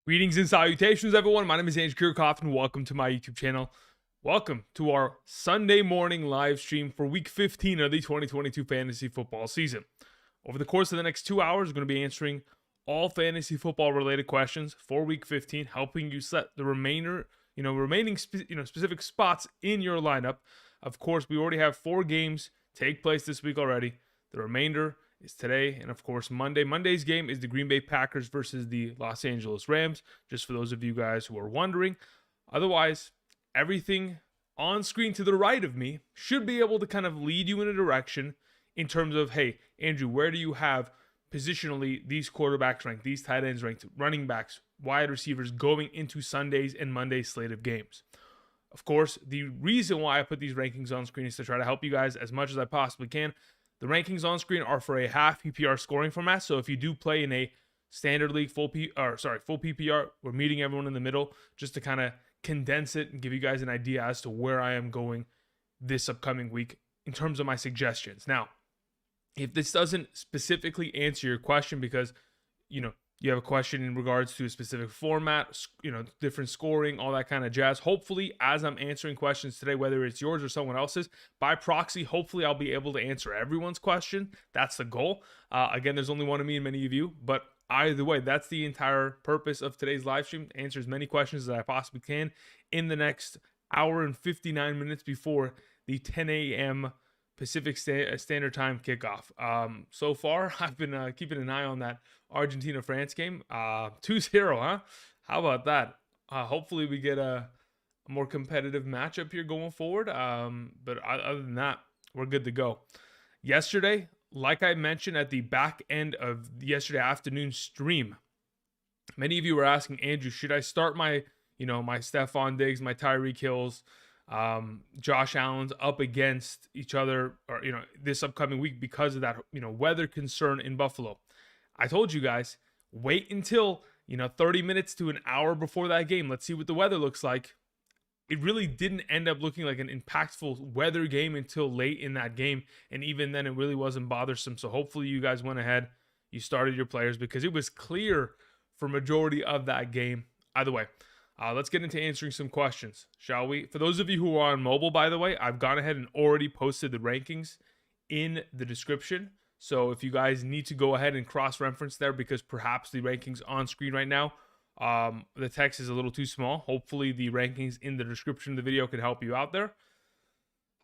Greetings and salutations, everyone. My name is Andrew Kirchhoff, and welcome to my YouTube channel. Welcome to our Sunday morning live stream for Week 15 of the 2022 fantasy football season. Over the course of the next 2 hours, we're going to be answering all fantasy football related questions for Week 15, helping you set the remaining specific spots in your lineup. Of course, we already have 4 games take place this week already. The remainder is today, and of course Monday. Monday's game is the Green Bay Packers versus the Los Angeles Rams, just for those of you guys who are wondering. Otherwise, everything on screen to the right of me should be able to kind of lead you in a direction in terms of, hey, Andrew, where do you have positionally these quarterbacks ranked, these tight ends ranked, running backs, wide receivers going into Sunday's and Monday's slate of games. Of course, the reason why I put these rankings on screen is to try to help you guys as much as I possibly can. The rankings on screen are for a half PPR scoring format, so if you do play in a standard league, full PPR, we're meeting everyone in the middle just to kind of condense it and give you guys an idea as to where I am going this upcoming week in terms of my suggestions. Now, if this doesn't specifically answer your question because, you have a question in regards to a specific format, different scoring, all that kind of jazz. Hopefully, as I'm answering questions today, whether it's yours or someone else's, by proxy, hopefully I'll be able to answer everyone's question. That's the goal. Again, there's only one of me and many of you, but either way, that's the entire purpose of today's live stream. Answer as many questions as I possibly can in the next hour and 59 minutes before the 10 a.m. Pacific Standard Time kickoff. So far, I've been keeping an eye on that Argentina-France game. 2-0, huh? How about that? Hopefully we get a more competitive matchup here going forward. But other than that, we're good to go. Yesterday, like I mentioned at the back end of yesterday afternoon stream, many of you were asking, Andrew, should I start my Stephon Diggs, my Tyreek Hills, Josh Allen's up against each other, or this upcoming week because of that weather concern in Buffalo? I told you guys, wait until 30 minutes to an hour before that game. Let's see what the weather looks like. It really didn't end up looking like an impactful weather game until late in that game, and even then it really wasn't bothersome. So hopefully you guys went ahead, you started your players, because it was clear for majority of that game. Either way, let's get into answering some questions, shall we? For those of you who are on mobile, by the way, I've gone ahead and already posted the rankings in the description. So if you guys need to go ahead and cross-reference there because perhaps the rankings on screen right now, the text is a little too small. Hopefully the rankings in the description of the video can help you out there.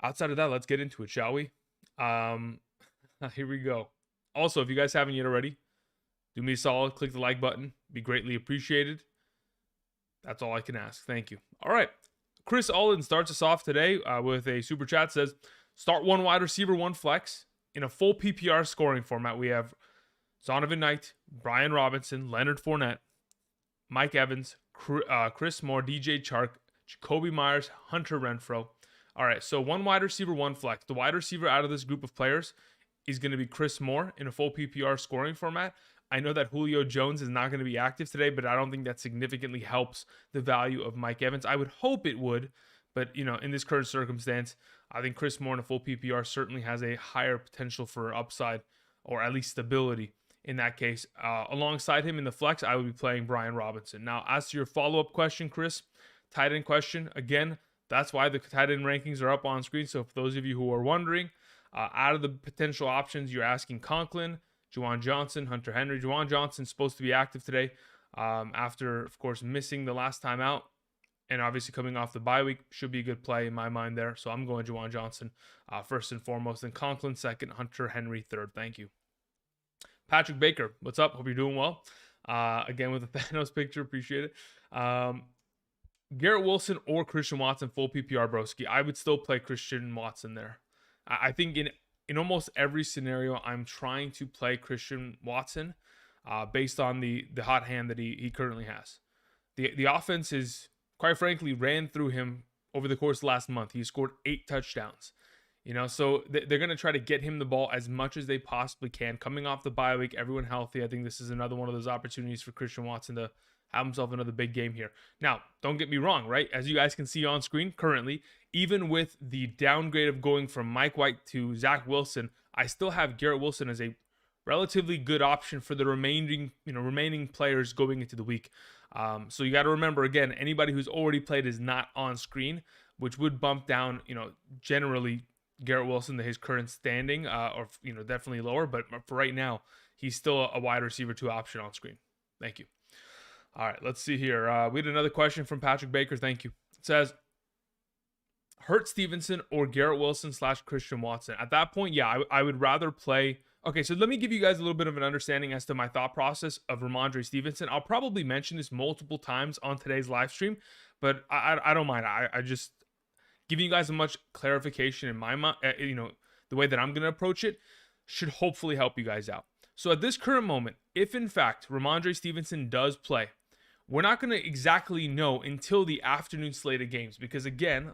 Outside of that, let's get into it, shall we? Here we go. Also, if you guys haven't yet already, do me a solid, click the like button. Be greatly appreciated. That's all I can ask. Thank you. All right. Chris Allen starts us off today with a super chat. Says, start one wide receiver, one flex. In a full PPR scoring format, we have Zonovan Knight, Brian Robinson, Leonard Fournette, Mike Evans, Chris Moore, DJ Chark, Jacoby Myers, Hunter Renfrow. All right, so one wide receiver, one flex. The wide receiver out of this group of players is going to be Chris Moore in a full PPR scoring format. I know that Julio Jones is not going to be active today, but I don't think that significantly helps the value of Mike Evans. I would hope it would, but in this current circumstance, I think Chris Moore in a full PPR certainly has a higher potential for upside, or at least stability in that case. Alongside him in the flex, I would be playing Brian Robinson. Now, as to your follow-up question, Chris, tight end question, again, that's why the tight end rankings are up on screen. So for those of you who are wondering, out of the potential options, you're asking Conklin, Juwan Johnson, Hunter Henry. Juwan Johnson's supposed to be active today after, of course, missing the last time out. And obviously coming off the bye week, should be a good play in my mind there. So I'm going Juwan Johnson first and foremost. Then Conklin second, Hunter Henry third. Thank you. Patrick Baker, what's up? Hope you're doing well. Again, with the Thanos picture, appreciate it. Garrett Wilson or Christian Watson, full PPR broski. I would still play Christian Watson there. I think in almost every scenario, I'm trying to play Christian Watson based on the hot hand that he currently has. The offense is, quite frankly, ran through him over the course of last month. He scored 8 touchdowns. So they're going to try to get him the ball as much as they possibly can. Coming off the bye week, everyone healthy. I think this is another one of those opportunities for Christian Watson to have himself another big game here. Now, don't get me wrong, right? As you guys can see on screen currently, even with the downgrade of going from Mike White to Zach Wilson, I still have Garrett Wilson as a relatively good option for the remaining players going into the week. So you got to remember, again, anybody who's already played is not on screen, which would bump down, generally Garrett Wilson to his current standing, or definitely lower. But for right now, he's still a wide receiver 2 option on screen. Thank you. All right, let's see here. We had another question from Patrick Baker. Thank you. It says, Hurts Stevenson or Garrett Wilson / Christian Watson. At that point, yeah, I would rather play. Okay, so let me give you guys a little bit of an understanding as to my thought process of Rhamondre Stevenson. I'll probably mention this multiple times on today's live stream, but I don't mind. I just giving you guys a much clarification in my mind, the way that I'm going to approach it should hopefully help you guys out. So at this current moment, if in fact Rhamondre Stevenson does play, we're not going to exactly know until the afternoon slate of games, because again,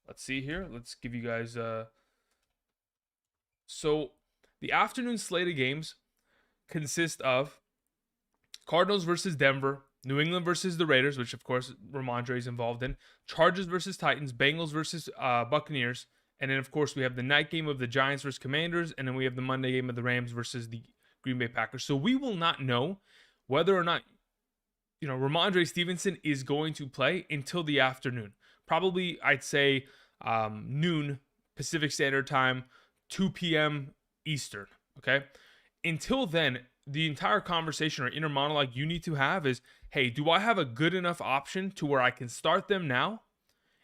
let's see here. Let's give you guys so the afternoon slate of games consist of Cardinals versus Denver, New England versus the Raiders, which of course Rhamondre is involved in, Chargers versus Titans, Bengals versus Buccaneers, and then of course we have the night game of the Giants versus Commanders, and then we have the Monday game of the Rams versus the Green Bay Packers. So we will not know whether or not Rhamondre Stevenson is going to play until the afternoon. Probably, I'd say noon Pacific Standard Time, 2 p.m. Eastern, okay? Until then, the entire conversation or inner monologue you need to have is, hey, do I have a good enough option to where I can start them now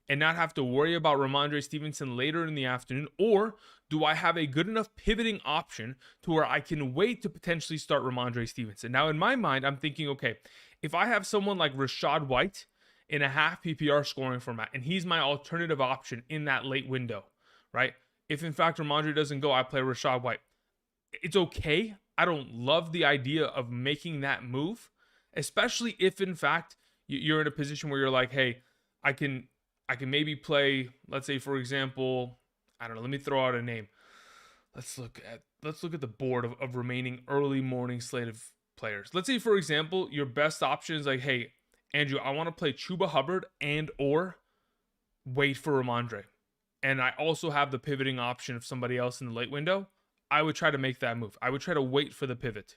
and not have to worry about Rhamondre Stevenson later in the afternoon? Or do I have a good enough pivoting option to where I can wait to potentially start Rhamondre Stevenson? Now, in my mind, I'm thinking, okay, if I have someone like Rachaad White in a half PPR scoring format, and he's my alternative option in that late window, right? If in fact Rhamondre doesn't go, I play Rachaad White. It's okay. I don't love the idea of making that move, especially if in fact you're in a position where you're like, hey, I can maybe play, let's say for example, I don't know, let me throw out a name. Let's look at the board of remaining early morning slate of players. Let's say for example, your best option is like, hey, Andrew, I want to play Chuba Hubbard and or wait for Rhamondre. And I also have the pivoting option of somebody else in the late window. I would try to make that move. I would try to wait for the pivot.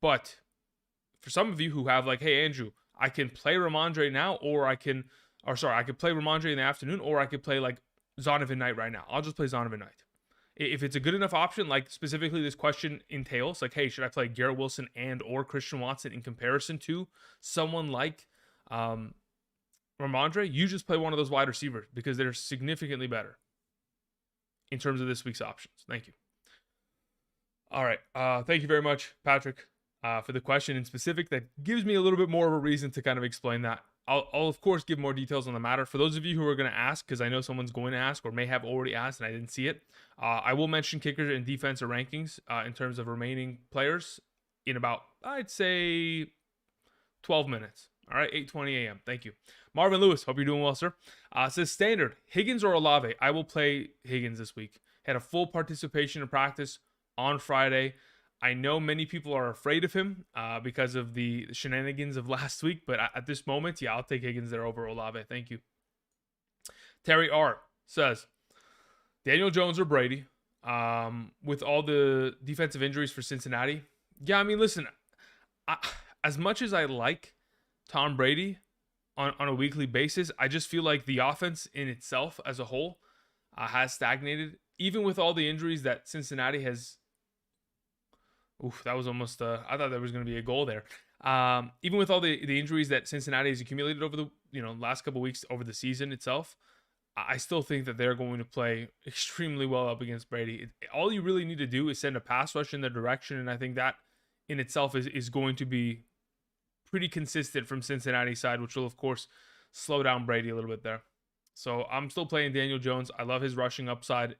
But for some of you who have like, hey, Andrew, I can play Rhamondre now, I could play Rhamondre in the afternoon, or I could play like Zonovan Knight right now. I'll just play Zonovan Knight. If it's a good enough option, like specifically this question entails, like, hey, should I play Garrett Wilson and or Christian Watson in comparison to someone like Rhamondre? You just play one of those wide receivers because they're significantly better in terms of this week's options. Thank you. All right. Thank you very much, Patrick, for the question in specific. That gives me a little bit more of a reason to kind of explain that. I'll of course give more details on the matter. For those of you who are going to ask, because I know someone's going to ask or may have already asked and I didn't see it, I will mention kickers and defensive rankings in terms of remaining players in about, I'd say, 12 minutes. All right, 8:20 a.m. Thank you. Marvin Lewis, hope you're doing well, sir. Says standard, Higgins or Olave? I will play Higgins this week. Had a full participation in practice on Friday. I know many people are afraid of him because of the shenanigans of last week, but at this moment, yeah, I'll take Higgins there over Olave. Thank you. Terry R. says, Daniel Jones or Brady with all the defensive injuries for Cincinnati? Yeah, I mean, listen, as much as I like Tom Brady on a weekly basis, I just feel like the offense in itself as a whole has stagnated. Even with all the injuries that Cincinnati has... Oof, that was almost... I thought there was going to be a goal there. Even with all the injuries that Cincinnati has accumulated over the last couple of weeks, over the season itself, I still think that they're going to play extremely well up against Brady. All you really need to do is send a pass rush in their direction, and I think that in itself is going to be pretty consistent from Cincinnati's side, which will, of course, slow down Brady a little bit there. So I'm still playing Daniel Jones. I love his rushing upside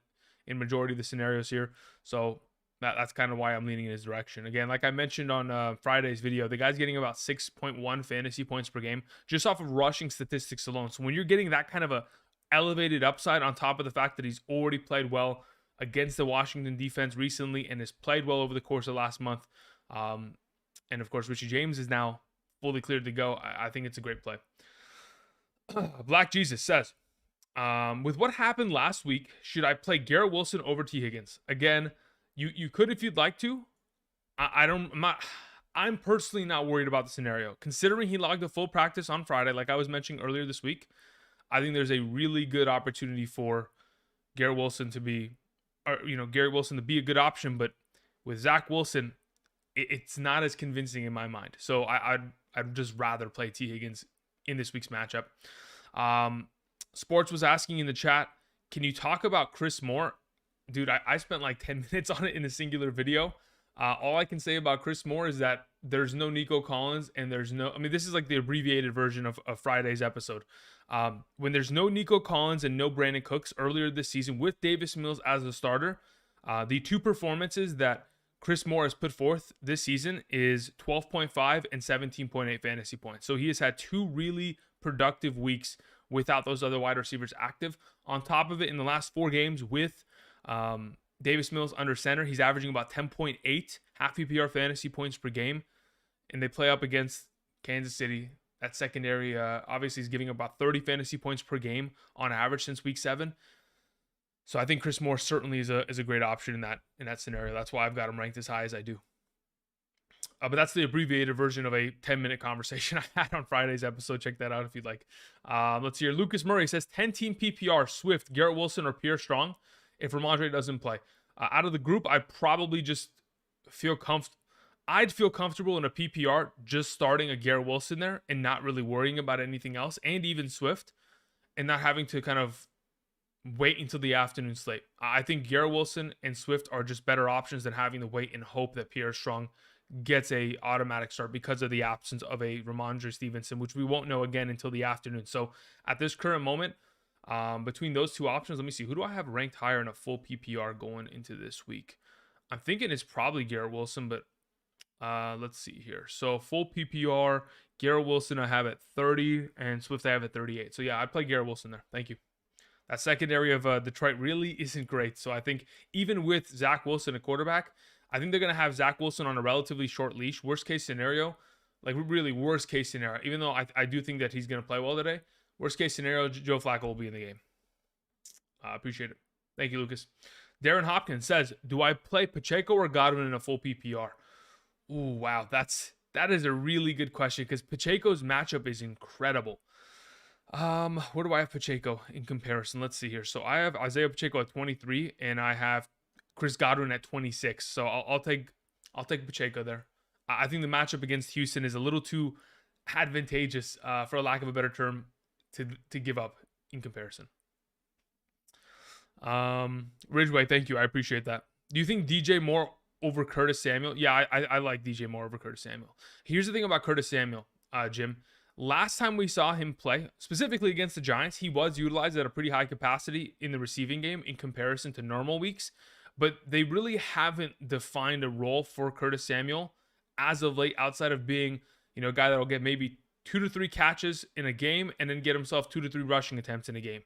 in majority of the scenarios here. So that's kind of why I'm leaning in his direction. Again, like I mentioned on Friday's video, the guy's getting about 6.1 fantasy points per game just off of rushing statistics alone. So when you're getting that kind of a elevated upside on top of the fact that he's already played well against the Washington defense recently and has played well over the course of last month, and of course Richie James is now fully cleared to go, I think it's a great play. Black Jesus says, with what happened last week, should I play Garrett Wilson over T. Higgins? Again, you could if you'd like to. I'm personally not worried about the scenario. Considering he logged a full practice on Friday, like I was mentioning earlier this week, I think there's a really good opportunity for Garrett Wilson to be a good option. But with Zach Wilson, it's not as convincing in my mind. So I'd just rather play T. Higgins in this week's matchup. Sports was asking in the chat, can you talk about Chris Moore? Dude, I spent like 10 minutes on it in a singular video. All I can say about Chris Moore is that there's no Nico Collins and this is like the abbreviated version of Friday's episode. When there's no Nico Collins and no Brandon Cooks earlier this season with Davis Mills as the starter, the two performances that Chris Moore has put forth this season is 12.5 and 17.8 fantasy points. So he has had two really productive weeks without those other wide receivers active. On top of it, in the last 4 games with Davis Mills under center, he's averaging about 10.8 half PPR fantasy points per game. And they play up against Kansas City. That secondary obviously is giving about 30 fantasy points per game on average since week 7. So I think Chris Moore certainly is a great option in that scenario. That's why I've got him ranked as high as I do. But that's the abbreviated version of a 10-minute conversation I had on Friday's episode. Check that out if you'd like. Let's see here. Lucas Murray says 10-team PPR, Swift, Garrett Wilson, or Pierre Strong if Rhamondre doesn't play. Out of the group, I probably just I'd feel comfortable in a PPR just starting a Garrett Wilson there and not really worrying about anything else, and even Swift, and not having to kind of wait until the afternoon slate. I think Garrett Wilson and Swift are just better options than having to wait and hope that Pierre Strong gets a automatic start because of the absence of a Rhamondre Stevenson, which we won't know again until the afternoon. So at this current moment, between those two options, let me see. Who do I have ranked higher in a full PPR going into this week? I'm thinking it's probably Garrett Wilson, but let's see here. So full PPR, Garrett Wilson I have at 30 and Swift I have at 38. So yeah, I'd play Garrett Wilson there. Thank you. That secondary of Detroit really isn't great. So I think even with Zach Wilson, a quarterback, I think they're going to have Zach Wilson on a relatively short leash. Worst case scenario, like really worst case scenario, even though I do think that he's going to play well today, worst case scenario, Joe Flacco will be in the game. Appreciate it. Thank you, Lucas. Darren Hopkins says, do I play Pacheco or Godwin in a full PPR? Ooh, wow. That is a really good question because Pacheco's matchup is incredible. Where do I have Pacheco in comparison? Let's see here. So I have Isiah Pacheco at 23 and I have Chris Godwin at 26. So I'll take Pacheco there. I think the matchup against Houston is a little too advantageous, for a lack of a better term, to give up in comparison. Ridgeway, thank you. I appreciate that. Do you think DJ Moore over Curtis Samuel? Yeah, I like DJ Moore over Curtis Samuel. Here's the thing about Curtis Samuel, Jim. Last time we saw him play, specifically against the Giants, he was utilized at a pretty high capacity in the receiving game in comparison to normal weeks, but they really haven't defined a role for Curtis Samuel as of late, outside of being, a guy that'll get maybe 2 to 3 catches in a game and then get himself 2 to 3 rushing attempts in a game.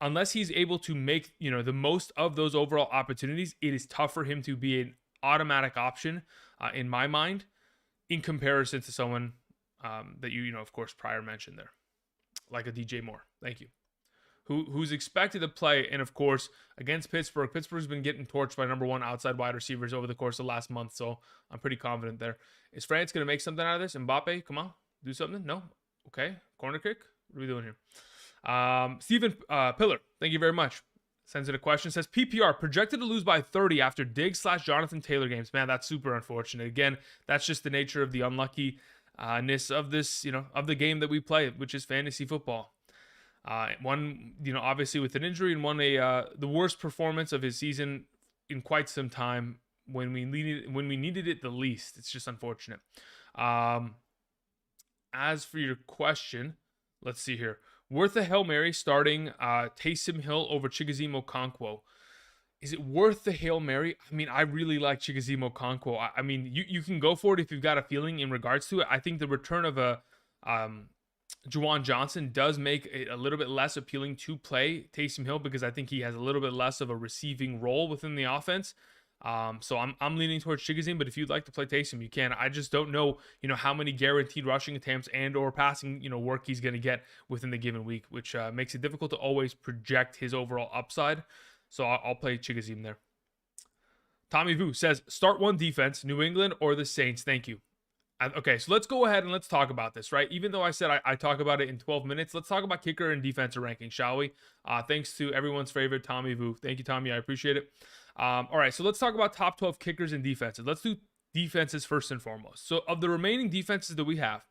Unless he's able to make, the most of those overall opportunities, it is tough for him to be an automatic option, in my mind, in comparison to someone that of course, prior mentioned there, like a DJ Moore. Thank you. Who's expected to play, and of course, against Pittsburgh. Pittsburgh's been getting torched by number 1 outside wide receivers over the course of the last month, so I'm pretty confident there. Is France going to make something out of this? Mbappe, come on, do something? No? Okay. Corner kick? What are we doing here? Stephen Pillar, thank you very much. Sends in a question, says PPR projected to lose by 30 after Diggs/Jonathan Taylor games. Man, that's super unfortunate. Again, that's just the nature of the unluckiness of this, of the game that we play, which is fantasy football. One, obviously with an injury, and one the worst performance of his season in quite some time when we needed it the least. It's just unfortunate. As for your question, let's see here. Worth a Hail Mary starting Taysom Hill over Chigoziem Okonkwo. Is it worth the Hail Mary? I mean, I really like Chigoziem Okonkwo. I mean, you can go for it if you've got a feeling in regards to it. I think the return of a Juwan Johnson does make it a little bit less appealing to play Taysom Hill because I think he has a little bit less of a receiving role within the offense. So I'm leaning towards Chigoziem, but if you'd like to play Taysom, you can. I just don't know, how many guaranteed rushing attempts and or passing, work he's going to get within the given week, which makes it difficult to always project his overall upside. So I'll play Chigoziem there. Tommy Vu says, start one defense, New England or the Saints. Thank you. Okay, so let's go ahead and let's talk about this, right? Even though I said I talk about it in 12 minutes, let's talk about kicker and defensive ranking, shall we? Thanks to everyone's favorite, Tommy Vu. Thank you, Tommy. I appreciate it. All right, so let's talk about top 12 kickers and defenses. Let's do defenses first and foremost. So of the remaining defenses that we have,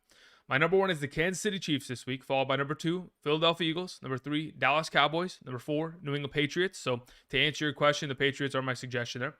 my number 1 is the Kansas City Chiefs this week, followed by number 2, Philadelphia Eagles, number 3, Dallas Cowboys, number 4, New England Patriots. So to answer your question, the Patriots are my suggestion there.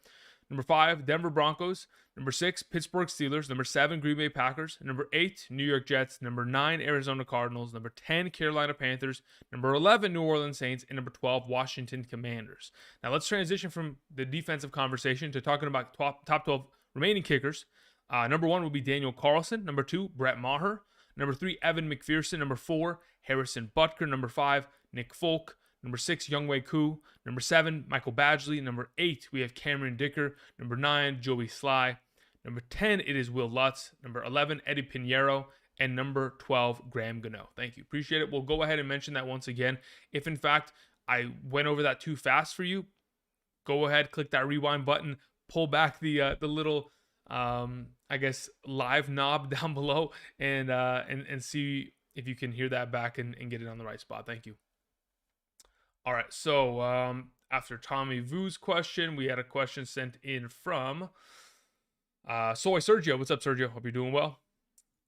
Number 5, Denver Broncos. Number 6, Pittsburgh Steelers. Number 7, Green Bay Packers. Number 8, New York Jets. Number 9, Arizona Cardinals. Number 10, Carolina Panthers. Number 11, New Orleans Saints. And number 12, Washington Commanders. Now let's transition from the defensive conversation to talking about top 12 remaining kickers. Number 1 will be Daniel Carlson. Number 2, Brett Maher. Number 3, Evan McPherson. Number 4, Harrison Butker. Number 5, Nick Folk. Number 6, Younghoe Koo. Number 7, Michael Badgley. Number 8, we have Cameron Dicker. Number 9, Joey Sly. Number 10, it is Will Lutz. Number 11, Eddie Pinheiro. And number 12, Graham Gano. Thank you. Appreciate it. We'll go ahead and mention that once again. If, in fact, I went over that too fast for you, go ahead, click that rewind button, pull back the little, I guess, live knob down below and see if you can hear that back and get it on the right spot. Thank you. All right, so after Tommy Vu's question, we had a question sent in from Soy Sergio. What's up, Sergio? Hope you're doing well.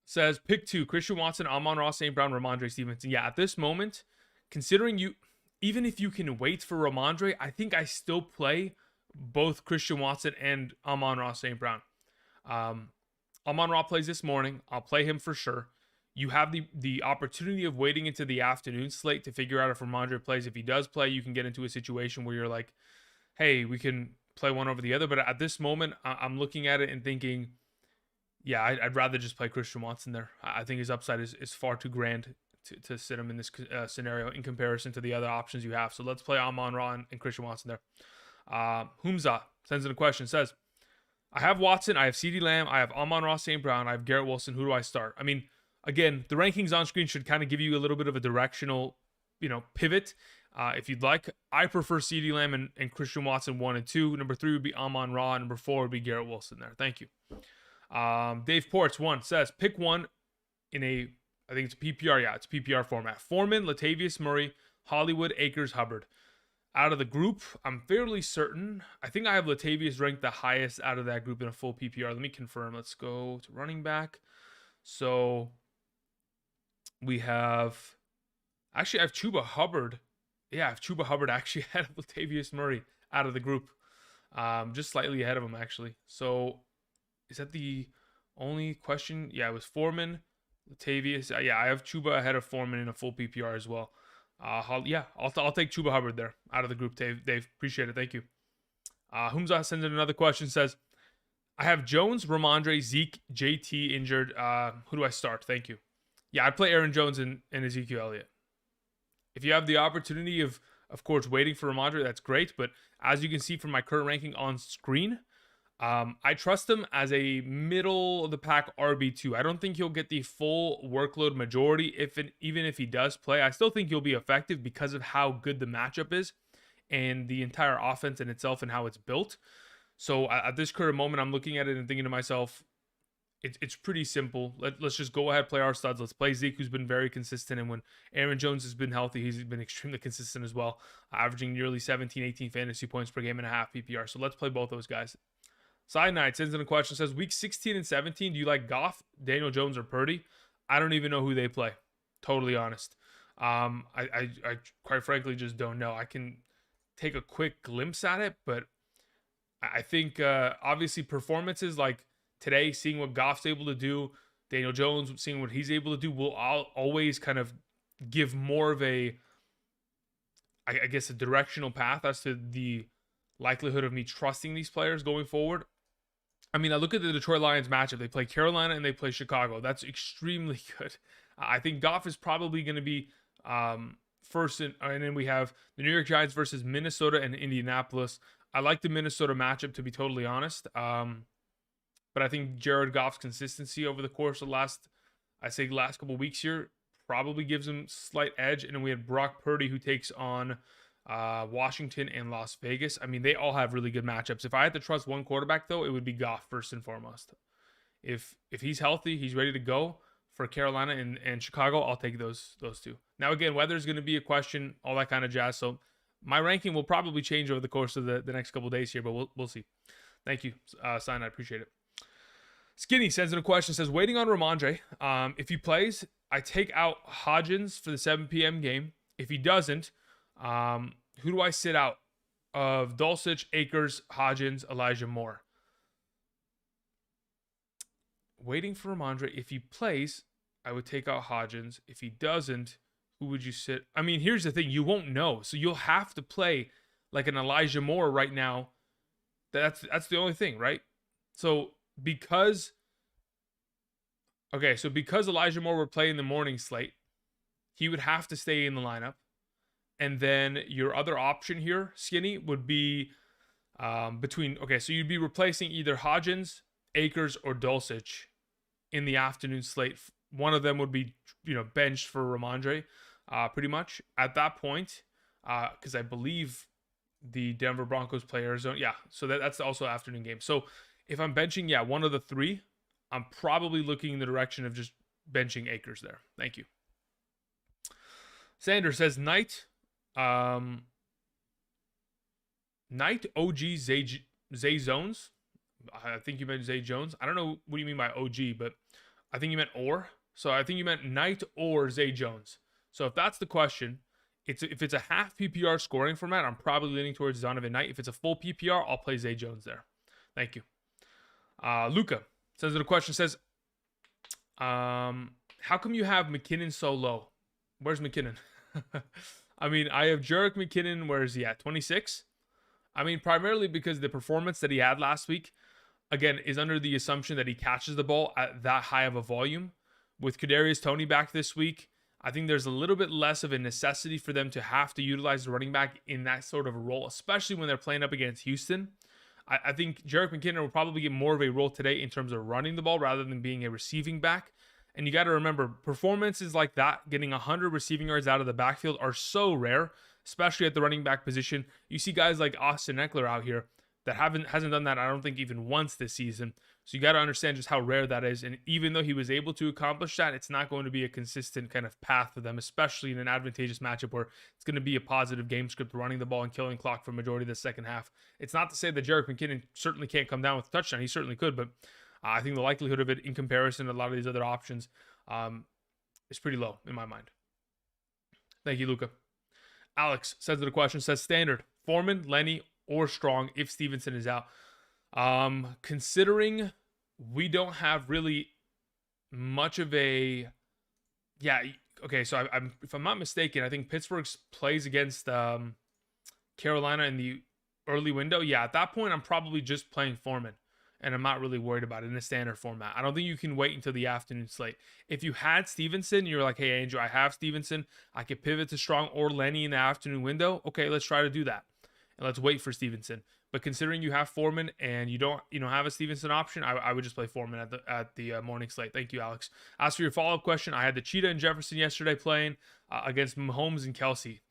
Says, pick 2, Christian Watson, Amon-Ra St. Brown, Rhamondre Stevenson. Yeah, at this moment, considering even if you can wait for Rhamondre, I think I still play both Christian Watson and Amon-Ra St. Brown. Amon-Ra plays this morning. I'll play him for sure. You have the opportunity of waiting into the afternoon slate to figure out if Rhamondre plays. If he does play, you can get into a situation where you're like, hey, we can play one over the other. But at this moment, I'm looking at it and thinking, yeah, I'd rather just play Christian Watson there. I think his upside is far too grand to sit him in this scenario in comparison to the other options you have. So let's play Amon-Ra and Christian Watson there. Humza sends in a question, says, I have Watson, I have CeeDee Lamb, I have Amon-Ra St. Brown, I have Garrett Wilson. Who do I start? I mean, again, the rankings on screen should kind of give you a little bit of a directional, pivot. If you'd like, I prefer CeeDee Lamb and Christian Watson 1 and 2. Number 3 would be Amon-Ra. Number 4 would be Garrett Wilson there. Thank you. Dave Ports 1 says, pick 1 in I think it's PPR. Yeah, it's PPR format. Foreman, Latavius Murray, Hollywood, Akers, Hubbard. Out of the group, I'm fairly certain. I think I have Latavius ranked the highest out of that group in a full PPR. Let me confirm. Let's go to running back. So we have, actually, I have Chuba Hubbard. Yeah, I have Chuba Hubbard actually ahead of Latavius Murray out of the group. Just slightly ahead of him, actually. So is that the only question? Yeah, it was Foreman, Latavius. Yeah, I have Chuba ahead of Foreman in a full PPR as well. I'll take Chuba Hubbard there out of the group, Dave. Appreciate it. Thank you. Humza sends in another question, says, I have Jones, Rhamondre, Zeke, JT injured. Who do I start? Thank you. Yeah, I'd play Aaron Jones and Ezekiel Elliott. If you have the opportunity of course, waiting for Rhamondre, that's great. But as you can see from my current ranking on screen, I trust him as a middle-of-the-pack RB2. I don't think he'll get the full workload majority, even if he does play. I still think he'll be effective because of how good the matchup is and the entire offense in itself and how it's built. So at this current moment, I'm looking at it and thinking to myself, it's pretty simple. Let's just go ahead, play our studs. Let's play Zeke, who's been very consistent. And when Aaron Jones has been healthy, he's been extremely consistent as well, averaging nearly 17, 18 fantasy points per game and a half PPR. So let's play both those guys. Side Night sends in a question, says, week 16 and 17, do you like Goff, Daniel Jones, or Purdy? I don't even know who they play. Totally honest. I quite frankly just don't know. I can take a quick glimpse at it, but I think obviously performances like today, seeing what Goff's able to do, Daniel Jones, seeing what he's able to do, will always kind of give more of a directional path as to the likelihood of me trusting these players going forward. I mean, I look at the Detroit Lions matchup. They play Carolina and they play Chicago. That's extremely good. I think Goff is probably going to be first, and then we have the New York Giants versus Minnesota and Indianapolis. I like the Minnesota matchup, to be totally honest. But I think Jared Goff's consistency over the course of the last couple weeks here probably gives him slight edge. And then we have Brock Purdy, who takes on Washington and Las Vegas. I mean, they all have really good matchups. If I had to trust one quarterback, though, it would be Goff first and foremost. If he's healthy, he's ready to go for Carolina and Chicago, I'll take those two. Now, again, weather is going to be a question, all that kind of jazz. So my ranking will probably change over the course of the next couple of days here, but we'll see. Thank you, Sign. I appreciate it. Skinny sends in a question, says, waiting on Rhamondre. If he plays, I take out Hodgins for the 7 p.m. game. If he doesn't, who do I sit out of Dulcich, Akers, Hodgins, Elijah Moore? Waiting for Rhamondre. If he plays, I would take out Hodgins. If he doesn't, who would you sit? I mean, here's the thing. You won't know. So you'll have to play like an Elijah Moore right now. That's the only thing, right? So because Elijah Moore would play in the morning slate, he would have to stay in the lineup. And then your other option here, Skinny, would be so you'd be replacing either Hodgins, Akers, or Dulcich in the afternoon slate. One of them would be, benched for Rhamondre, pretty much at that point, because I believe the Denver Broncos play Arizona. Yeah, so that's also an afternoon game. So if I'm benching, one of the three, I'm probably looking in the direction of just benching Akers there. Thank you. Sanders says Knight, OG Zay Jones. I think you meant Zay Jones. I don't know what you mean by OG, but I think you meant or. So I think you meant Knight or Zay Jones. So if that's the question, if it's a half PPR scoring format, I'm probably leaning towards Zonovan Knight. If it's a full PPR, I'll play Zay Jones there. Thank you. Luca sends in a question, says, how come you have McKinnon so low? Where's McKinnon? I mean, I have Jerick McKinnon. Where is he at? 26? I mean, primarily because the performance that he had last week, again, is under the assumption that he catches the ball at that high of a volume. With Kadarius Toney back this week, I think there's a little bit less of a necessity for them to have to utilize the running back in that sort of a role, especially when they're playing up against Houston. I think Jerick McKinnon will probably get more of a role today in terms of running the ball rather than being a receiving back. And you got to remember, performances like that, getting 100 receiving yards out of the backfield, are so rare, especially at the running back position. You see guys like Austin Ekeler out here that hasn't done that, I don't think, even once this season. So you got to understand just how rare that is. And even though he was able to accomplish that, it's not going to be a consistent kind of path for them, especially in an advantageous matchup where it's going to be a positive game script, running the ball and killing clock for the majority of the second half. It's not to say that Jerick McKinnon certainly can't come down with a touchdown. He certainly could, but I think the likelihood of it in comparison to a lot of these other options is pretty low in my mind. Thank you, Luca. Alex sends the question, says standard, Foreman, Lenny, or Strong if Stevenson is out. Considering we don't have really much of a, so I'm if I'm not mistaken, I think Pittsburgh plays against Carolina in the early window. Yeah, at that point, I'm probably just playing Foreman, and I'm not really worried about it in the standard format. I don't think you can wait until the afternoon slate. If you had Stevenson, you're like, hey, Andrew, I have Stevenson. I could pivot to Strong or Lenny in the afternoon window. Okay, let's try to do that. And let's wait for Stevenson. But considering you have Foreman and you don't have a Stevenson option, I would just play Foreman at the morning slate. Thank you, Alex. As for your follow-up question, I had the Cheetah and Jefferson yesterday playing against Mahomes and Kelsey.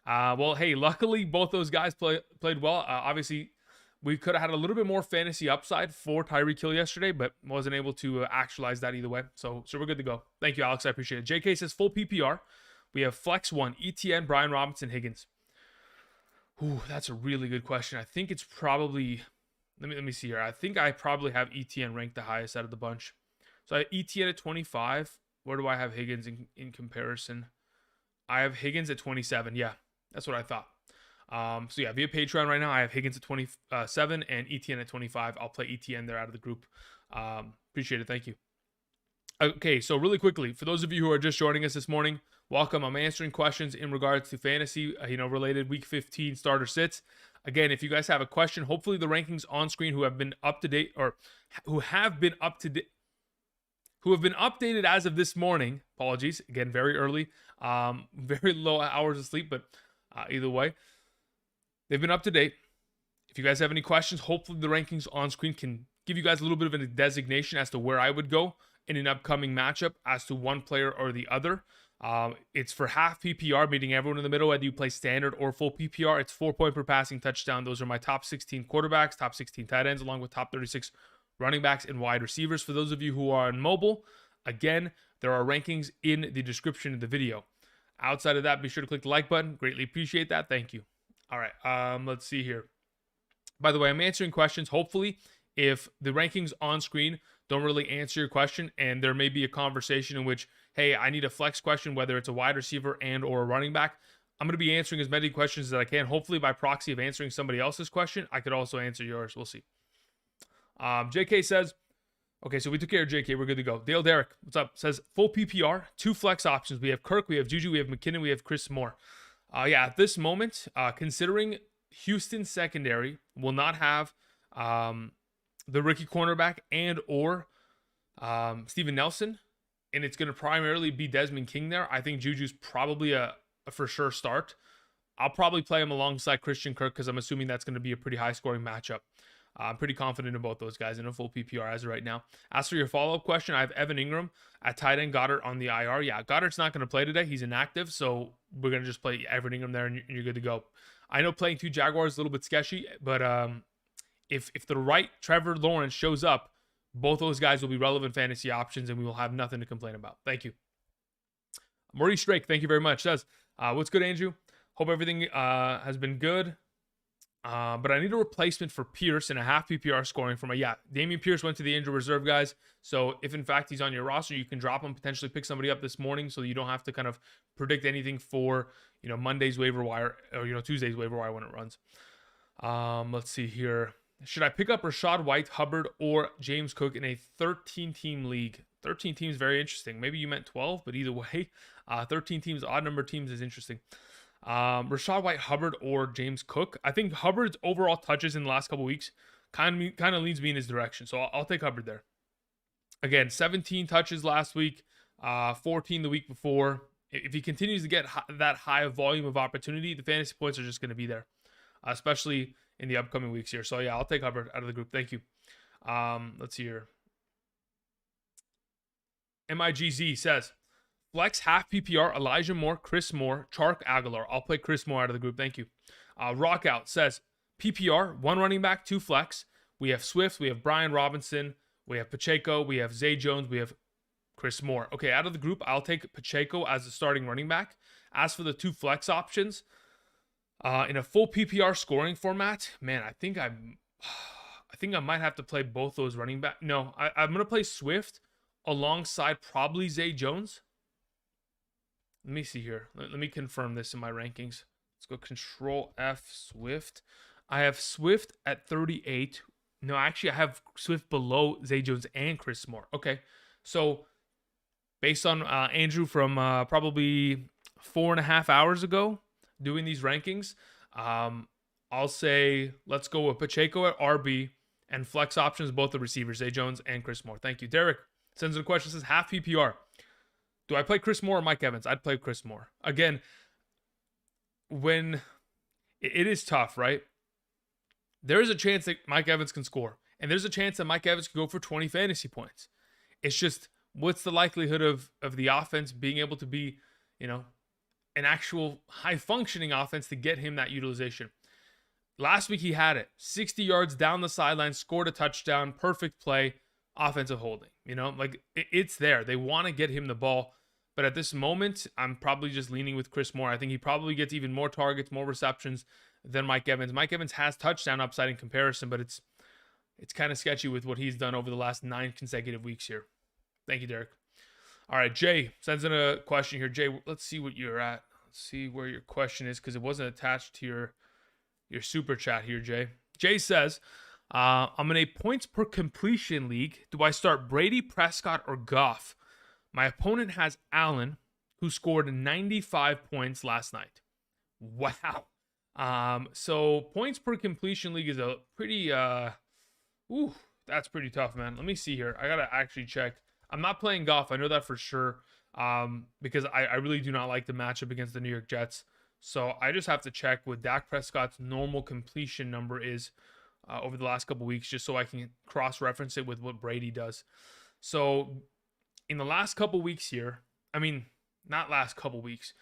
Well, hey, luckily both those guys played well. Obviously, we could have had a little bit more fantasy upside for Tyreek Hill yesterday, but wasn't able to actualize that either way. So we're good to go. Thank you, Alex. I appreciate it. JK says full PPR. We have Flex 1, ETN, Brian Robinson, Higgins. Ooh, that's a really good question. I think it's probably, let me see here. I think I probably have ETN ranked the highest out of the bunch. So I have ETN at 25. Where do I have Higgins in comparison? I have Higgins at 27. Yeah, that's what I thought. So yeah, via Patreon right now, I have Higgins at 27 and ETN at 25. I'll play ETN there out of the group. Appreciate it. Thank you. Okay, so really quickly, for those of you who are just joining us this morning, welcome. I'm answering questions in regards to fantasy, related Week 15 starter sits. Again, if you guys have a question, hopefully the rankings on screen who have been up to date or who have been updated as of this morning. Apologies, again, very early, very low hours of sleep, but either way, they've been up to date. If you guys have any questions, hopefully the rankings on screen can give you guys a little bit of a designation as to where I would go in an upcoming matchup as to one player or the other. It's for half PPR, meaning everyone in the middle, whether you play standard or full PPR. It's 4 point per passing touchdown. Those are my top 16 quarterbacks, top 16 tight ends, along with top 36 running backs, and wide receivers. For those of you who are on mobile, again, there are rankings in the description of the video. Outside of that, be sure to click the like button. Greatly appreciate that. Thank you. All right, let's see here. By the way, I'm answering questions. Hopefully, if the rankings on screen don't really answer your question, and there may be a conversation in which, hey, I need a flex question, whether it's a wide receiver and or a running back, I'm going to be answering as many questions as I can. Hopefully, by proxy of answering somebody else's question, I could also answer yours. We'll see. JK says, okay, so we took care of JK. We're good to go. Dale Derrick, what's up? Says, full PPR, 2 flex options. We have Kirk, we have Juju, we have McKinnon, we have Chris Moore. Yeah, at this moment, considering Houston secondary will not have the rookie cornerback and or Steven Nelson, and it's going to primarily be Desmond King there. I think Juju's probably a for sure start. I'll probably play him alongside Christian Kirk because I'm assuming that's going to be a pretty high-scoring matchup. I'm pretty confident in both those guys in a full PPR as of right now. As for your follow-up question, I have Evan Ingram at tight end, Goddard on the IR. Yeah, Goddard's not going to play today. He's inactive, so we're going to just play Evan Ingram there, and you're good to go. I know playing 2 Jaguars is a little bit sketchy, but if the right Trevor Lawrence shows up, both those guys will be relevant fantasy options, and we will have nothing to complain about. Thank you. Maurice Drake, thank you very much. Says, what's good, Andrew? Hope everything has been good. But I need a replacement for Pierce in a half PPR scoring for my, Damian Pierce went to the injured reserve, guys. So if in fact he's on your roster, you can drop him, potentially pick somebody up this morning so you don't have to kind of predict anything for, Monday's waiver wire or, Tuesday's waiver wire when it runs. Let's see here. Should I pick up Rachaad White, Hubbard, or James Cook in a 13-team league? 13 teams, very interesting. Maybe you meant 12, but either way, 13 teams, odd number teams is interesting. Rachaad White, Hubbard, or James Cook. I think Hubbard's overall touches in the last couple weeks kind of leads me in his direction, so I'll take Hubbard there. Again, 17 touches last week, 14 the week before. If he continues to get that high of volume of opportunity, the fantasy points are just going to be there, especially in the upcoming weeks here. So yeah, I'll take Hubbard out of the group. Thank you. Let's see here. MIGZ says, flex half PPR, Elijah Moore, Chris Moore, Chark Aguilar. I'll play Chris Moore out of the group. Thank you. Rockout says, PPR, 1 running back, 2 flex. We have Swift, we have Brian Robinson, we have Pacheco, we have Zay Jones, we have Chris Moore. Okay, out of the group, I'll take Pacheco as the starting running back. As for the 2 flex options, in a full PPR scoring format, man, I think I might have to play both those running back. No, I'm going to play Swift alongside probably Zay Jones. Let me see here. Let me confirm this in my rankings. Let's go Control F, Swift. I have Swift at 38. No, actually, I have Swift below Zay Jones and Chris Moore. Okay, so based on Andrew from probably 4.5 hours ago doing these rankings, I'll say let's go with Pacheco at RB and flex options, both the receivers, Zay Jones and Chris Moore. Thank you. Derek sends in a question, says half PPR. Do I play Chris Moore or Mike Evans? I'd play Chris Moore. Again, when it is tough, right? There is a chance that Mike Evans can score. And there's a chance that Mike Evans can go for 20 fantasy points. It's just, what's the likelihood of the offense being able to be, an actual high-functioning offense to get him that utilization? Last week he had it. 60 yards down the sideline, scored a touchdown, perfect play, offensive holding. It's there. They want to get him the ball. But at this moment, I'm probably just leaning with Chris Moore. I think he probably gets even more targets, more receptions than Mike Evans. Mike Evans has touchdown upside in comparison, but it's kind of sketchy with what he's done over the last 9 consecutive weeks here. Thank you, Derek. All right, Jay sends in a question here. Jay, let's see what you're at. Let's see where your question is because it wasn't attached to your super chat here, Jay. Jay says, I'm in a points per completion league. Do I start Brady, Prescott, or Goff? My opponent has Allen, who scored 95 points last night. Wow. So points per completion league is a pretty, that's pretty tough, man. Let me see here. I got to actually check. I'm not playing Goff. I know that for sure. Because I really do not like the matchup against the New York Jets. So I just have to check what Dak Prescott's normal completion number is over the last couple weeks, just so I can cross-reference it with what Brady does. So in the last couple weeks here, not last couple weeks,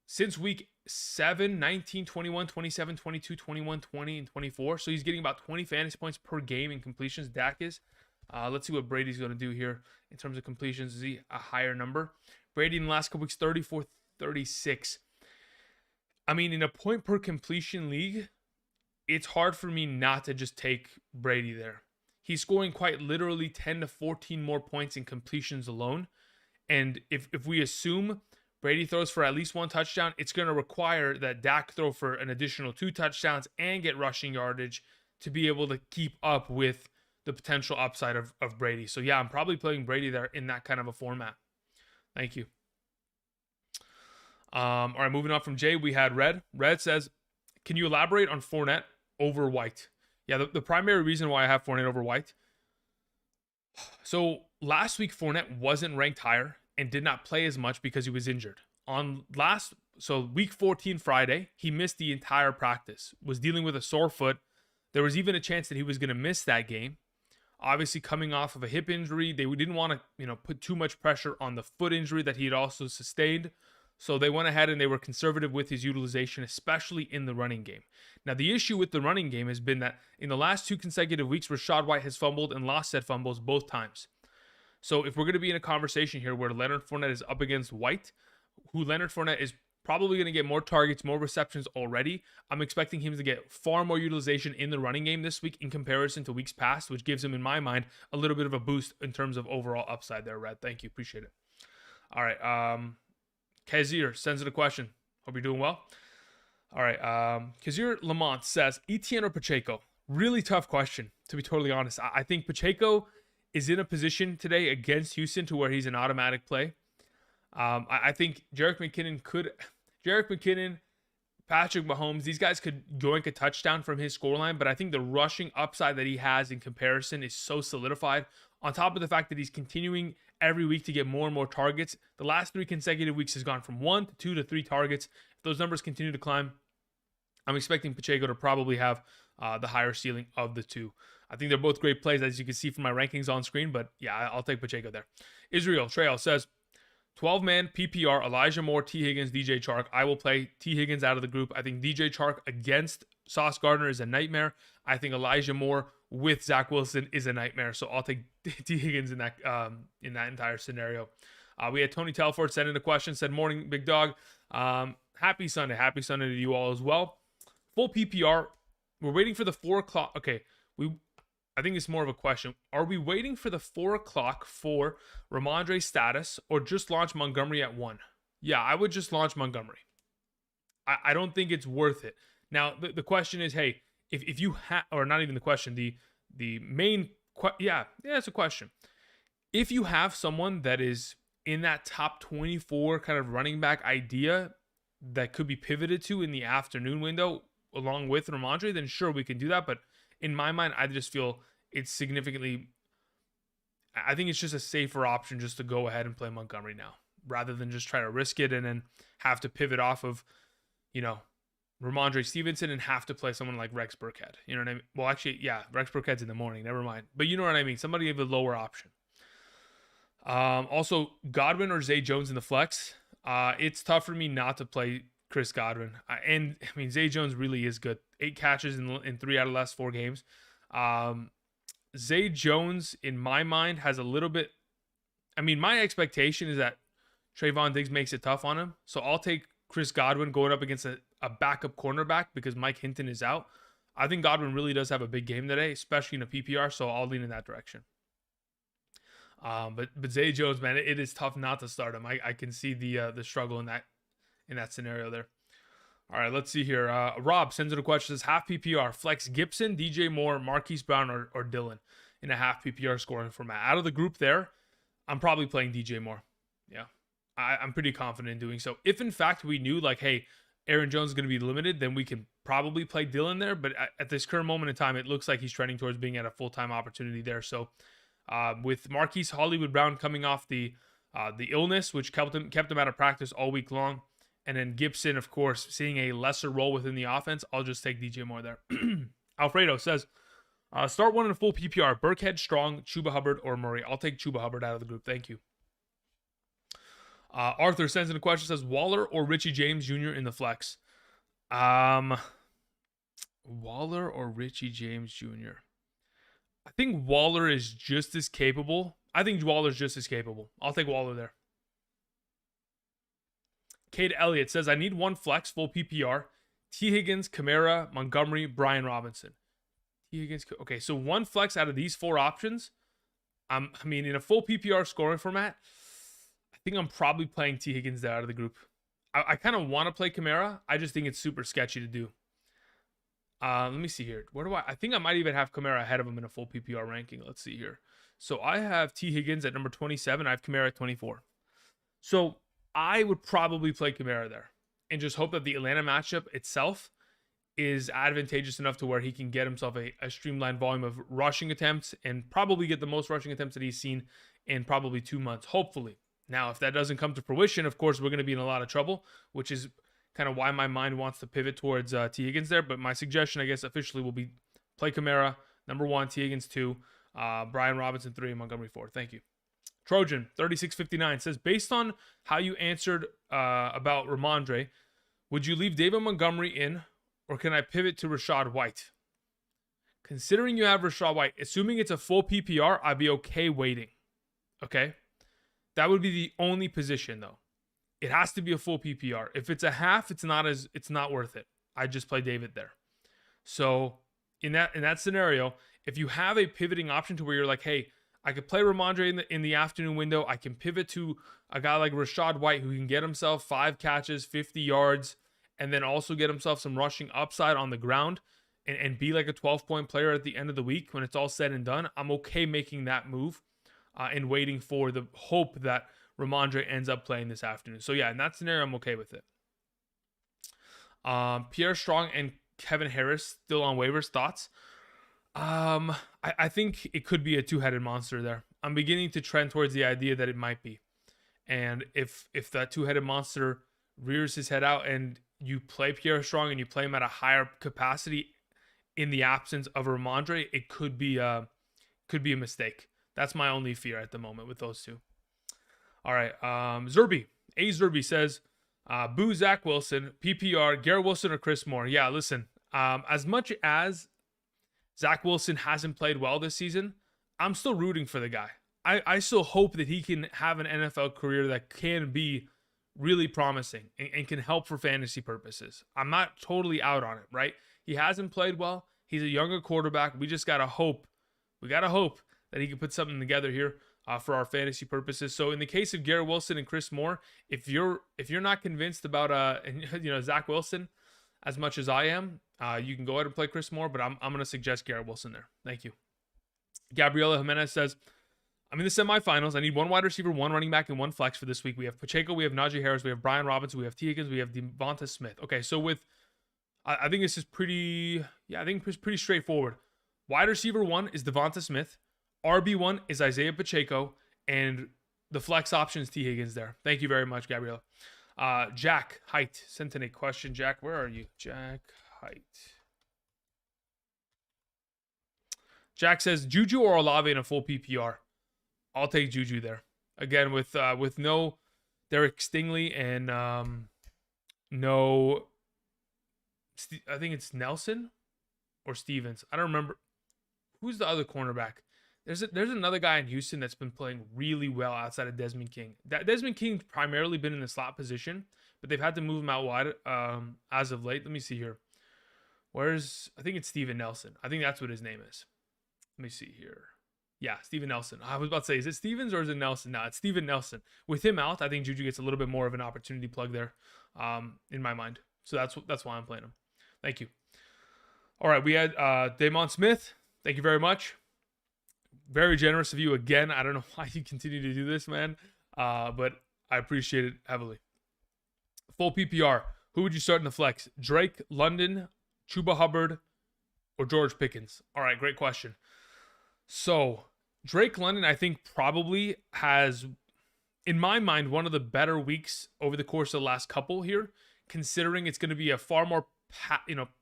since week 7, 19, 21, 27, 22, 21, 20, and 24. So he's getting about 20 fantasy points per game in completions, Dak is. Let's see what Brady's going to do here in terms of completions. Is he a higher number? Brady in the last couple weeks, 34, 36. I mean, in a point per completion league, it's hard for me not to just take Brady there. He's scoring quite literally 10 to 14 more points in completions alone. And if we assume Brady throws for at least one touchdown, it's going to require that Dak throw for an additional 2 touchdowns and get rushing yardage to be able to keep up with the potential upside of Brady. So yeah, I'm probably playing Brady there in that kind of a format. Thank you. All right, moving on from Jay, we had Red. Red says, can you elaborate on Fournette over White? Yeah, the primary reason why I have Fournette over White. So last week, Fournette wasn't ranked higher and did not play as much because he was injured. So week 14 Friday, he missed the entire practice, was dealing with a sore foot. There was even a chance that he was going to miss that game. Obviously, coming off of a hip injury, they didn't want to, put too much pressure on the foot injury that he had also sustained. So they went ahead and they were conservative with his utilization, especially in the running game. Now, the issue with the running game has been that in the last 2 consecutive weeks, Rachaad White has fumbled and lost said fumbles both times. So if we're going to be in a conversation here where Leonard Fournette is up against White, who Leonard Fournette is probably going to get more targets, more receptions already, I'm expecting him to get far more utilization in the running game this week in comparison to weeks past, which gives him, in my mind, a little bit of a boost in terms of overall upside there, Red. Thank you. Appreciate it. All right. Kazir sends in a question. Hope you're doing well. All right. Kazir Lamont says, Etienne or Pacheco? Really tough question, to be totally honest. I think Pacheco is in a position today against Houston to where he's an automatic play. I think Jerick McKinnon, Patrick Mahomes, these guys could yoink a touchdown from his scoreline, but I think the rushing upside that he has in comparison is so solidified. On top of the fact that he's continuing every week to get more and more targets. The last 3 consecutive weeks has gone from 1 to 2 to 3 targets. If those numbers continue to climb, I'm expecting Pacheco to probably have the higher ceiling of the two. I think they're both great plays, as you can see from my rankings on screen, but yeah, I'll take Pacheco there. Israel Trail says, 12-man PPR, Elijah Moore, T. Higgins, DJ Chark. I will play T. Higgins out of the group. I think DJ Chark against Sauce Gardner is a nightmare. I think Elijah Moore with Zach Wilson is a nightmare. So I'll take T. Higgins in that entire scenario. We had Tony Telford send in a question, said, morning, big dog. Happy Sunday. Happy Sunday to you all as well. Full PPR. We're waiting for the 4 o'clock. Okay, I think it's more of a question. Are we waiting for the 4 o'clock for Rhamondre status or just launch Montgomery at 1? Yeah, I would just launch Montgomery. I don't think it's worth it. Now, the question is, hey, if you have, or not even the question, the main, it's a question. If you have someone that is in that top 24 kind of running back idea that could be pivoted to in the afternoon window along with Rhamondre, then sure, we can do that. But in my mind, I just feel it's significantly, I think it's just a safer option just to go ahead and play Montgomery now, rather than just try to risk it and then have to pivot off of, Rhamondre Stevenson and have to play someone like Rex Burkhead. You know what I mean? Well, actually, yeah, Rex Burkhead's in the morning. Never mind. But you know what I mean? Somebody have a lower option. Also, Godwin or Zay Jones in the flex. It's tough for me not to play Chris Godwin. Zay Jones really is good. 8 catches in 3 out of the last 4 games. Zay Jones, in my mind, has a little bit... my expectation is that Trayvon Diggs makes it tough on him. So I'll take Chris Godwin going up against a backup cornerback because Mike Hinton is out. I think Godwin really does have a big game today, especially in a PPR, so I'll lean in that direction. But Zay Jones, man, it is tough not to start him. I can see the struggle in that scenario there. All right, let's see here. Rob sends in a question, says half PPR, flex Gibson, DJ Moore, Marquise Brown, or Dillon in a half PPR scoring format. Out of the group there, I'm probably playing DJ Moore. Yeah, I'm pretty confident in doing so. If in fact we knew hey, Aaron Jones is going to be limited, then we can probably play Dillon there. But at this current moment in time, it looks like he's trending towards being at a full-time opportunity there. So with Marquise Hollywood Brown coming off the illness, which kept him out of practice all week long, and then Gibson, of course, seeing a lesser role within the offense, I'll just take DJ Moore there. Alfredo says, start one in a full PPR. Burkhead, Strong, Chuba Hubbard, or Murray. I'll take Chuba Hubbard out of the group. Thank you. Arthur sends in a question, says Waller or Richie James Jr. in the flex. Waller or Richie James Jr. I think Waller is just as capable. I'll take Waller there. Cade Elliott says, I need one flex, full PPR. T. Higgins, Kamara, Montgomery, Brian Robinson. T. Higgins. Okay, so one flex out of these 4 options. I mean, in a full PPR scoring format, I think I'm probably playing T. Higgins there out of the group. I kind of want to play Kamara. I just think it's super sketchy to do. Let me see here. Where do I think I might even have Kamara ahead of him in a full PPR ranking. Let's see here. So I have T. Higgins at number 27. I have Kamara at 24. So I would probably play Kamara there and just hope that the Atlanta matchup itself is advantageous enough to where he can get himself a streamlined volume of rushing attempts and probably get the most rushing attempts that he's seen in probably 2 months, hopefully. Now, if that doesn't come to fruition, of course, we're going to be in a lot of trouble, which is kind of why my mind wants to pivot towards T. Higgins there. But my suggestion, I guess, officially will be play Kamara, number 1, T. Higgins 2, Brian Robinson 3, and Montgomery 4. Thank you. Trojan 3659 says, based on how you answered about Rhamondre, would you leave David Montgomery in, or can I pivot to Rachaad White? Considering you have Rachaad White, assuming it's a full PPR, I'd be okay waiting. Okay? That would be the only position, though. It has to be a full PPR. If it's a half, it's not worth it. I just play David there. So in that scenario, if you have a pivoting option to where you're like, hey, I could play Rhamondre in the afternoon window. I can pivot to a guy like Rachaad White who can get himself 5 catches, 50 yards, and then also get himself some rushing upside on the ground and be like a 12-point player at the end of the week when it's all said and done. I'm okay making that move and waiting for the hope that Rhamondre ends up playing this afternoon. So yeah, in that scenario, I'm okay with it. Pierre Strong and Kevin Harris still on waivers. Thoughts? I think it could be a 2-headed monster there. I'm beginning to trend towards the idea that it might be. And if that 2-headed monster rears his head out and you play Pierre Strong and you play him at a higher capacity in the absence of Rhamondre, it could be a mistake. That's my only fear at the moment with those two. All right. Zerby says, boo Zach Wilson, PPR, Garrett Wilson or Chris Moore. Yeah, listen, as much as Zach Wilson hasn't played well this season, I'm still rooting for the guy. I still hope that he can have an NFL career that can be really promising and can help for fantasy purposes. I'm not totally out on it, right? He hasn't played well. He's a younger quarterback. We just got to hope. We got to hope that he can put something together here for our fantasy purposes. So in the case of Garrett Wilson and Chris Moore, if you're not convinced about Zach Wilson as much as I am, you can go ahead and play Chris Moore, but I'm going to suggest Garrett Wilson there. Thank you. Gabriela Jimenez says, I'm in the semifinals. I need one wide receiver, one running back, and one flex for this week. We have Pacheco, we have Najee Harris, we have Brian Robinson, we have T. Higgins, we have Devonta Smith. Okay, so I think this is pretty straightforward. Wide receiver 1 is Devonta Smith. RB1 is Isiah Pacheco, and the flex option is T. Higgins there. Thank you very much, Gabriela. Jack Height sent in a question. Jack, where are you? Jack Height. Jack says, Juju or Olave in a full PPR? I'll take Juju there. Again, with no Derek Stingley and no, I think it's Nelson or Stevens. I don't remember. Who's the other cornerback? There's another guy in Houston that's been playing really well outside of Desmond King. Desmond King's primarily been in the slot position, but they've had to move him out wide as of late. Let me see here. I think it's Steven Nelson. I think that's what his name is. Let me see here. Yeah, Steven Nelson. I was about to say, is it Stevens or is it Nelson? No, it's Steven Nelson. With him out, I think Juju gets a little bit more of an opportunity plug there in my mind. So that's why I'm playing him. Thank you. All right, we had Damon Smith. Thank you very much. Very generous of you again. I don't know why you continue to do this, man. But I appreciate it heavily. Full PPR. Who would you start in the flex? Drake, London, Chuba Hubbard, or George Pickens? All right, great question. So Drake London, I think, probably has, in my mind, one of the better weeks over the course of the last couple here, considering it's going to be a far more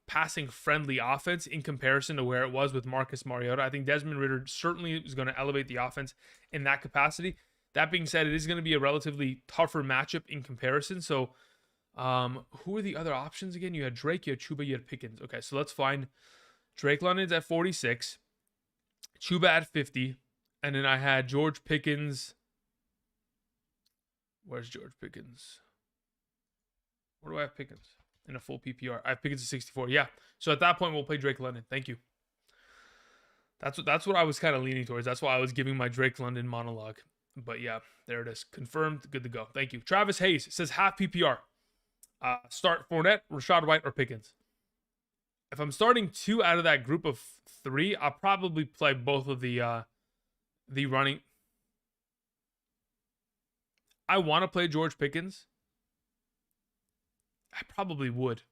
passing-friendly offense in comparison to where it was with Marcus Mariota. I think Desmond Ridder certainly is going to elevate the offense in that capacity. That being said, it is going to be a relatively tougher matchup in comparison. So who are the other options again? You had Drake, you had Chuba, you had Pickens. Okay, so let's find Drake London's at 46. Chuba at 50. And then I had George Pickens. Where's George Pickens? Where do I have Pickens? In a full PPR. I have Pickens at 64. Yeah. So at that point, we'll play Drake London. Thank you. That's what I was kind of leaning towards. That's why I was giving my Drake London monologue. But yeah, there it is. Confirmed. Good to go. Thank you. Travis Hayes says half PPR. Start Fournette, Rachaad White, or Pickens. If I'm starting 2 out of that group of 3, I'll probably play both of the running. I want to play George Pickens. I probably would.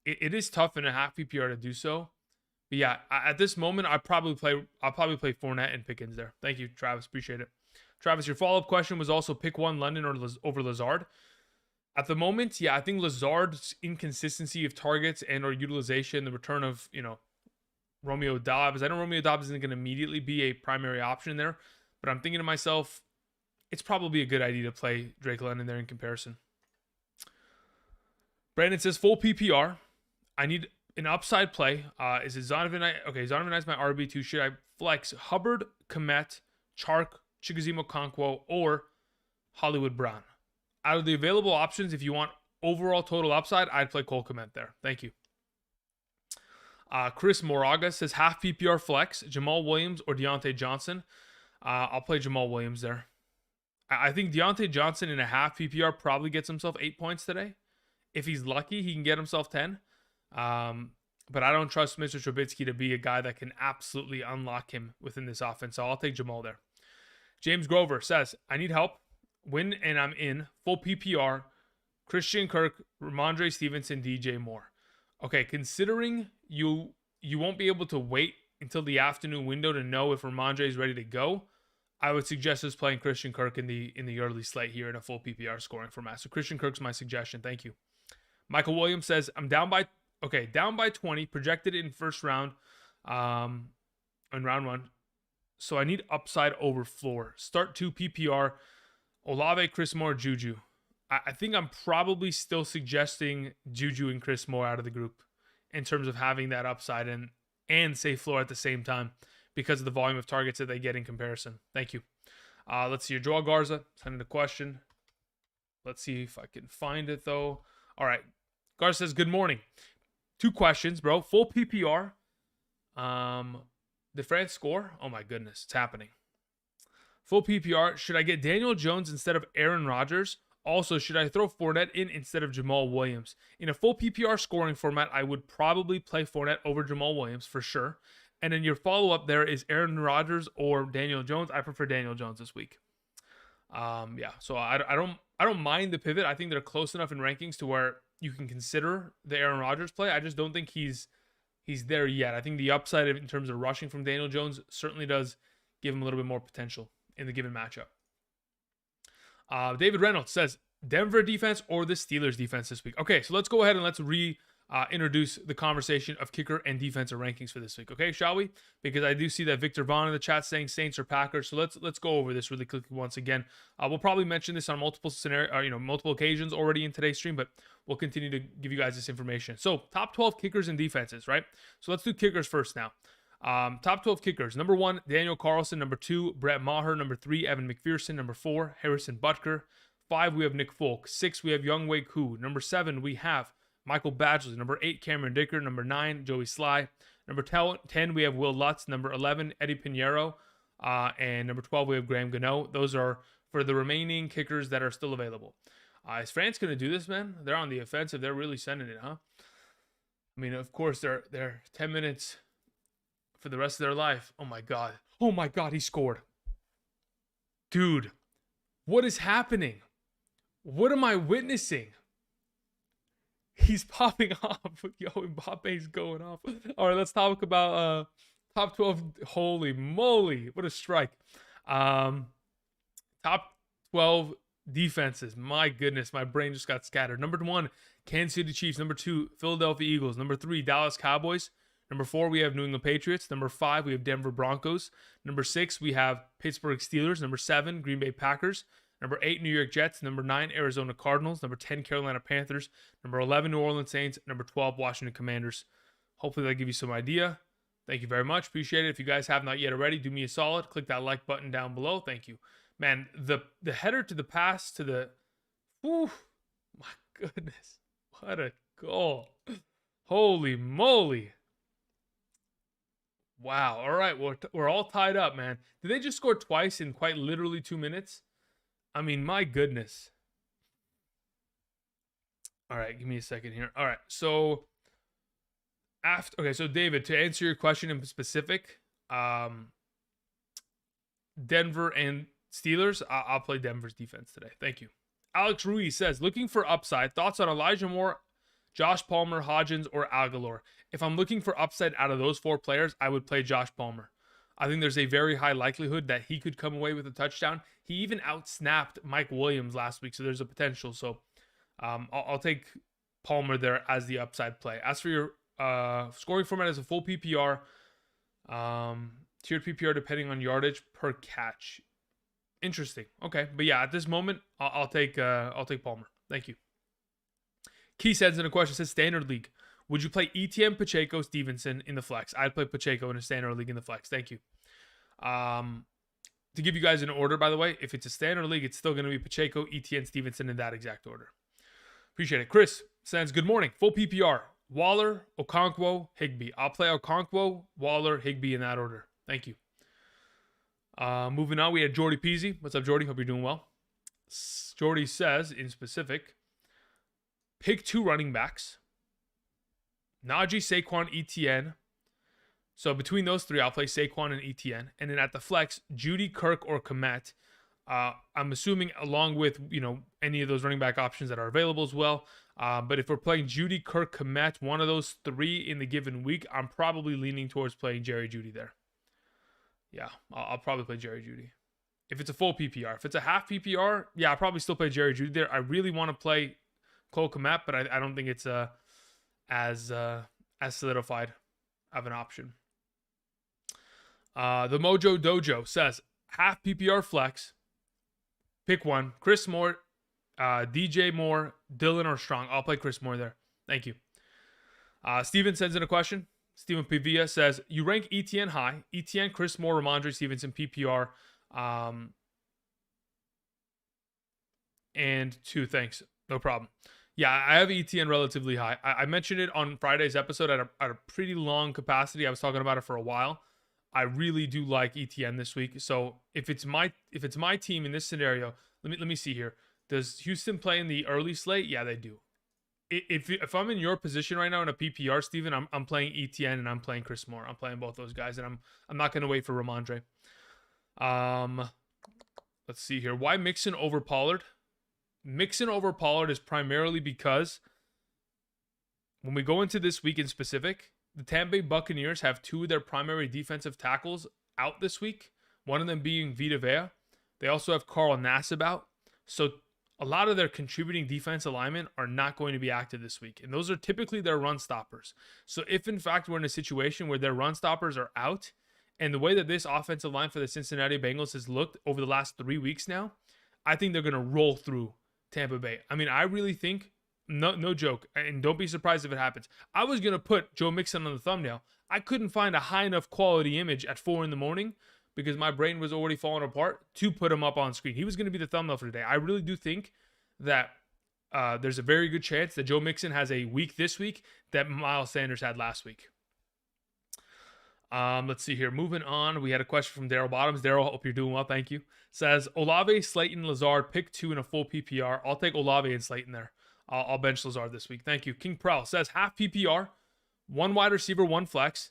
It is tough in a half PPR to do so. But yeah, at this moment, I'll probably play Fournette and Pickens there. Thank you, Travis. Appreciate it. Travis, your follow-up question was also pick one London or over Lazard. At the moment, yeah, I think Lazard's inconsistency of targets and or utilization, the return of, Romeo Doubs. I know Romeo Doubs isn't going to immediately be a primary option there, but I'm thinking to myself, it's probably a good idea to play Drake London there in comparison. Brandon says full PPR. I need an upside play. Is it Zonovan Knight? Okay, Zonovan Knight's my RB2. Should I flex Hubbard, Komet, Chark, Chigozimo Okonkwo, or Hollywood Brown? Out of the available options, if you want overall total upside, I'd play Cole Komet there. Thank you. Chris Moraga says half PPR flex, Jamaal Williams or Deontay Johnson. I'll play Jamaal Williams there. I think Deontay Johnson in a half PPR probably gets himself 8 points today. If he's lucky, he can get himself 10. But I don't trust Mr. Trubisky to be a guy that can absolutely unlock him within this offense. So I'll take Jamaal there. James Grover says, I need help. Win and I'm in. Full PPR. Christian Kirk, Rhamondre Stevenson, DJ Moore. Okay, considering you won't be able to wait until the afternoon window to know if Rhamondre is ready to go, I would suggest us playing Christian Kirk in the early slate here in a full PPR scoring format. So Christian Kirk's my suggestion. Thank you. Michael Williams says, I'm down by 20, projected in first round, in round 1. So I need upside over floor. Start 2 PPR, Olave, Chris Moore, Juju. I think I'm probably still suggesting Juju and Chris Moore out of the group in terms of having that upside and safe floor at the same time because of the volume of targets that they get in comparison. Thank you. Let's see. Joel Garza sending a question. Let's see if I can find it, though. All right. Garza says, good morning. 2 questions, bro. Full PPR. Did France score? Oh, my goodness. It's happening. Full PPR. Should I get Daniel Jones instead of Aaron Rodgers? Also, should I throw Fournette in instead of Jamaal Williams? In a full PPR scoring format, I would probably play Fournette over Jamaal Williams for sure. And then your follow-up there is Aaron Rodgers or Daniel Jones. I prefer Daniel Jones this week. Yeah, so I don't mind the pivot. I think they're close enough in rankings to where you can consider the Aaron Rodgers play. I just don't think he's there yet. I think the upside in terms of rushing from Daniel Jones certainly does give him a little bit more potential in the given matchup. David Reynolds says, Denver defense or the Steelers defense this week? Okay, so let's go ahead and let's introduce the conversation of kicker and defensive rankings for this week. Okay, shall we? Because I do see that Victor Vaughn in the chat saying Saints or Packers. So let's go over this really quickly once again. We'll probably mention this on multiple occasions already in today's stream, but we'll continue to give you guys this information. So top 12 kickers and defenses, right? So let's do kickers first now. Top 12 kickers. Number 1, Daniel Carlson. Number 2, Brett Maher. Number 3, Evan McPherson. Number 4, Harrison Butker. 5, we have Nick Folk. 6, we have Younghoe Koo. Number 7, we have Michael Badgley. Number 8, Cameron Dicker. Number 9, Joey Sly. Number 10, we have Will Lutz. Number 11, Eddie Pinheiro. And number 12, we have Graham Gano. Those are for the remaining kickers that are still available. Is France going to do this, man? They're on the offensive. They're really sending it, huh? I mean, of course, they're 10 minutes for the rest of their life. Oh my God. Oh my God, he scored. Dude, what is happening? What am I witnessing? He's popping off. Yo, Mbappe's going off. All right, let's talk about top 12. Holy moly, what a strike. Top 12 defenses. My goodness, my brain just got scattered. Number 1, Kansas City Chiefs. Number 2, Philadelphia Eagles. Number 3, Dallas Cowboys. Number 4, we have New England Patriots. Number 5, we have Denver Broncos. Number 6, we have Pittsburgh Steelers. Number 7, Green Bay Packers. Number 8, New York Jets. Number 9, Arizona Cardinals. Number 10, Carolina Panthers. Number 11, New Orleans Saints. Number 12, Washington Commanders. Hopefully that'll give you some idea. Thank you very much. Appreciate it. If you guys have not yet already, do me a solid. Click that like button down below. Thank you. Man, the header to the pass to the... Whew, my goodness. What a goal. Holy moly. Wow. All right. We're all tied up, man. Did they just score twice in quite literally 2 minutes? I mean, my goodness. All right. Give me a second here. All right. So... so David, to answer your question in specific, Denver and Steelers, I'll play Denver's defense today. Thank you. Alex Ruiz says, looking for upside, thoughts on Elijah Moore, Josh Palmer, Hodgins, or Aguilar? If I'm looking for upside out of those 4 players, I would play Josh Palmer. I think there's a very high likelihood that he could come away with a touchdown. He even outsnapped Mike Williams last week, so there's a potential. So I'll take Palmer there as the upside play. As for your scoring format is a full PPR, tiered PPR depending on yardage per catch. Interesting. Okay, but yeah, at this moment, I'll take Palmer. Thank you. Key sends in a question, says standard league. Would you play Etienne, Pacheco, Stevenson in the flex? I'd play Pacheco in a standard league in the flex. Thank you. To give you guys an order, by the way, if it's a standard league, it's still going to be Pacheco, Etienne, Stevenson in that exact order. Appreciate it. Chris sends, good morning. Full PPR. Waller, Okonkwo, Higbee. I'll play Okonkwo, Waller, Higbee in that order. Thank you. Moving on, we had Jordy Peasy. What's up, Jordy? Hope you're doing well. Jordy says, in specific, pick 2 running backs. Najee, Saquon, Etienne. So between those 3, I'll play Saquon and Etienne. And then at the flex, Judy, Kirk, or Komet. I'm assuming along with, any of those running back options that are available as well. But if we're playing Judy, Kirk, Komet, one of those 3 in the given week, I'm probably leaning towards playing Jerry Judy there. Yeah, I'll probably play Jerry Judy. If it's a full PPR. If it's a half PPR, yeah, I'll probably still play Jerry Judy there. I really want to play Cole Komet, but I don't think it's as solidified of an option. The Mojo Dojo says, half PPR flex, pick 1. Chris Moore, DJ Moore, Dylan, or Strong. I'll play Chris Moore there. Thank you. Steven sends in a question. Steven Pavia says, you rank Etienne high. Etienne, Chris Moore, Rhamondre Stevenson, PPR. And 2, thanks. No problem. Yeah, I have Etienne relatively high. I mentioned it on Friday's episode at a pretty long capacity. I was talking about it for a while. I really do like Etienne this week. So if it's my team in this scenario, let me see here. Does Houston play in the early slate? Yeah, they do. If I'm in your position right now in a PPR, Steven, I'm playing Etienne and I'm playing Chris Moore. I'm playing both those guys, and I'm not going to wait for Rhamondre. Let's see here. Why Mixon over Pollard? Mixon over Pollard is primarily because when we go into this week in specific, the Tampa Bay Buccaneers have 2 of their primary defensive tackles out this week, one of them being Vita Vea. They also have Carl Nassib out. So a lot of their contributing defensive linemen are not going to be active this week. And those are typically their run stoppers. So if in fact we're in a situation where their run stoppers are out, and the way that this offensive line for the Cincinnati Bengals has looked over the last 3 weeks now, I think they're going to roll through Tampa Bay. I mean, I really think, no joke, and don't be surprised if it happens. I was going to put Joe Mixon on the thumbnail. I couldn't find a high enough quality image at 4 a.m. because my brain was already falling apart to put him up on screen. He was going to be the thumbnail for today. I really do think that there's a very good chance that Joe Mixon has a week this week that Miles Sanders had last week. Let's see here. Moving on, we had a question from Daryl Bottoms. Daryl, hope you're doing well. Thank you. Says, Olave, Slayton, Lazard, pick 2 in a full PPR. I'll take Olave and Slayton there. I'll bench Lazard this week. Thank you. King Prell says, half PPR, 1 wide receiver, 1 flex.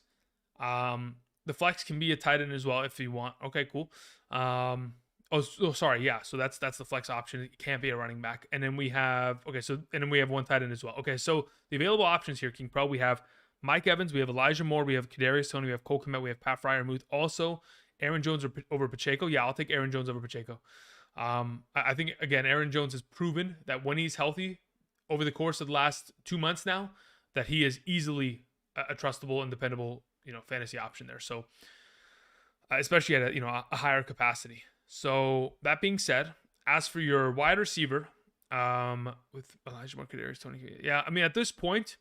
The flex can be a tight end as well if you want. Okay, cool. Sorry. Yeah. So that's the flex option. It can't be a running back. And then we have, we have 1 tight end as well. Okay. So the available options here, King Pro, we have Mike Evans, we have Elijah Moore, we have Kadarius Toney, we have Cole Kmet, we have Pat Freiermuth. Also, Aaron Jones over Pacheco. Yeah, I'll take Aaron Jones over Pacheco. I think, again, Aaron Jones has proven that when he's healthy over the course of the last 2 months now, that he is easily a trustable and dependable, fantasy option there. So, especially at a higher capacity. So that being said, as for your wide receiver, with Elijah Moore, Kadarius Toney, yeah, I mean, at this point,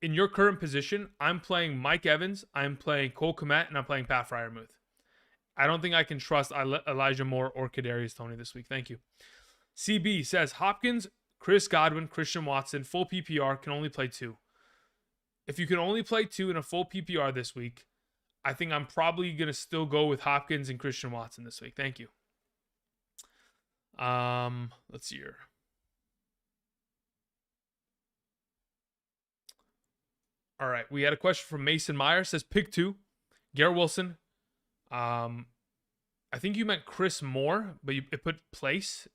in your current position, I'm playing Mike Evans, I'm playing Cole Kmet, and I'm playing Pat Freiermuth. I don't think I can trust Elijah Moore or Kadarius Toney this week. Thank you. CB says Hopkins, Chris Godwin, Christian Watson, full PPR, can only play 2. If you can only play 2 in a full PPR this week, I think I'm probably going to still go with Hopkins and Christian Watson this week. Thank you. Let's see here. All right, we had a question from Mason Meyer. Says pick 2, Garrett Wilson. I think you meant Chris Moore, but it put place.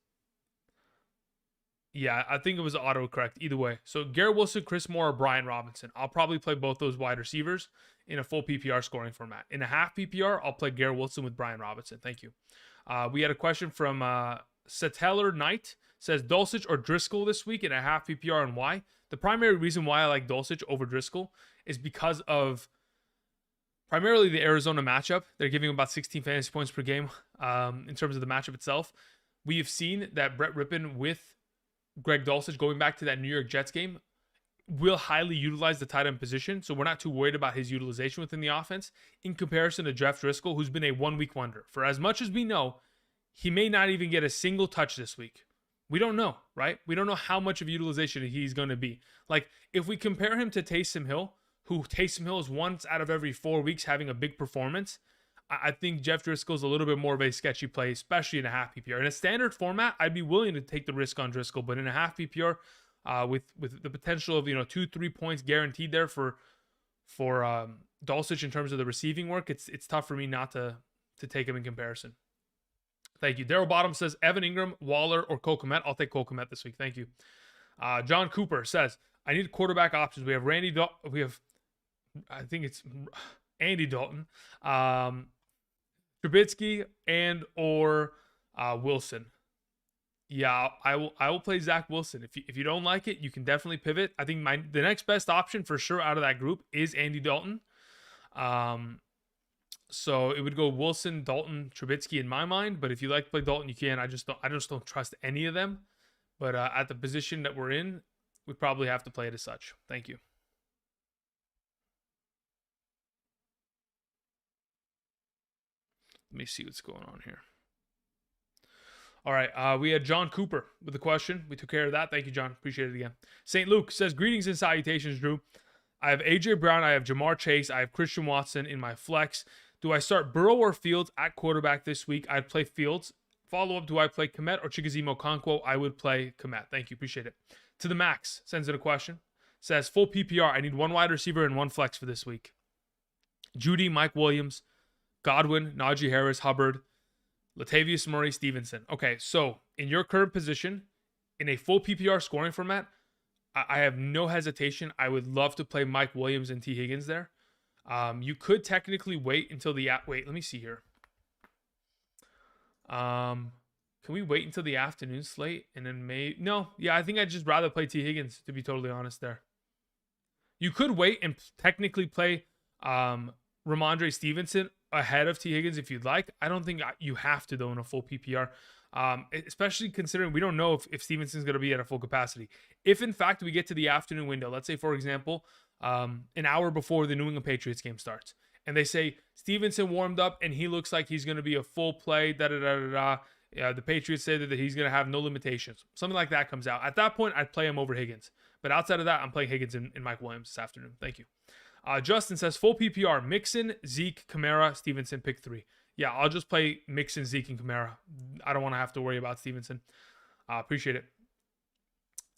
Yeah, I think it was autocorrect. Either way, so Garrett Wilson, Chris Moore, or Brian Robinson. I'll probably play both those wide receivers in a full PPR scoring format. In a half PPR, I'll play Garrett Wilson with Brian Robinson. Thank you. We had a question from Taylor Heinicke. Says Dulcich or Driscoll this week in a half PPR, and why? The primary reason why I like Dulcich over Driscoll is because of primarily the Arizona matchup. They're giving about 16 fantasy points per game in terms of the matchup itself. We have seen that Brett Rippon with Greg Dulcich, going back to that New York Jets game, will highly utilize the tight end position, so we're not too worried about his utilization within the offense in comparison to Jeff Driscoll, who's been a one-week wonder. For as much as we know, he may not even get a single touch this week. We don't know, right? We don't know how much of utilization he's going to be. Like, if we compare him to Taysom Hill, who Taysom Hill is once out of every 4 weeks having a big performance, I think Jeff Driscoll is a little bit more of a sketchy play, especially in a half PPR. In a standard format, I'd be willing to take the risk on Driscoll, but in a half PPR, with the potential of 2-3 points guaranteed there for Dulcich in terms of the receiving work, it's tough for me not to take him in comparison. Thank you. Daryl Bottom says Evan Ingram, Waller, or Cole Kmet. I'll take Cole Kmet this week. Thank you. John Cooper says I need quarterback options. We have I think it's Andy Dalton, Trubisky, and or Wilson. Yeah, I will play Zach Wilson. If you don't like it, you can definitely pivot. I think the next best option for sure out of that group is Andy Dalton. So it would go Wilson, Dalton, Trubisky in my mind. But if you like to play Dalton, you can. I just don't trust any of them. But at the position that we're in, we probably have to play it as such. Thank you. Let me see what's going on here. All right, we had John Cooper with a question. We took care of that. Thank you, John. Appreciate it again. St. Luke says, greetings and salutations, Drew. I have A.J. Brown. I have Jamar Chase. I have Christian Watson in my flex. Do I start Burrow or Fields at quarterback this week? I'd play Fields. Follow-up, do I play Kmet or Chikezimo Okonkwo? I would play Kmet. Thank you. Appreciate it. To the Max sends in a question. Says, full PPR. I need one wide receiver and one flex for this week. Judy, Mike Williams, Godwin, Najee Harris, Hubbard, Latavius Murray, Stevenson. Okay, so in your current position, in a full PPR scoring format, I have no hesitation. I would love to play Mike Williams and T. Higgins there. You could technically wait until wait, let me see here. Can we wait until the afternoon slate and then no, yeah, I think I'd just rather play T. Higgins, to be totally honest there. You could wait and technically play Rhamondre Stevenson ahead of T. Higgins if you'd like. I don't think you have to, though, in a full PPR, especially considering we don't know if Stevenson's going to be at a full capacity. If, in fact, we get to the afternoon window, let's say, for example, an hour before the New England Patriots game starts, and they say Stevenson warmed up and he looks like he's going to be a full play, Yeah, the Patriots say that he's going to have no limitations. Something like that comes out. At that point, I'd play him over Higgins. But outside of that, I'm playing Higgins and Mike Williams this afternoon. Thank you. Justin says, full PPR, Mixon, Zeke, Kamara, Stevenson, pick 3. Yeah, I'll just play Mixon, Zeke, and Kamara. I don't want to have to worry about Stevenson. Appreciate it.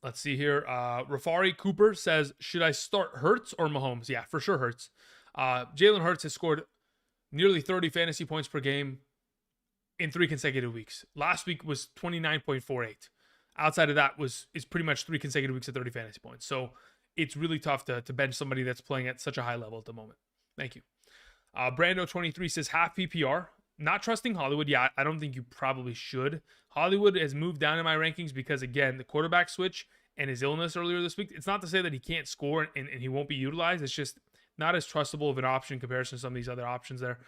Let's see here. Rafari Cooper says, should I start Hurts or Mahomes? Yeah, for sure Hurts. Jalen Hurts has scored nearly 30 fantasy points per game in 3 consecutive weeks. Last week was 29.48. Outside of that is pretty much 3 consecutive weeks of 30 fantasy points. So it's really tough to bench somebody that's playing at such a high level at the moment. Thank you. Brando23 says half PPR. Not trusting Hollywood. Yeah, I don't think you probably should. Hollywood has moved down in my rankings because, again, the quarterback switch and his illness earlier this week. It's not to say that he can't score and he won't be utilized. It's just not as trustable of an option in comparison to some of these other options there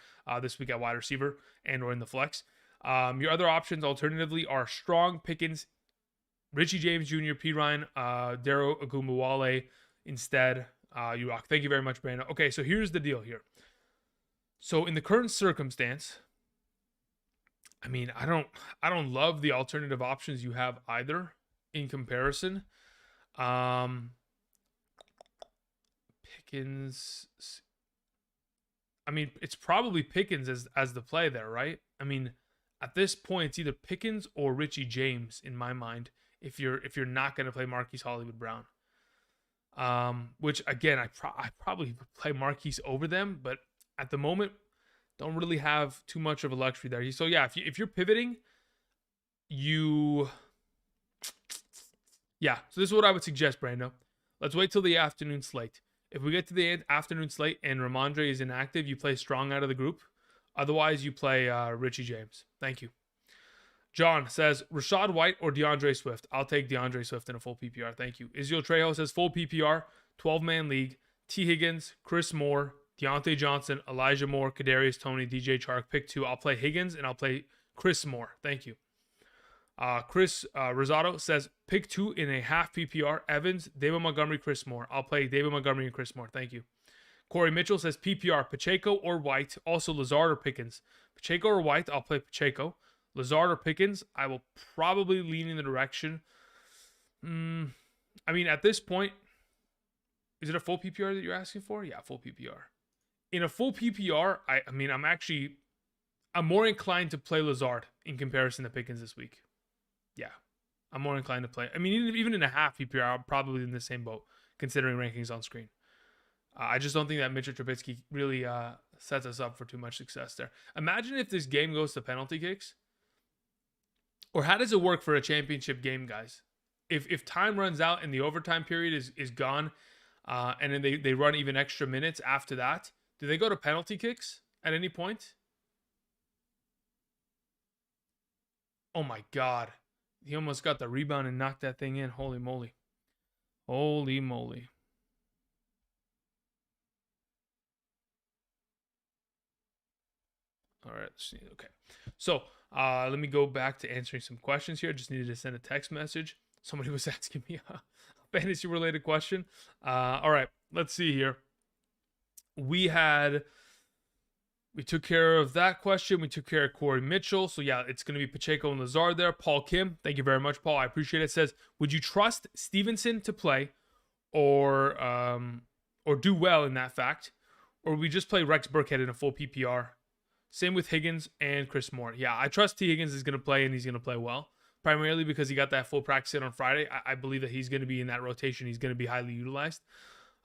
this week at wide receiver and or in the flex. Your other options alternatively are Strong, Pickens, Richie James Jr., P. Ryan, Darrow Agumawale instead. You rock. Thank you very much, Brandon. Okay, so here's the deal here. So in the current circumstance, I mean, I don't love the alternative options you have either in comparison. Pickens. I mean, it's probably Pickens as the play there, right? I mean, at this point, it's either Pickens or Richie James in my mind. If you're not going to play Marquise Hollywood Brown, which again I probably play Marquise over them, but at the moment don't really have too much of a luxury there. So yeah, if you're pivoting, so this is what I would suggest, Brando. Let's wait till the afternoon slate. If we get to the afternoon slate and Rhamondre is inactive, you play Strong out of the group. Otherwise, you play Richie James. Thank you. John says, Rashad White or DeAndre Swift? I'll take DeAndre Swift in a full PPR. Thank you. Israel Trejo says, full PPR, 12-man league. T. Higgins, Chris Moore, Deontay Johnson, Elijah Moore, Kadarius Toney, DJ Chark. Pick 2. I'll play Higgins and I'll play Chris Moore. Thank you. Chris Rosado says, pick 2 in a half PPR. Evans, David Montgomery, Chris Moore. I'll play David Montgomery and Chris Moore. Thank you. Corey Mitchell says, PPR, Pacheco or White. Also, Lazard or Pickens. Pacheco or White, I'll play Pacheco. Lazard or Pickens, I will probably lean in the direction. I mean, at this point, is it a full PPR that you're asking for? Yeah, full PPR. In a full PPR, I'm more inclined to play Lazard in comparison to Pickens this week. Yeah, I'm more inclined to play. I mean, even in a half PPR, I'm probably in the same boat, considering rankings on screen. I just don't think that Mitchell Trubisky really sets us up for too much success there. Imagine if this game goes to penalty kicks. Or how does it work for a championship game, guys? If time runs out and the overtime period is gone, and then they run even extra minutes after that, do they go to penalty kicks at any point? Oh my God. He almost got the rebound and knocked that thing in. Holy moly. Holy moly. All right. Let's see. Okay. So let me go back to answering some questions here. Just needed to send a text message. Somebody was asking me a fantasy related question. All right. Let's see here. We took care of that question. We took care of Corey Mitchell. So yeah, it's going to be Pacheco and Lazard there. Paul Kim, thank you very much, Paul. I appreciate it. Says, would you trust Stevenson to play or do well in that fact? Or we just play Rex Burkhead in a full PPR? Same with Higgins and Chris Moore. Yeah, I trust T. Higgins is going to play and he's going to play well. Primarily because he got that full practice in on Friday. I believe that he's going to be in that rotation. He's going to be highly utilized.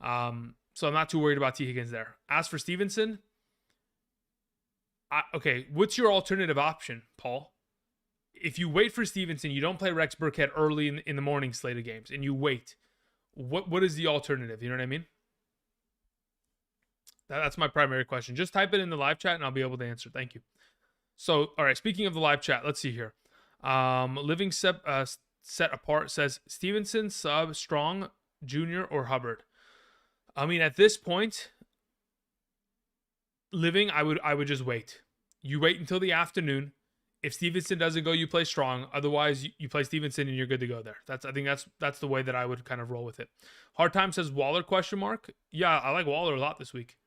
So I'm not too worried about T. Higgins there. As for Stevenson, okay, what's your alternative option, Paul? If you wait for Stevenson, you don't play Rex Burkhead early in the morning slate of games, and you wait. What is the alternative? You know what I mean? That's my primary question. Just type it in the live chat, and I'll be able to answer. Thank you. So, all right, speaking of the live chat, let's see here. Living set apart says, Stevenson, sub, Strong, Jr., or Hubbard? I mean, at this point, Living, I would just wait. You wait until the afternoon. If Stevenson doesn't go, you play Strong. Otherwise, you play Stevenson and you're good to go there. I think that's the way that I would kind of roll with it. Hard Time says Waller ? Yeah, I like Waller a lot this week.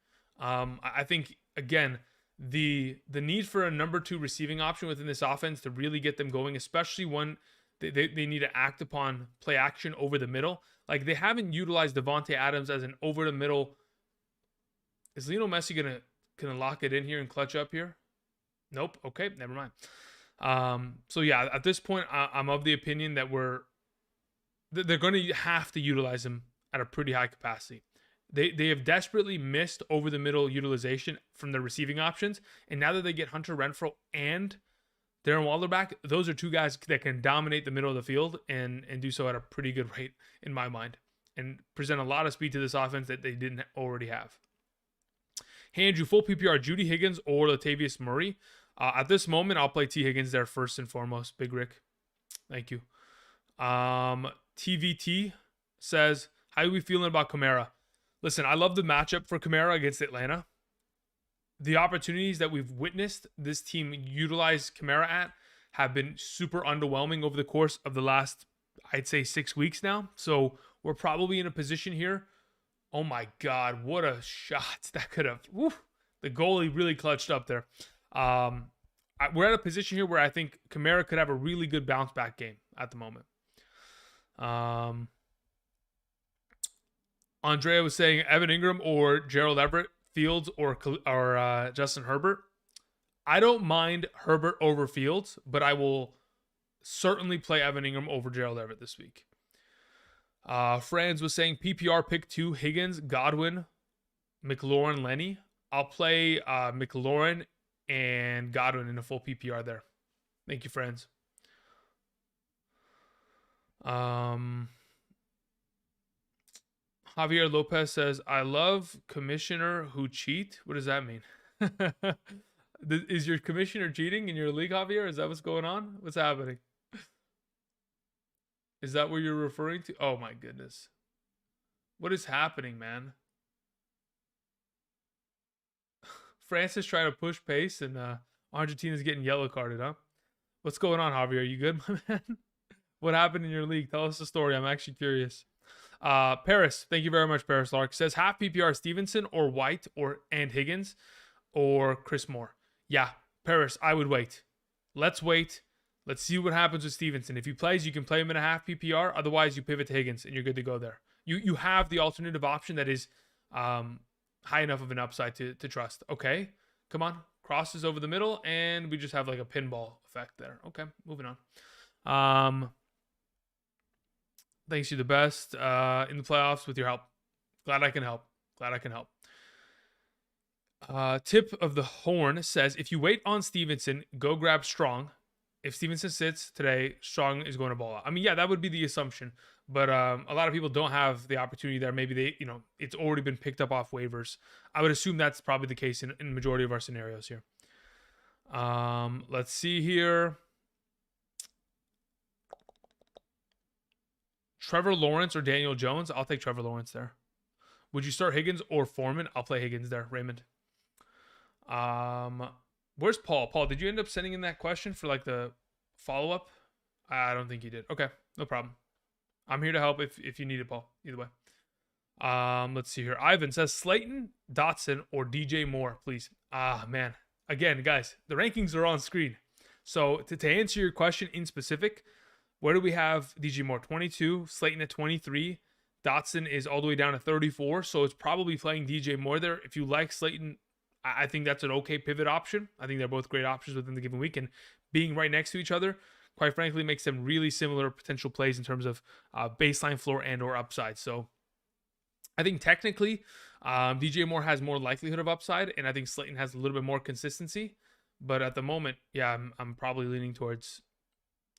I think again the need for a number 2 receiving option within this offense to really get them going, especially when they need to act upon play action over the middle. Like they haven't utilized Devontae Adams as an over the middle. Is Lionel Messi gonna lock it in here and clutch up here? Nope. Okay, never mind. So yeah, at this point, I'm of the opinion that they're going to have to utilize him at a pretty high capacity. They have desperately missed over the middle utilization from the receiving options, and now that they get Hunter Renfrow and Darren Waller back, those are 2 guys that can dominate the middle of the field and do so at a pretty good rate in my mind, and present a lot of speed to this offense that they didn't already have. Hey Andrew, full PPR, Judy Higgins or Latavius Murray? At this moment, I'll play T. Higgins there first and foremost. Big Rick. Thank you. TVT says, how are we feeling about Kamara? Listen, I love the matchup for Kamara against Atlanta. The opportunities that we've witnessed this team utilize Kamara at have been super underwhelming over the course of the last, I'd say, 6 weeks now. So we're probably in a position here Oh my God, what a shot that could have. Woo, the goalie really clutched up there. We're at a position here where I think Kamara could have a really good bounce back game at the moment. Andrea was saying Evan Ingram or Gerald Everett, Fields or Justin Herbert. I don't mind Herbert over Fields, but I will certainly play Evan Ingram over Gerald Everett this week. Franz was saying PPR pick 2, Higgins, Godwin, McLaurin, Lenny. I'll play McLaurin and Godwin in a full PPR there. Thank you, friends. Javier Lopez says, I love commissioner who cheat. What does that mean? Is your commissioner cheating in your league, Javier? Is that what's going on? What's happening? Is that what you're referring to? Oh my goodness. What is happening, man? France is trying to push pace and Argentina's getting yellow carded, huh? What's going on, Javier? Are you good, my man? What happened in your league? Tell us the story. I'm actually curious. Paris, thank you very much, Paris Lark. Says half PPR Stevenson or White and Higgins or Chris Moore. Yeah, Paris, I would wait. Let's wait. Let's see what happens with Stevenson. If he plays, you can play him in a half PPR. Otherwise, you pivot to Higgins and you're good to go there. You have the alternative option that is high enough of an upside to trust. Okay, come on. Crosses over the middle, and we just have like a pinball effect there. Okay, moving on. Thanks, you the best in the playoffs with your help. Glad I can help. Tip of the horn says, if you wait on Stevenson, go grab Strong. If Stevenson sits today, Strong is going to ball out. I mean, yeah, that would be the assumption. But a lot of people don't have the opportunity there. Maybe it's already been picked up off waivers. I would assume that's probably the case in the majority of our scenarios here. Let's see here. Trevor Lawrence or Daniel Jones? I'll take Trevor Lawrence there. Would you start Higgins or Foreman? I'll play Higgins there, Raymond. Where's Paul? Paul, did you end up sending in that question for like the follow-up? I don't think you did. Okay, no problem. I'm here to help if you need it, Paul. Either way. Let's see here. Ivan says Slayton, Dotson, or DJ Moore, please. Man. Again, guys, the rankings are on screen. So to answer your question in specific, where do we have DJ Moore? 22, Slayton at 23. Dotson is all the way down to 34, so it's probably playing DJ Moore there. If you like Slayton, I think that's an okay pivot option. I think they're both great options within the given week, and being right next to each other, quite frankly, makes them really similar potential plays in terms of baseline floor and or upside. So I think technically DJ Moore has more likelihood of upside, and I think Slayton has a little bit more consistency. But at the moment, yeah, I'm probably leaning towards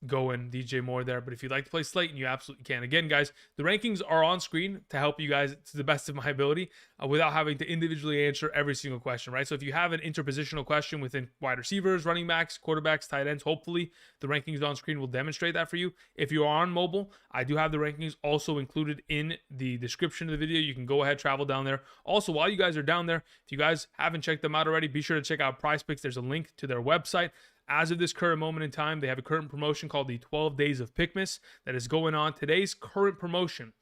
going DJ Moore there. But if you'd like to play Slayton, you absolutely can. Again, guys, the rankings are on screen to help you guys to the best of my ability without having to individually answer every single question, right? So if you have an interpositional question within wide receivers, running backs, quarterbacks, tight ends, hopefully the rankings on screen will demonstrate that for you. If you are on mobile, I do have the rankings also included in the description of the video. You can go ahead, travel down there. Also, while you guys are down there, if you guys haven't checked them out already, be sure to check out PrizePicks. There's a link to their website. As of this current moment in time, they have a current promotion called the 12 Days of Pickmas that is going on. Today's current promotion,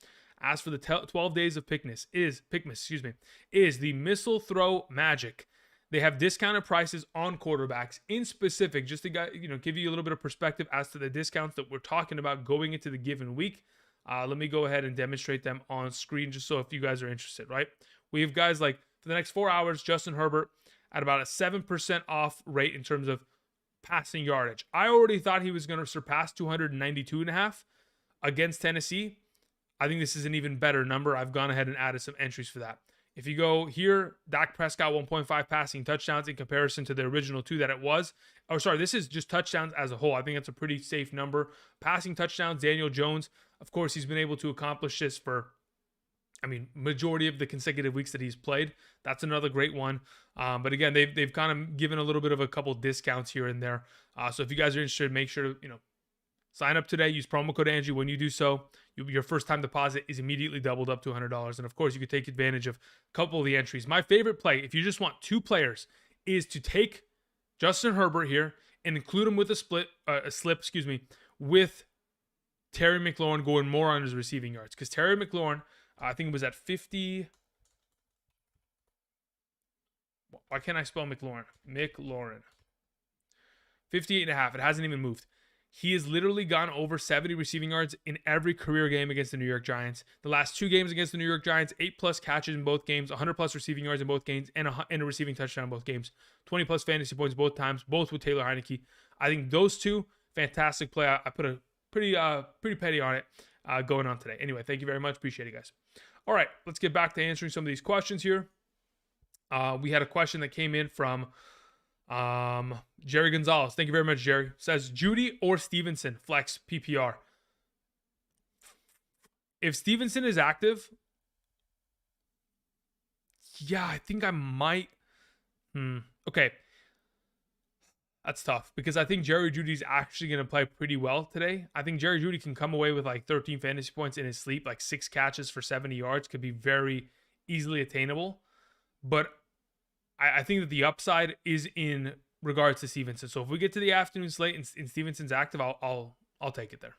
as for the 12 Days of Pickmas, is the Missile Throw Magic. They have discounted prices on quarterbacks in specific, just to give you a little bit of perspective as to the discounts that we're talking about going into the given week. Let me go ahead and demonstrate them on screen just so if you guys are interested, right? We have guys like, for the next 4 hours, Justin Herbert at about a 7% off rate in terms of passing yardage. I already thought he was going to surpass 292.5 against Tennessee. I think this is an even better number. I've gone ahead and added some entries for that. If you go here, Dak Prescott 1.5 passing touchdowns in comparison to the original 2 that it was. Oh, sorry, this is just touchdowns as a whole. I think that's a pretty safe number. Passing touchdowns, Daniel Jones. Of course, he's been able to accomplish this for majority of the consecutive weeks that he's played. That's another great one. But again, they've kind of given a little bit of a couple discounts here and there. So if you guys are interested, make sure to, sign up today. Use promo code Angie. When you do so, your first time deposit is immediately doubled up to $100. And of course, you can take advantage of a couple of the entries. My favorite play, if you just want 2 players, is to take Justin Herbert here and include him with a slip, with Terry McLaurin going more on his receiving yards. Because Terry McLaurin, I think it was at 50. Why can't I spell McLaurin? McLaurin. 58.5. It hasn't even moved. He has literally gone over 70 receiving yards in every career game against the New York Giants. The last 2 games against the New York Giants, 8+ catches in both games, 100+ receiving yards in both games, and a receiving touchdown in both games. 20+ fantasy points both times, both with Taylor Heinicke. I think those two, fantastic play. I put a pretty petty on it going on today. Anyway, thank you very much. Appreciate it, guys. All right, let's get back to answering some of these questions here. We had a question that came in from Jerry Gonzalez. Thank you very much, Jerry. Says Judy or Stevenson flex PPR. If Stevenson is active, yeah, I think I might. Okay. That's tough because I think Jerry Judy's actually going to play pretty well today. I think Jerry Judy can come away with like 13 fantasy points in his sleep, like 6 catches for 70 yards could be very easily attainable. But I think that the upside is in regards to Stevenson. So if we get to the afternoon slate and Stevenson's active, I'll take it there.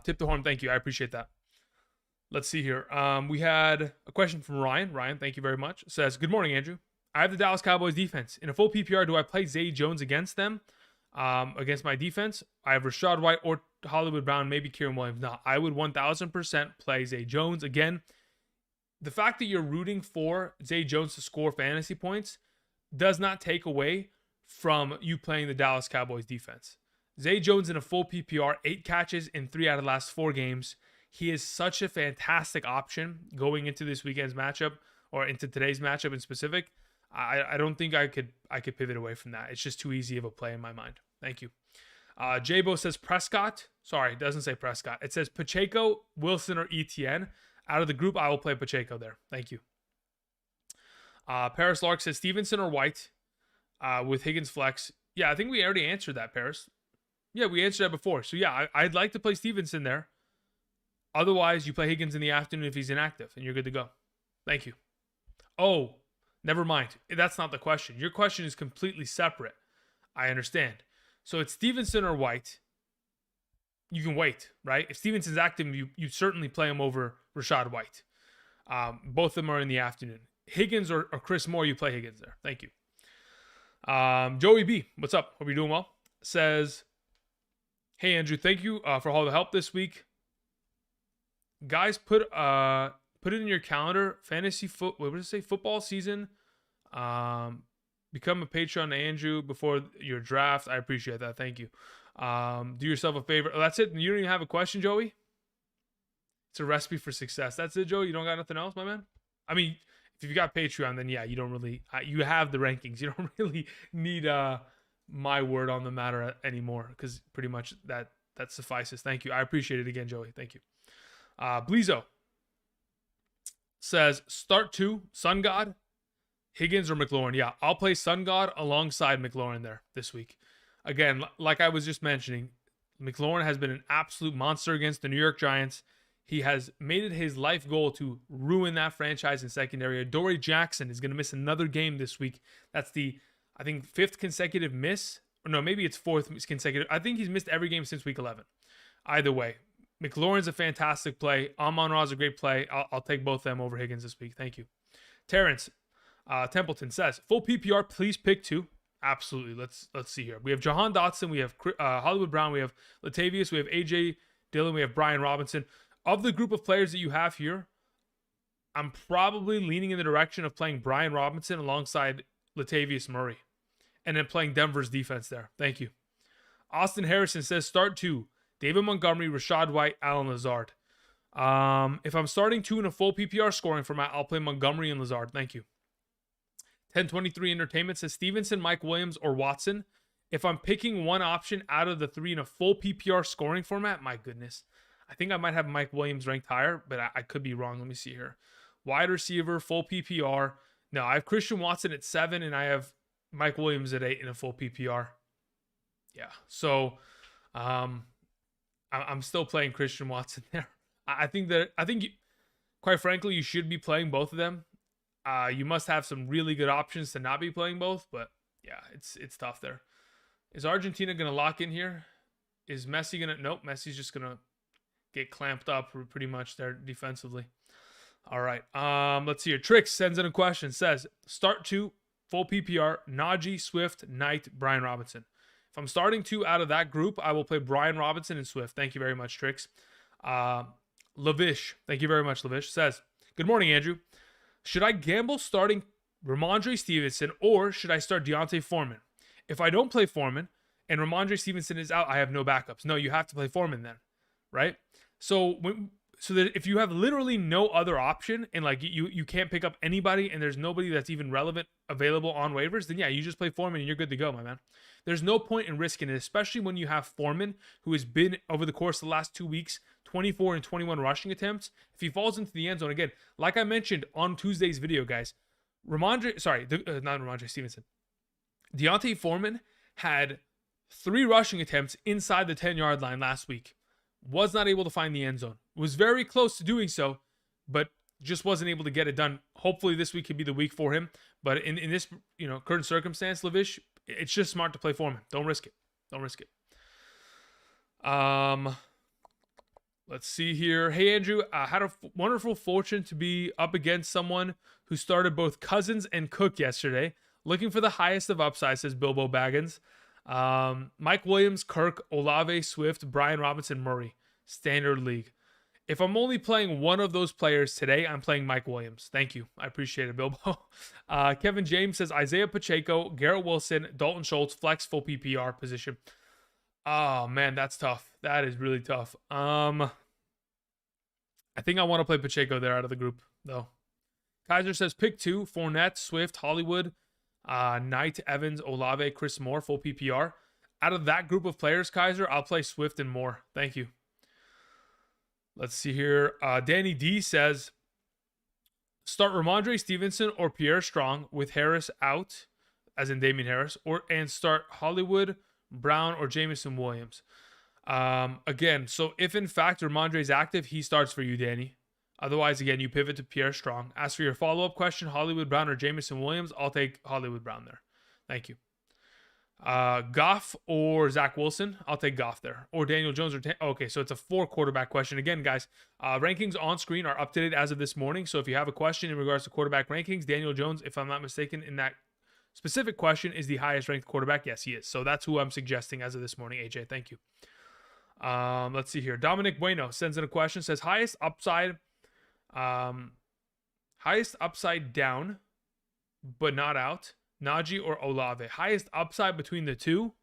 Tip the horn, thank you. I appreciate that. Let's see here. We had a question from Ryan. Ryan, thank you very much. Says, good morning, Andrew. I have the Dallas Cowboys defense. In a full PPR, do I play Zay Jones against them? Against my defense? I have Rachaad White or Hollywood Brown, maybe Kieran Williams. No, I would 1,000% play Zay Jones. Again, the fact that you're rooting for Zay Jones to score fantasy points does not take away from you playing the Dallas Cowboys defense. Zay Jones in a full PPR, 8 catches in 3 out of the last 4 games. He is such a fantastic option going into this weekend's matchup or into today's matchup in specific. I don't think I could pivot away from that. It's just too easy of a play in my mind. Thank you. Jabo says Prescott. Sorry, it doesn't say Prescott. It says Pacheco, Wilson, or Etienne. Out of the group, I will play Pacheco there. Thank you. Paris Lark says Stevenson or White with Higgins flex. Yeah, I think we already answered that, Paris. Yeah, we answered that before. So yeah, I'd like to play Stevenson there. Otherwise, you play Higgins in the afternoon if he's inactive, and you're good to go. Thank you. Oh, never mind. That's not the question. Your question is completely separate. I understand. So it's Stevenson or White. You can wait, right? If Stevenson's active, you certainly play him over Rachaad White. Both of them are in the afternoon. Higgins or Chris Moore, you play Higgins there. Thank you. Joey B, what's up? Hope you're doing well. Says, hey, Andrew, thank you for all the help this week. Guys, put it in your calendar. What did it say? Football season. Become a Patreon to Andrew before your draft. I appreciate that. Thank you. Do yourself a favor. Oh, that's it. You don't even have a question, Joey? It's a recipe for success. That's it, Joey? You don't got nothing else, my man? I mean, if you've got Patreon, then yeah, you don't really... you have the rankings. You don't really need my word on the matter anymore because pretty much that suffices. Thank you. I appreciate it again, Joey. Thank you. Bleezo says, start 2, Sun God, Higgins or McLaurin. Yeah, I'll play Sun God alongside McLaurin there this week. Again, like I was just mentioning, McLaurin has been an absolute monster against the New York Giants. He has made it his life goal to ruin that franchise in secondary. Adoree Jackson is going to miss another game this week. That's the, I think, 5th consecutive miss. Or no, maybe it's 4th consecutive. I think he's missed every game since week 11. Either way, McLaurin's a fantastic play. Amon-Ra is a great play. I'll take both of them over Higgins this week. Thank you. Terrence Templeton says, full PPR, please pick 2. Absolutely. Let's see here. We have Jahan Dotson. We have Hollywood Brown. We have Latavius. We have AJ Dillon. We have Brian Robinson. Of the group of players that you have here, I'm probably leaning in the direction of playing Brian Robinson alongside Latavius Murray and then playing Denver's defense there. Thank you. Austin Harrison says, start 2. David Montgomery, Rachaad White, Allen Lazard. If I'm starting 2 in a full PPR scoring format, I'll play Montgomery and Lazard. Thank you. 1023 Entertainment says Stevenson, Mike Williams, or Watson. If I'm picking one option out of the 3 in a full PPR scoring format, my goodness. I think I might have Mike Williams ranked higher, but I could be wrong. Let me see here. Wide receiver, full PPR. No, I have Christian Watson at 7, and I have Mike Williams at 8 in a full PPR. Yeah, so I'm still playing Christian Watson there. I think quite frankly, you should be playing both of them. You must have some really good options to not be playing both, but yeah, it's tough there. Is Argentina going to lock in here? Is Messi going to... Nope, Messi's just going to get clamped up pretty much there defensively. All right. Let's see here. Trix sends in a question. Says, start 2, full PPR, Najee, Swift, Knight, Brian Robinson. If I'm starting 2 out of that group, I will play Brian Robinson and Swift. Thank you very much, Trix. Lavish, thank you very much, Lavish, says, good morning, Andrew. Should I gamble starting Rhamondre Stevenson or should I start D'Onta Foreman? If I don't play Foreman and Rhamondre Stevenson is out, I have no backups. No, you have to play Foreman then, right? So that if you have literally no other option and like you can't pick up anybody and there's nobody that's even relevant available on waivers, then yeah, you just play Foreman and you're good to go, my man. There's no point in risking it, especially when you have Foreman, who has been over the course of the last 2 weeks, 24 and 21 rushing attempts. If he falls into the end zone again, like I mentioned on Tuesday's video, guys, not Rhamondre Stevenson, D'Onta Foreman had 3 rushing attempts inside the 10-yard line last week. Was not able to find the end zone. Was very close to doing so, but just wasn't able to get it done. Hopefully this week could be the week for him. But in this current circumstance, Lavish, it's just smart to play Foreman. Don't risk it. Don't risk it. Let's see here. Hey, Andrew, I had a wonderful fortune to be up against someone who started both Cousins and Cook yesterday. Looking for the highest of upside, says Bilbo Baggins. Mike Williams, Kirk, Olave, Swift, Brian Robinson, Murray. Standard league. If I'm only playing one of those players today, I'm playing Mike Williams. Thank you. I appreciate it, Bilbo. Kevin James says Isiah Pacheco, Garrett Wilson, Dalton Schultz, flex full PPR position. Oh, man, that's tough. That is really tough. I think I want to play Pacheco there out of the group, though. Kaiser says pick 2, Fournette, Swift, Hollywood, Knight, Evans, Olave, Chris Moore, full PPR. Out of that group of players, Kaiser, I'll play Swift and Moore. Thank you. Let's see here. Danny D says, start Rhamondre Stevenson or Pierre Strong with Harris out, as in Damian Harris, and start Hollywood, Brown, or Jameson Williams. Again, so if in fact Rhamondre is active, he starts for you, Danny. Otherwise, again, you pivot to Pierre Strong. As for your follow-up question, Hollywood Brown or Jameson Williams, I'll take Hollywood Brown there. Thank you. Goff or Zach Wilson, I'll take Goff there. Or Daniel Jones or okay, so it's a 4 quarterback question. Again, guys, rankings on screen are updated as of this morning. So if you have a question in regards to quarterback rankings, Daniel Jones, if I'm not mistaken, in that specific question is the highest ranked quarterback. Yes, he is. So that's who I'm suggesting as of this morning, AJ. Thank you. Let's see here. Dominic Bueno sends in a question, says highest upside down, but not out. Najee or Olave. Highest upside between the two.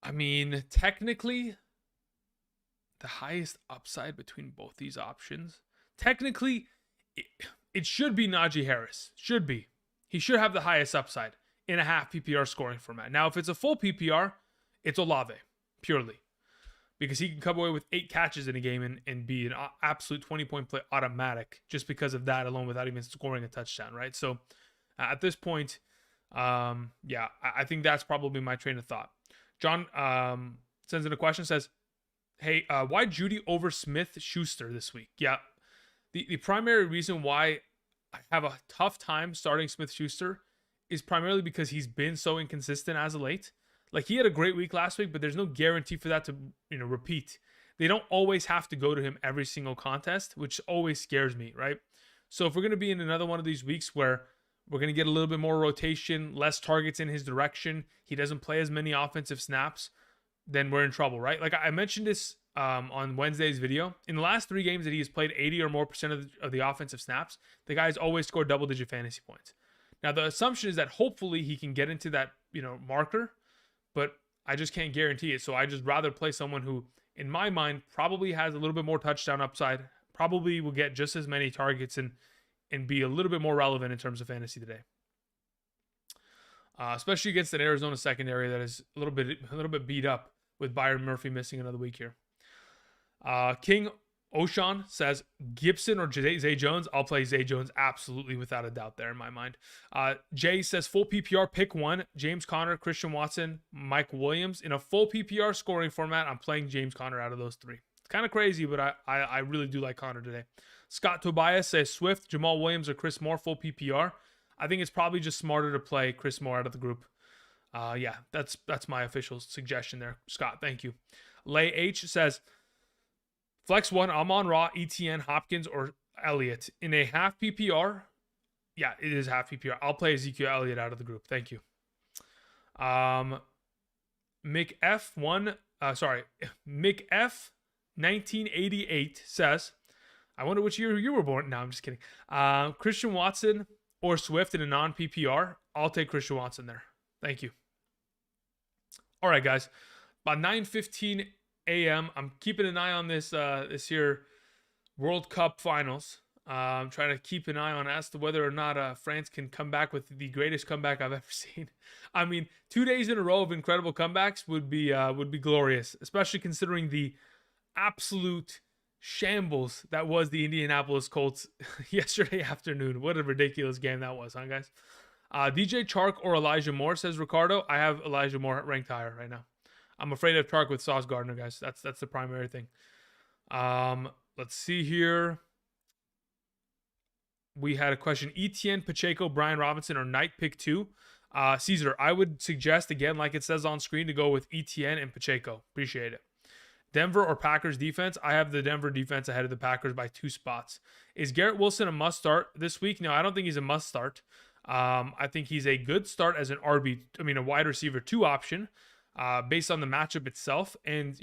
I mean, technically, the highest upside between both these options. Technically, it should be Najee Harris. Should be. He should have the highest upside in a half PPR scoring format. Now, if it's a full PPR, it's Olave, purely. Because he can come away with 8 catches in a game and be an absolute 20-point play automatic just because of that alone without even scoring a touchdown, right? So at this point, I think that's probably my train of thought. John sends in a question, says, hey, why Judy over Smith-Schuster this week? Yeah, the primary reason why I have a tough time starting Smith-Schuster is primarily because he's been so inconsistent as of late. Like, he had a great week last week, but there's no guarantee for that to, repeat. They don't always have to go to him every single contest, which always scares me, right? So if we're going to be in another one of these weeks where we're going to get a little bit more rotation, less targets in his direction, he doesn't play as many offensive snaps, then we're in trouble, right? Like I mentioned this on Wednesday's video. In the last 3 games that he has played 80 or more percent of the offensive snaps, the guy's always scored double-digit fantasy points. Now, the assumption is that hopefully he can get into that, marker, but I just can't guarantee it. So I just rather play someone who, in my mind, probably has a little bit more touchdown upside, probably will get just as many targets and be a little bit more relevant in terms of fantasy today. Especially against an Arizona secondary that is a little bit beat up with Byron Murphy missing another week here. King Oshan says Gibson or Zay Jones. I'll play Zay Jones absolutely without a doubt there in my mind. Jay says full PPR pick 1. James Conner, Christian Watson, Mike Williams. In a full PPR scoring format, I'm playing James Conner out of those 3. It's kind of crazy, but I really do like Conner today. Scott Tobias says Swift, Jamaal Williams, or Chris Moore full PPR. I think it's probably just smarter to play Chris Moore out of the group. That's my official suggestion there. Scott, thank you. Lay H says Flex 1, Amon-Ra, Etienne, Hopkins, or Elliott. In a half PPR, yeah, it is half PPR. I'll play Ezekiel Elliott out of the group. Thank you. McF1988 says, I wonder which year you were born. No, I'm just kidding. Christian Watson or Swift in a non-PPR. I'll take Christian Watson there. Thank you. All right, guys. About 9:15 a.m. I'm keeping an eye on this here World Cup finals. I'm trying to keep an eye on as to whether or not France can come back with the greatest comeback I've ever seen. I mean, 2 days in a row of incredible comebacks would be glorious, especially considering the absolute shambles that was the Indianapolis Colts yesterday afternoon. What a ridiculous game that was, huh, guys? DJ Chark or Elijah Moore, says Ricardo. I have Elijah Moore ranked higher right now. I'm afraid of Chark with Sauce Gardner, guys. That's the primary thing. Let's see here. We had a question. Etienne, Pacheco, Brian Robinson, or Knight, pick 2. Caesar, I would suggest, again, like it says on screen, to go with Etienne and Pacheco. Appreciate it. Denver or Packers defense? I have the Denver defense ahead of the Packers by 2 spots. Is Garrett Wilson a must start this week? No, I don't think he's a must start. I think he's a good start as a wide receiver 2 option, based on the matchup itself. And,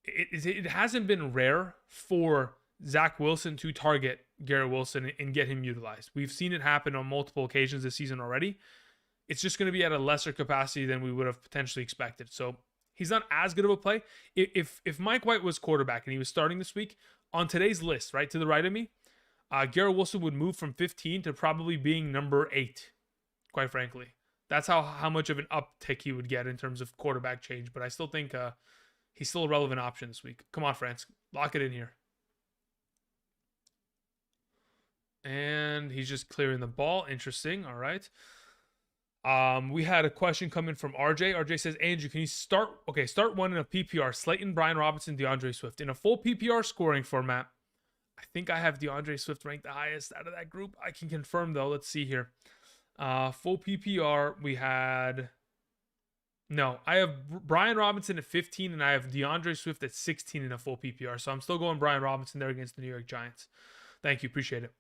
it hasn't been rare for Zach Wilson to target Garrett Wilson and get him utilized. We've seen it happen on multiple occasions this season already. It's just going to be at a lesser capacity than we would have potentially expected. So he's not as good of a play. If Mike White was quarterback and he was starting this week, on today's list, right to the right of me, Garrett Wilson would move from 15 to probably being number 8, quite frankly. That's how much of an uptick he would get in terms of quarterback change. But I still think he's still a relevant option this week. Come on, France. Lock it in here. And he's just clearing the ball. Interesting. All right. We had a question coming from RJ. RJ says, Andrew, can you start one in a PPR? Slayton, Brian Robinson, DeAndre Swift. In a full PPR scoring format, I think I have DeAndre Swift ranked the highest out of that group. I can confirm, though. Let's see here. Full PPR, I have Brian Robinson at 15, and I have DeAndre Swift at 16 in a full PPR. So I'm still going Brian Robinson there against the New York Giants. Thank you. Appreciate it.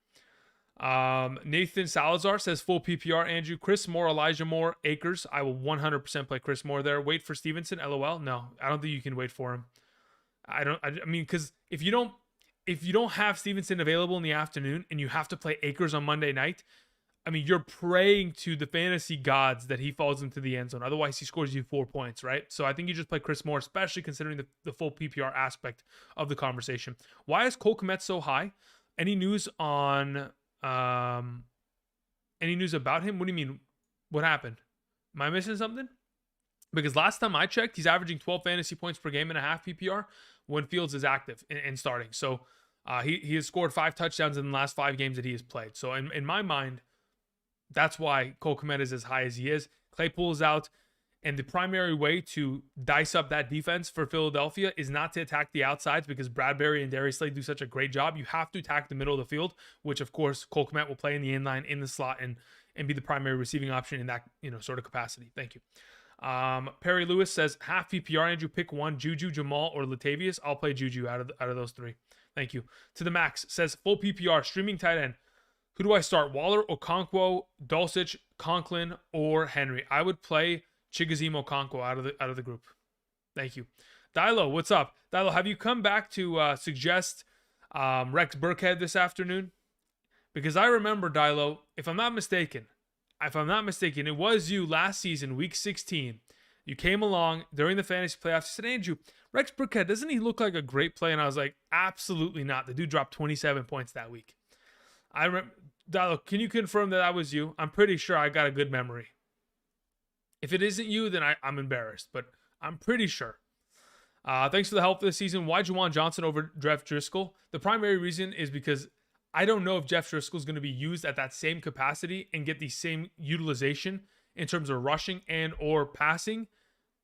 Nathan Salazar says full PPR, Andrew. Chris Moore, Elijah Moore, Akers. I will 100% play Chris Moore there. Wait for Stevenson, LOL. No, I don't think you can wait for him. Because if you don't have Stevenson available in the afternoon and you have to play Akers on Monday night, you're praying to the fantasy gods that he falls into the end zone. Otherwise, he scores you 4 points, right? So I think you just play Chris Moore, especially considering the full PPR aspect of the conversation. Why is Cole Kmet so high? Any news on any news about him? What do you mean? What happened? Am I missing something? Because last time I checked, he's averaging 12 fantasy points per game in a half PPR when Fields is active and starting. So he has scored 5 touchdowns in the last 5 games that he has played. So in my mind, that's why Cole Kmet is as high as he is. Claypool is out. And the primary way to dice up that defense for Philadelphia is not to attack the outsides, because Bradbury and Darius Slay do such a great job. You have to attack the middle of the field, which of course Cole Kmet will play in the inline, in the slot, and be the primary receiving option in that sort of capacity. Thank you. Perry Lewis says half PPR, Andrew, pick one: Juju, Jamal, or Latavius. I'll play Juju out of those 3. Thank you. To the Max says full PPR, streaming tight end. Who do I start? Waller, Okonkwo, Dulcich, Conklin, or Henry? I would play Chigoziem Okonkwo out of the group. Thank you. Dilo, what's up? Dilo, have you come back to suggest Rex Burkhead this afternoon? Because I remember, Dilo, if I'm not mistaken, it was you last season, week 16. You came along during the fantasy playoffs. You said, Andrew, Rex Burkhead, doesn't he look like a great play? And I was like, absolutely not. The dude dropped 27 points that week. I remember, Dilo, can you confirm that was you? I'm pretty sure I got a good memory. If it isn't you, then I'm embarrassed, but I'm pretty sure. Thanks for the help this season. Why Juwan Johnson over Jeff Driscoll? The primary reason is because I don't know if Jeff Driscoll is going to be used at that same capacity and get the same utilization in terms of rushing and or passing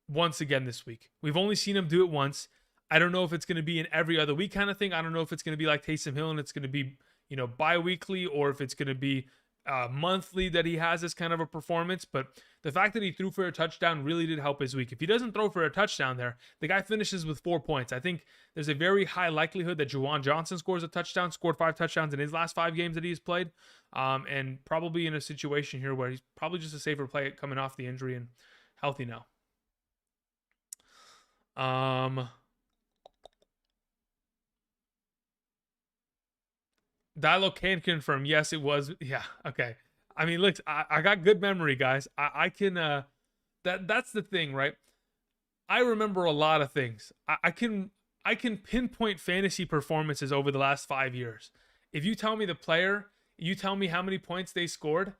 once again this week. We've only seen him do it once. I don't know if it's going to be an every other week kind of thing. I don't know if it's going to be like Taysom Hill and it's going to be, bi-weekly, or if it's going to be monthly that he has this kind of a performance, but the fact that he threw for a touchdown really did help his week. If he doesn't throw for a touchdown there, the guy finishes with 4 points. I think there's a very high likelihood that Juwan Johnson scores a touchdown, scored 5 touchdowns in his last 5 games that he's played, and probably in a situation here where he's probably just a safer play coming off the injury and healthy now. Dilo can confirm. Yes, it was. Yeah. Okay. I mean, look, I got good memory, guys. I can, that's the thing, right? I remember a lot of things. I can pinpoint fantasy performances over the last 5 years. If you tell me the player, you tell me how many points they scored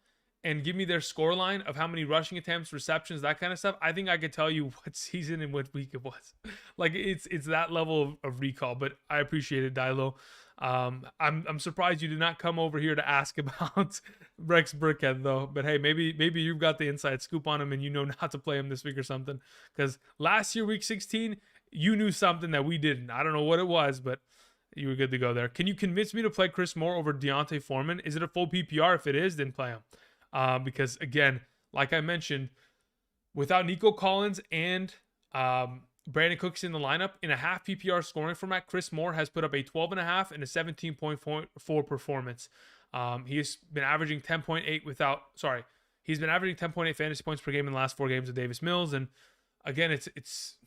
and give me their score line of how many rushing attempts, receptions, that kind of stuff, I think I could tell you what season and what week it was. Like it's that level of recall, but I appreciate it, Dilo. I'm surprised you did not come over here to ask about Rex Burkhead though. But hey, maybe you've got the inside scoop on him and you know not to play him this week or something. Because last year, week 16, you knew something that we didn't. I don't know what it was, but you were good to go there. Can you convince me to play Chris Moore over D'Onta Foreman? Is it a full PPR? If it is, then play him. Because again, like I mentioned, without Nico Collins and Brandon Cooks in the lineup, in a half PPR scoring format, Chris Moore has put up a 12.5 and a 17.4 performance. He's been averaging 10.8 he's been averaging 10.8 fantasy points per game in the last 4 games of Davis Mills. And again, it's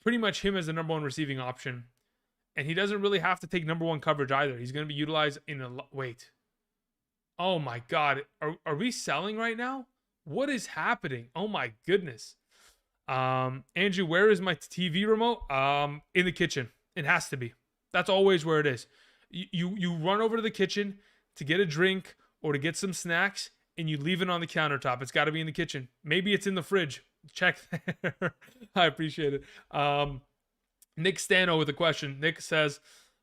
pretty much him as the number 1 receiving option. And he doesn't really have to take number 1 coverage either. He's going to be utilized in wait. Oh my God. Are we selling right now? What is happening? Oh my goodness. Andrew, where is my TV remote? In the kitchen. It has to be. That's always where it is. You run over to the kitchen to get a drink or to get some snacks and you leave it on the countertop. It's got to be in the kitchen. Maybe it's in the fridge. Check there. I appreciate it. Nick Stano with a question. Nick says,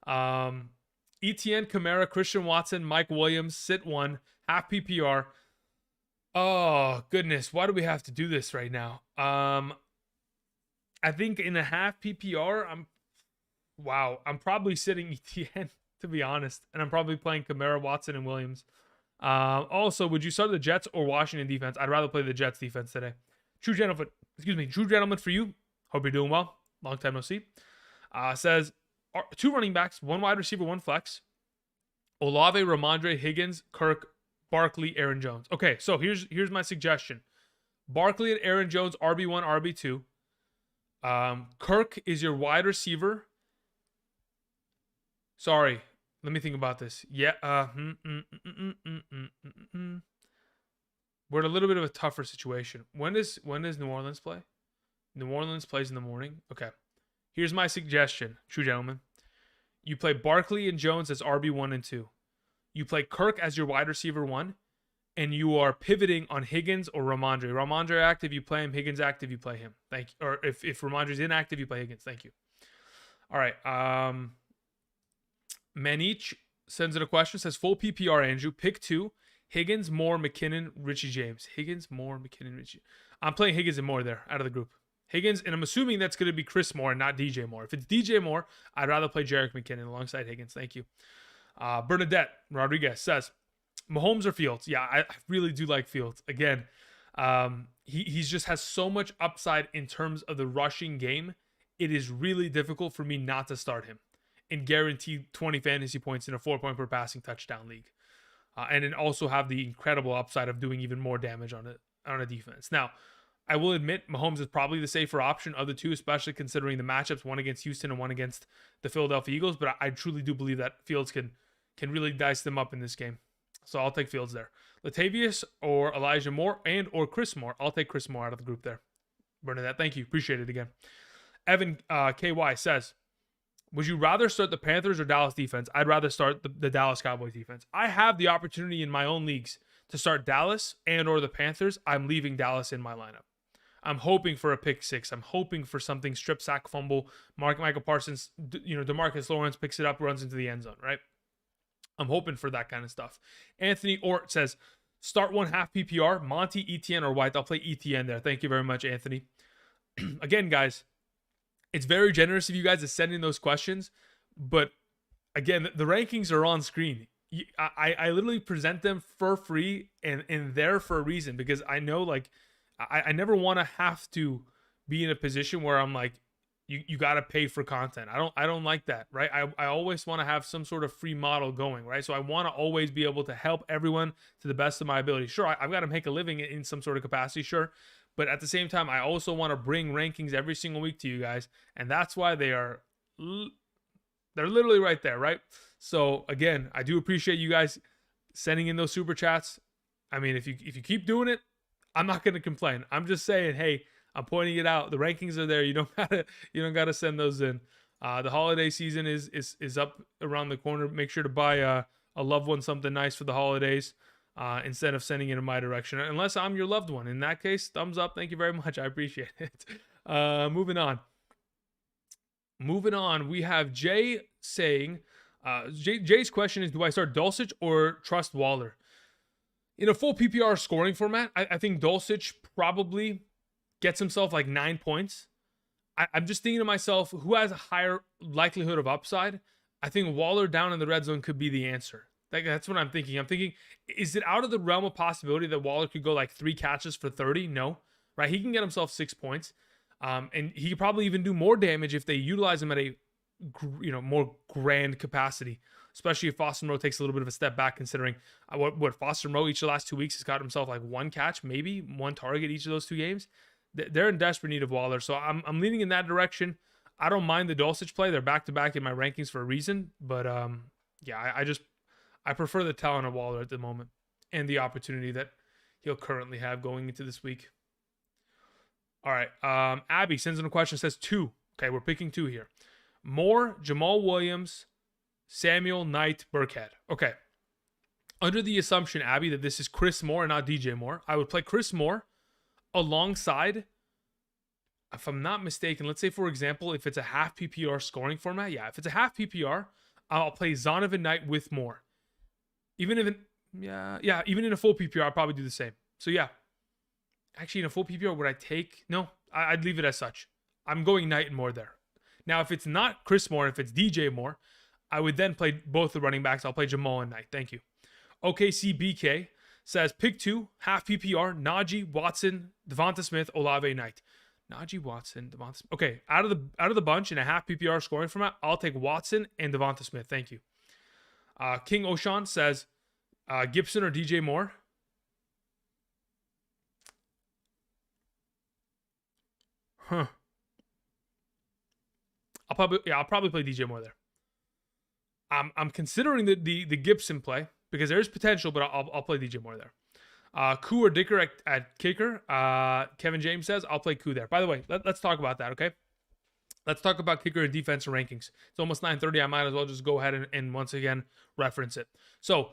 Etienne, Kamara, Christian Watson, Mike Williams, sit 1, half PPR. Oh, goodness. Why do we have to do this right now? I think in a half PPR, I'm probably sitting Etienne, to be honest. And I'm probably playing Kamara, Watson, and Williams. Also, would you start the Jets or Washington defense? I'd rather play the Jets defense today. True gentleman for you. Hope you're doing well. Long time no see. Says, 2 running backs, 1 wide receiver, 1 flex. Olave, Rhamondre, Higgins, Kirk, Barkley, Aaron Jones. Okay, so here's my suggestion. Barkley and Aaron Jones, RB1, RB2. Kirk is your wide receiver. Sorry, let me think about this. Yeah. We're in a little bit of a tougher situation. When does New Orleans play? New Orleans plays in the morning. Okay. Here's my suggestion, true gentlemen. You play Barkley and Jones as RB1 and 2. You play Kirk as your wide receiver 1, and you are pivoting on Higgins or Rhamondre. Rhamondre active, you play him. Higgins active, you play him. Thank you. Or if Rhamondre's inactive, you play Higgins. Thank you. All right. Manich sends in a question. Says full PPR, Andrew. Pick 2. Higgins, Moore, McKinnon, Richie James. Higgins, Moore, McKinnon, Richie. I'm playing Higgins and Moore there out of the group. Higgins, and I'm assuming that's going to be Chris Moore and not DJ Moore. If it's DJ Moore, I'd rather play Jerick McKinnon alongside Higgins. Thank you. Bernadette Rodriguez says, Mahomes or Fields? Yeah, I really do like Fields. Again, he's just has so much upside in terms of the rushing game. It is really difficult for me not to start him and guarantee 20 fantasy points in a 4-point per passing touchdown league. And then also have the incredible upside of doing even more damage on a defense. Now, I will admit Mahomes is probably the safer option of the two, especially considering the matchups, one against Houston and one against the Philadelphia Eagles. But I truly do believe that Fields can really dice them up in this game. So I'll take Fields there. Latavius or Elijah Moore or Chris Moore. I'll take Chris Moore out of the group there. Bernadette, thank you. Appreciate it again. Evan KY says, would you rather start the Panthers or Dallas defense? I'd rather start the Dallas Cowboys defense. I have the opportunity in my own leagues to start Dallas and or the Panthers. I'm leaving Dallas in my lineup. I'm hoping for a pick 6. I'm hoping for something strip sack fumble. Michael Parsons, DeMarcus Lawrence picks it up, runs into the end zone, right? I'm hoping for that kind of stuff. Anthony Ort says, start 1 half PPR, Monty, Etienne, or White. I'll play Etienne there. Thank you very much, Anthony. Again, guys, it's very generous of you guys to send in those questions. But again, the rankings are on screen. I literally present them for free and there for a reason, because I know, like, I never want to have to be in a position where I'm like, you got to pay for content. I don't like that, right? I always want to have some sort of free model going, right? So I want to always be able to help everyone to the best of my ability. Sure, I've got to make a living in some sort of capacity, sure. But at the same time, I also want to bring rankings every single week to you guys. And that's why they're literally right there, right? So again, I do appreciate you guys sending in those super chats. I mean, if you keep doing it, I'm not going to complain. I'm just saying, hey, I'm pointing it out. The rankings are there. You don't gotta send those in. The holiday season is up around the corner. Make sure to buy a loved one something nice for the holidays, instead of sending it in my direction. Unless I'm your loved one. In that case, thumbs up. Thank you very much. I appreciate it. Moving on. We have Jay saying, Jay's question is, do I start Dulcich or trust Waller? In a full PPR scoring format, I think Dulcich probably gets himself like 9 points. I'm just thinking to myself, who has a higher likelihood of upside? I think Waller down in the red zone could be the answer. That's what I'm thinking. I'm thinking, is it out of the realm of possibility that Waller could go like 3 catches for 30? No, right? He can get himself 6 points. And he could probably even do more damage if they utilize him at a more grand capacity, especially if Foster Moreau takes a little bit of a step back, considering what Foster Moreau each of the last 2 weeks has got himself like 1 catch, maybe 1 target each of those 2 games. They're in desperate need of Waller, so I'm leaning in that direction. I don't mind the Dulcich play. They're back-to-back in my rankings for a reason, but I prefer the talent of Waller at the moment and the opportunity that he'll currently have going into this week. All right, Abby sends in a question, says 2. Okay, we're picking 2 here. Moore, Jamaal Williams, Samuel, Knight, Burkhead. Okay. Under the assumption, Abby, that this is Chris Moore and not DJ Moore, I would play Chris Moore alongside, if I'm not mistaken, let's say, for example, if it's a half PPR scoring format. Yeah, if it's a half PPR, I'll play Zonovan Knight with Moore. Even in a full PPR, I'll probably do the same. So yeah. Actually, in a full PPR, would I take? No, I'd leave it as such. I'm going Knight and Moore there. Now, if it's not Chris Moore, if it's DJ Moore, I would then play both the running backs. I'll play Jamaal and Knight. Thank you. OKCBK says, pick 2, half PPR, Najee, Watson, Devonta Smith, Olave, Knight. Najee, Watson, Devonta Smith. Okay, out of the bunch in a half PPR scoring format, I'll take Watson and Devonta Smith. Thank you. King Oshan says, Gibson or DJ Moore. Huh. I'll probably play DJ Moore there. I'm considering the Gibson play because there's potential, but I'll play DJ Moore there. Koo or Dicker at kicker. Kevin James says I'll play Koo there. By the way, let's talk about that, okay? Let's talk about kicker and defensive rankings. It's almost 9:30. I might as well just go ahead and once again reference it. So,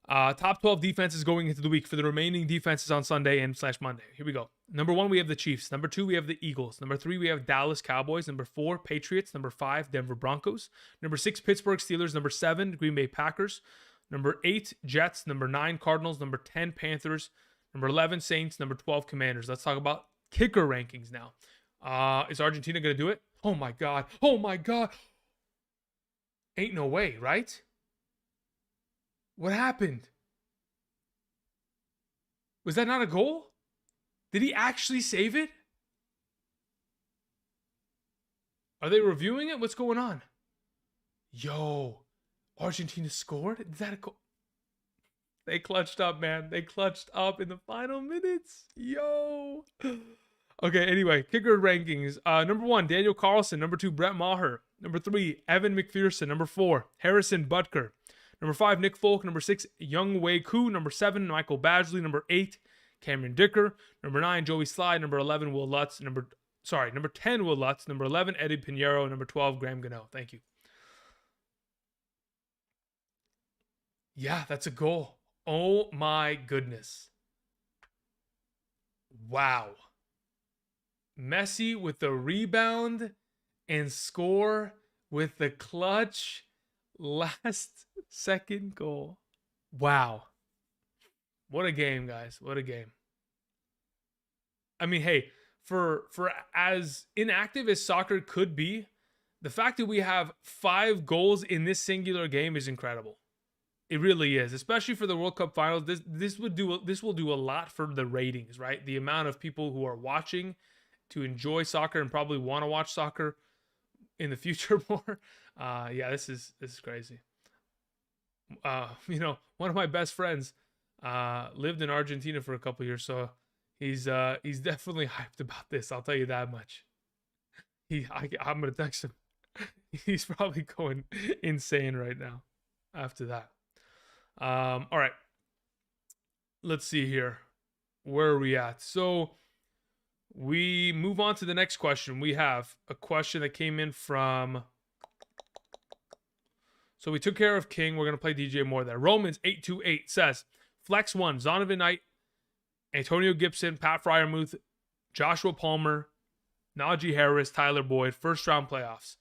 top 12 defenses going into the week for the remaining defenses on Sunday and /Monday. Here we go. Number 1, we have the Chiefs. Number 2, we have the Eagles. Number 3, we have Dallas Cowboys. Number 4, Patriots. Number 5, Denver Broncos. Number 6, Pittsburgh Steelers. Number 7, Green Bay Packers. Number 8, Jets. Number 9, Cardinals. Number 10, Panthers. Number 11, Saints. Number 12, Commanders. Let's talk about kicker rankings now. Is Argentina going to do it? Oh my God. Oh my God. Ain't no way, right? What happened? Was that not a goal? Did he actually save it? Are they reviewing it? What's going on? Yo, Argentina scored? Is that a goal? They clutched up, man. They clutched up in the final minutes. Yo. Okay, anyway, kicker rankings. Number 1, Daniel Carlson. Number 2, Brett Maher. Number 3, Evan McPherson. Number 4, Harrison Butker. Number 5, Nick Folk. Number 6, Young Wei Koo. Number 7, Michael Badgley. Number 8, Cameron Dicker. Number 9, Joey Slide. Number 11, Will Lutz. Number 10, Will Lutz. Number 11, Eddie Pinheiro. Number 12, Graham Gano. Thank you. Yeah, that's a goal. Oh my goodness. Wow. Messi with the rebound and score with the clutch last second goal. Wow. What a game, guys. What a game. I mean, hey, for as inactive as soccer could be, the fact that we have 5 goals in this singular game is incredible. It really is, especially for the World Cup finals. This will do a lot for the ratings, right? The amount of people who are watching to enjoy soccer and probably want to watch soccer in the future more. Yeah, this is crazy. One of my best friends lived in Argentina for a couple years, so he's definitely hyped about this. I'll tell you that much. I'm gonna text him. He's probably going insane right now after that. All right. Let's see here. Where are we at? So we move on to the next question. We have a question that came in from... So we took care of King. We're going to play DJ Moore there. Romans828 says, Flex 1, Zonovan Knight, Antonio Gibson, Pat Freiermuth, Joshua Palmer, Najee Harris, Tyler Boyd, first round playoffs.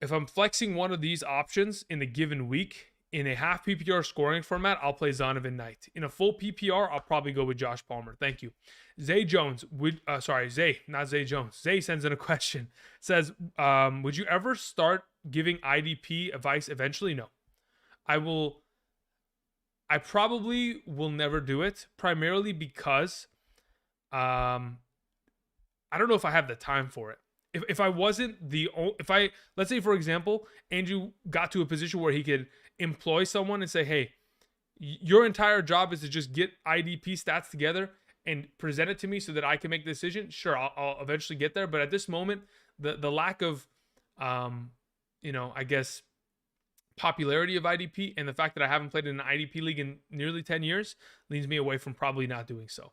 If I'm flexing one of these options in a given week, in a half PPR scoring format, I'll play Zonovan Knight. In a full PPR, I'll probably go with Josh Palmer. Thank you. Zay Jones, Zay sends in a question. Says, would you ever start giving IDP advice eventually? No. I probably will never do it, primarily because I don't know if I have the time for it. If I wasn't let's say, for example, Andrew got to a position where he could employ someone and say, hey, your entire job is to just get IDP stats together and present it to me so that I can make the decision. Sure, I'll eventually get there. But at this moment, the lack of, I guess, popularity of IDP and the fact that I haven't played in an IDP league in nearly 10 years leads me away from probably not doing so.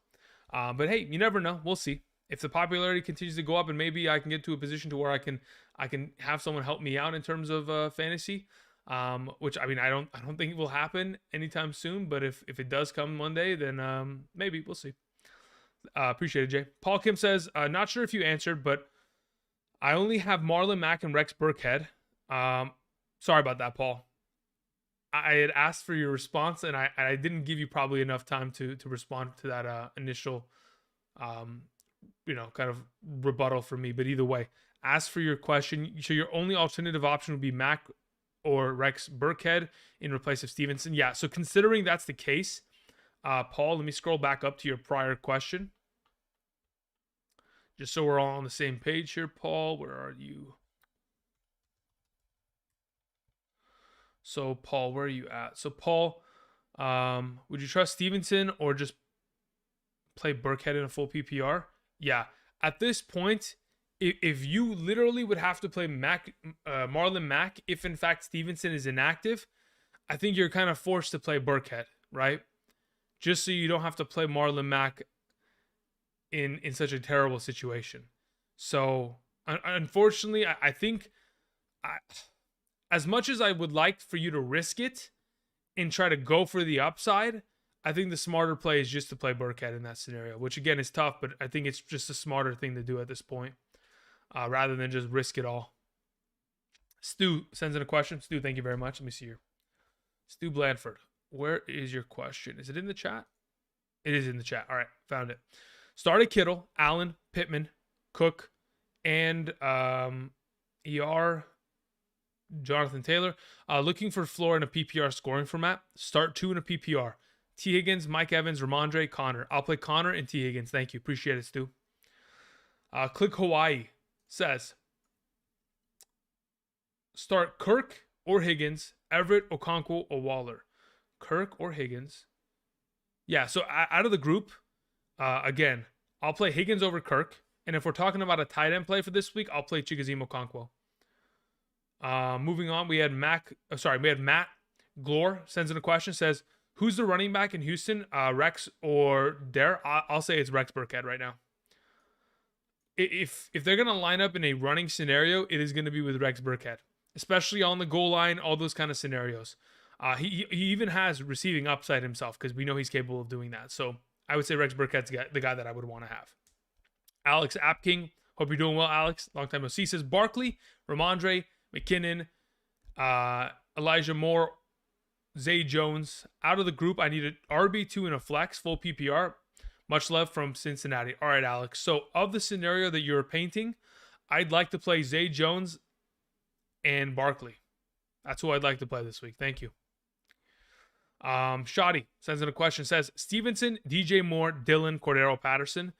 But hey, you never know. We'll see. If the popularity continues to go up and maybe I can get to a position to where I can have someone help me out in terms of fantasy, which I don't think it will happen anytime soon. But if it does come one day, then maybe we'll see. Appreciate it, Jay. Paul Kim says, not sure if you answered, but I only have Marlon Mack and Rex Burkhead. Sorry about that, Paul. I had asked for your response and I didn't give you probably enough time to respond to that initial kind of rebuttal for me. But either way, ask for your question. So your only alternative option would be Mac or Rex Burkhead in replace of Stevenson. Yeah, so considering that's the case, Paul, let me scroll back up to your prior question. Just so we're all on the same page here, Paul. Where are you? So, Paul, where are you at? So, Paul, would you trust Stevenson or just play Burkhead in a full PPR? Yeah, at this point, if you literally would have to play Marlon Mack, if in fact Stevenson is inactive, I think you're kind of forced to play Burkhead, right? Just so you don't have to play Marlon Mack in such a terrible situation. So, unfortunately, I think as much as I would like for you to risk it and try to go for the upside, I think the smarter play is just to play Burkhead in that scenario, which again is tough, but I think it's just a smarter thing to do at this point, rather than just risk it all. Stu sends in a question. Stu, thank you very much. Let me see here. Stu Blandford, where is your question? Is it in the chat? It is in the chat. All right, found it. Started Kittle, Allen, Pittman, Cook, and Jonathan Taylor. Looking for floor in a PPR scoring format. Start 2 in a PPR. T. Higgins, Mike Evans, Rhamondre, Connor. I'll play Connor and T. Higgins. Thank you. Appreciate it, Stu. Click Hawaii says, start Kirk or Higgins, Everett, Okonkwo, or Waller. Kirk or Higgins. Yeah, so out of the group, again, I'll play Higgins over Kirk. And if we're talking about a tight end play for this week, I'll play Chigoziem Okonkwo. Moving on, we had Matt Glore sends in a question, says, who's the running back in Houston, Rex or Dare? I'll say it's Rex Burkhead right now. If they're going to line up in a running scenario, it is going to be with Rex Burkhead, especially on the goal line, all those kind of scenarios. He even has receiving upside himself because we know he's capable of doing that. So I would say Rex Burkhead's the guy that I would want to have. Alex Apking, hope you're doing well, Alex. Long time no see. Says Barkley, Rhamondre, McKinnon, Elijah Moore, Zay Jones. Out of the group, I need an RB2 and a flex, full PPR. Much love from Cincinnati. All right, Alex. So of the scenario that you're painting, I'd like to play Zay Jones and Barkley. That's who I'd like to play this week. Thank you. Shoddy sends in a question, says Stevenson, DJ Moore, Dillon, Cordarrelle Patterson.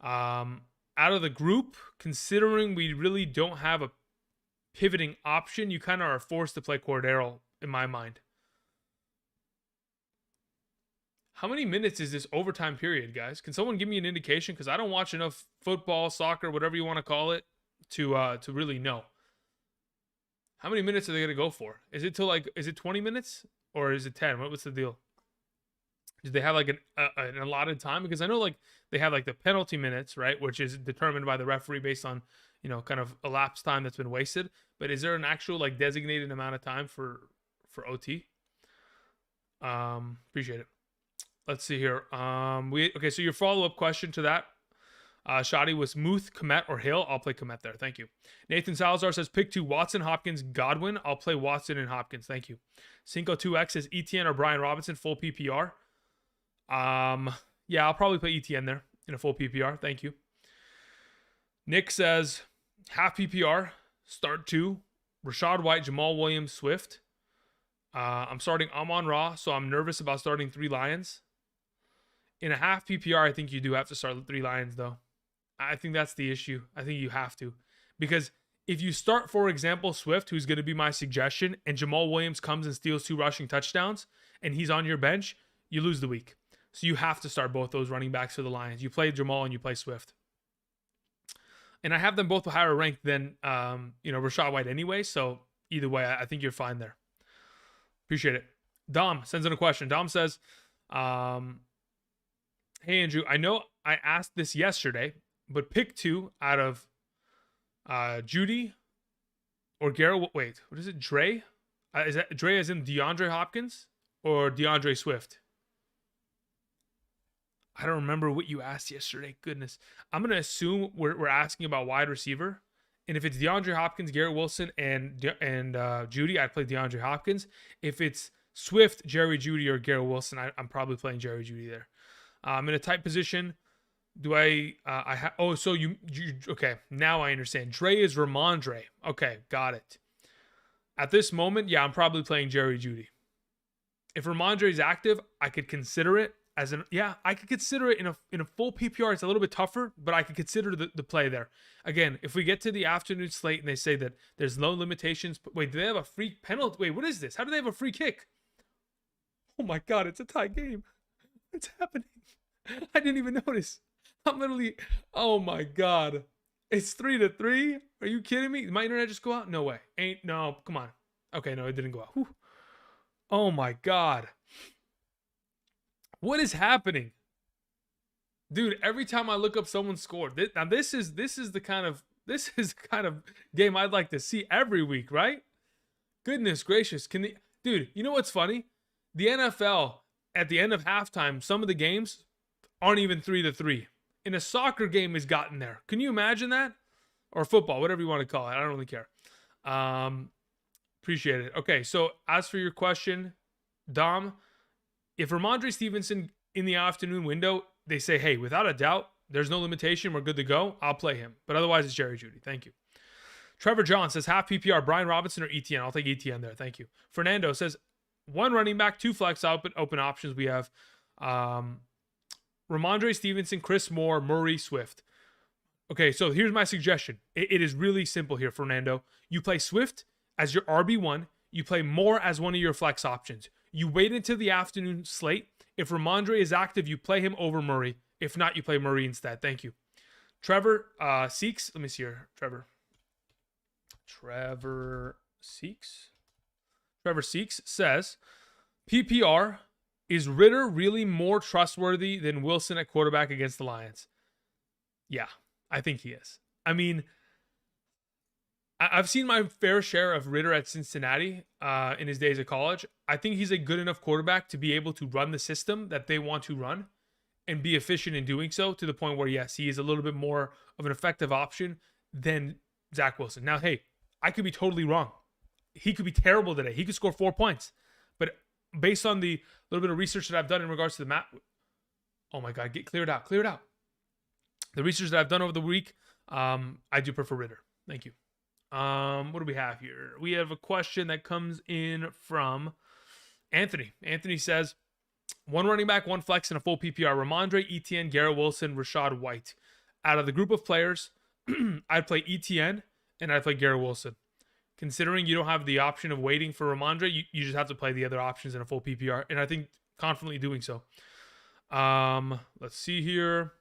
Out of the group, considering we really don't have a pivoting option, you kind of are forced to play Cordarrelle in my mind. How many minutes is this overtime period, guys? Can someone give me an indication? Because I don't watch enough football, soccer, whatever you want to call it, to really know. How many minutes are they gonna go for? Is it 20 minutes or is it 10? What's the deal? Do they have like an allotted time? Because I know like they have like the penalty minutes, right, which is determined by the referee based on, you know, kind of elapsed time that's been wasted. But is there an actual like designated amount of time for OT? Appreciate it. Let's see here. Okay, so your follow-up question to that, Shoddy, was Muth, Komet, or Hill? I'll play Komet there. Thank you. Nathan Salazar says, pick 2, Watson, Hopkins, Godwin. I'll play Watson and Hopkins. Thank you. Cinco 2X says Etienne or Brian Robinson, full PPR. Yeah, I'll probably play Etienne there in a full PPR. Thank you. Nick says, half PPR, start 2, Rashad White, Jamaal Williams, Swift. I'm starting Amon-Ra, so I'm nervous about starting 3 Lions. In a half PPR, I think you do have to start 3 Lions, though. I think that's the issue. I think you have to. Because if you start, for example, Swift, who's going to be my suggestion, and Jamaal Williams comes and steals 2 rushing touchdowns, and he's on your bench, you lose the week. So you have to start both those running backs for the Lions. You play Jamaal and you play Swift. And I have them both higher ranked than, Rashad White anyway. So either way, I think you're fine there. Appreciate it. Dom sends in a question. Dom says, hey, Andrew, I know I asked this yesterday, but pick 2 out of Judy or Garrett. Wait, what is it? Dre? Is that Dre as in DeAndre Hopkins or DeAndre Swift? I don't remember what you asked yesterday. Goodness. I'm going to assume we're asking about wide receiver. And if it's DeAndre Hopkins, Garrett Wilson, and Judy, I'd play DeAndre Hopkins. If it's Swift, Jerry Judy, or Garrett Wilson, I'm probably playing Jerry Judy there. I'm in a tight position. Do I have... Oh, so you... Okay, now I understand. Dre is Rhamondre. Okay, got it. At this moment, yeah, I'm probably playing Jerry Judy. If Rhamondre is active, I could consider it. I could consider it in a full PPR. It's a little bit tougher, but I could consider the play there. Again, if we get to the afternoon slate and they say that there's no limitations, wait, do they have a free penalty? Wait, what is this? How do they have a free kick? Oh my God, it's a tie game. What's happening? I didn't even notice. I'm literally, oh my God. It's 3-3. Are you kidding me? Did my internet just go out? No way. No, come on. Okay, no, it didn't go out. Whew. Oh my God. What is happening? Dude, every time I look up someone scored. Now this is the kind of game I'd like to see every week, right? Goodness gracious. Dude, you know what's funny? The NFL at the end of halftime, some of the games aren't even 3-3. In a soccer game has gotten there. Can you imagine that? Or football, whatever you want to call it. I don't really care. Appreciate it. Okay, so as for your question, Dom, if Rhamondre Stevenson in the afternoon window, they say, hey, without a doubt, there's no limitation, we're good to go, I'll play him. But otherwise, it's Jerry Judy. Thank you. Trevor John says, half PPR, Brian Robinson or Etienne? I'll take Etienne there. Thank you. Fernando says, 1 running back, 2 flex open options. We have Rhamondre Stevenson, Chris Moore, Murray, Swift. Okay, so here's my suggestion. It is really simple here, Fernando. You play Swift as your RB1. You play Moore as one of your flex options. You wait until the afternoon slate. If Rhamondre is active, you play him over Murray. If not, you play Murray instead. Thank you. Trevor Seeks. Let me see here. Trevor Seeks. Trevor Seeks says, PPR, is Ridder really more trustworthy than Wilson at quarterback against the Lions? Yeah, I think he is. I mean, I've seen my fair share of Ridder at Cincinnati in his days of college. I think he's a good enough quarterback to be able to run the system that they want to run and be efficient in doing so, to the point where, yes, he is a little bit more of an effective option than Zach Wilson. Now, hey, I could be totally wrong. He could be terrible today. He could score 4 points. But based on the little bit of research that I've done in regards to the map, oh my God, get cleared out. The research that I've done over the week, I do prefer Ridder. Thank you. What do we have here? We have a question that comes in from Anthony says, one running back, one flex, and a full PPR. Rhamondre, Etienne, Garrett Wilson, Rachaad White. Out of the group of players, I'd play Etienne and I'd play Garrett Wilson. Considering you don't have the option of waiting for Rhamondre, you just have to play the other options in a full PPR. And I think confidently doing so. Let's see here.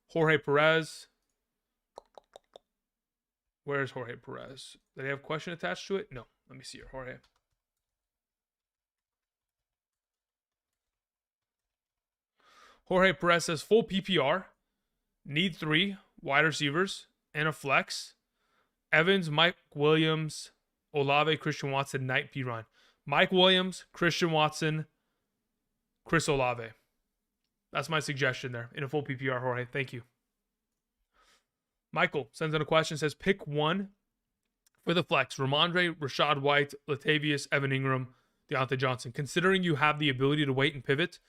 Jorge Perez. Where's Jorge Perez? Did they have a question attached to it? No. Let me see here. Jorge. Jorge Perez says full PPR. Need 3 wide receivers and a flex. Evans, Mike Williams, Olave, Christian Watson, Knight, P. Ryan. Mike Williams, Christian Watson, Chris Olave. That's my suggestion there in a full PPR, Jorge. Thank you. Michael sends in a question, says pick 1 for the flex. Rhamondre, Rachaad White, Latavius, Evan Ingram, Deontay Johnson. Considering you have the ability to wait and pivot,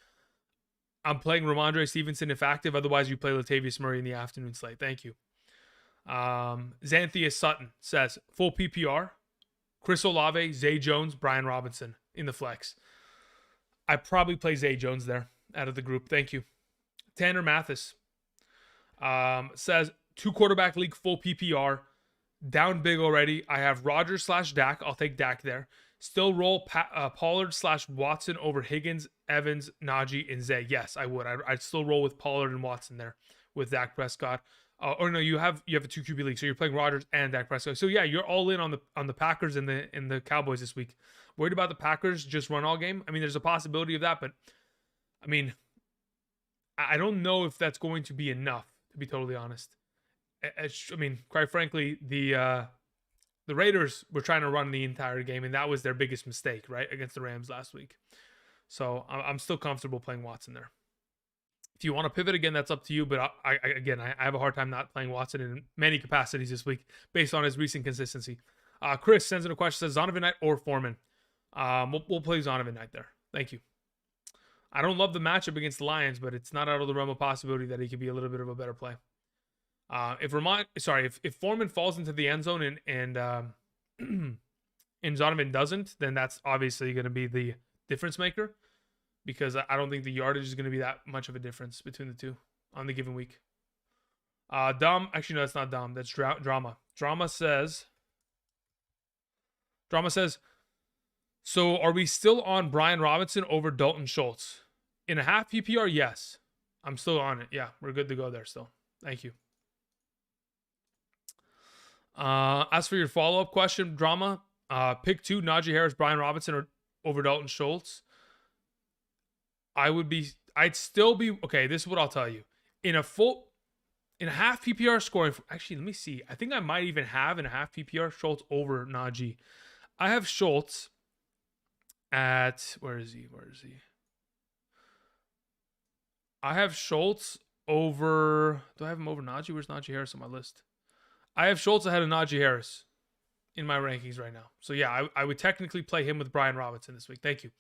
I'm playing Rhamondre Stevenson if active. Otherwise, you play Latavius Murray in the afternoon slate. Thank you. Xanthius Sutton says full PPR. Chris Olave, Zay Jones, Brian Robinson in the flex. I probably play Zay Jones there out of the group. Thank you. Tanner Mathis says 2 quarterback league full PPR. Down big already. I have Rodgers / Dak. I'll take Dak there. Still roll Pollard / Watson over Higgins, Evans, Najee, and Zay. Yes, I would. I'd still roll with Pollard and Watson there with Dak Prescott. Or no, you have a 2 QB league, so you're playing Rodgers and Dak Prescott. So yeah, you're all in on the Packers and the Cowboys this week. Worried about the Packers just run all game? I mean, there's a possibility of that, but I mean, I don't know if that's going to be enough, to be totally honest. I mean, quite frankly, the Raiders were trying to run the entire game, and that was their biggest mistake, right, against the Rams last week. So I'm still comfortable playing Watson there. If you want to pivot again, that's up to you. But I have a hard time not playing Watson in many capacities this week based on his recent consistency. Chris sends in a question, says Zonovan Knight or Foreman. We'll play Zonovan Knight there. Thank you. I don't love the matchup against the Lions, but it's not out of the realm of possibility that he could be a little bit of a better play. If Foreman falls into the end zone and Zonovan doesn't, then that's obviously going to be the difference maker, because I don't think the yardage is going to be that much of a difference between the two on the given week. Dom, actually no, that's not Dom. That's Drama. Drama says, so are we still on Brian Robinson over Dalton Schultz? In a half PPR, yes. I'm still on it. Yeah, we're good to go there still. Thank you. As for your follow-up question, Drama, pick 2, Najee Harris, Brian Robinson, or over Dalton Schultz. I'd still be, okay, this is what I'll tell you. In a half PPR scoring, actually, let me see. I think I might even have in a half PPR Schultz over Najee. I have Schultz at, where is he? I have Schultz over, do I have him over Najee? Where's Najee Harris on my list? I have Schultz ahead of Najee Harris in my rankings right now. So yeah, I would technically play him with Brian Robinson this week. Thank you.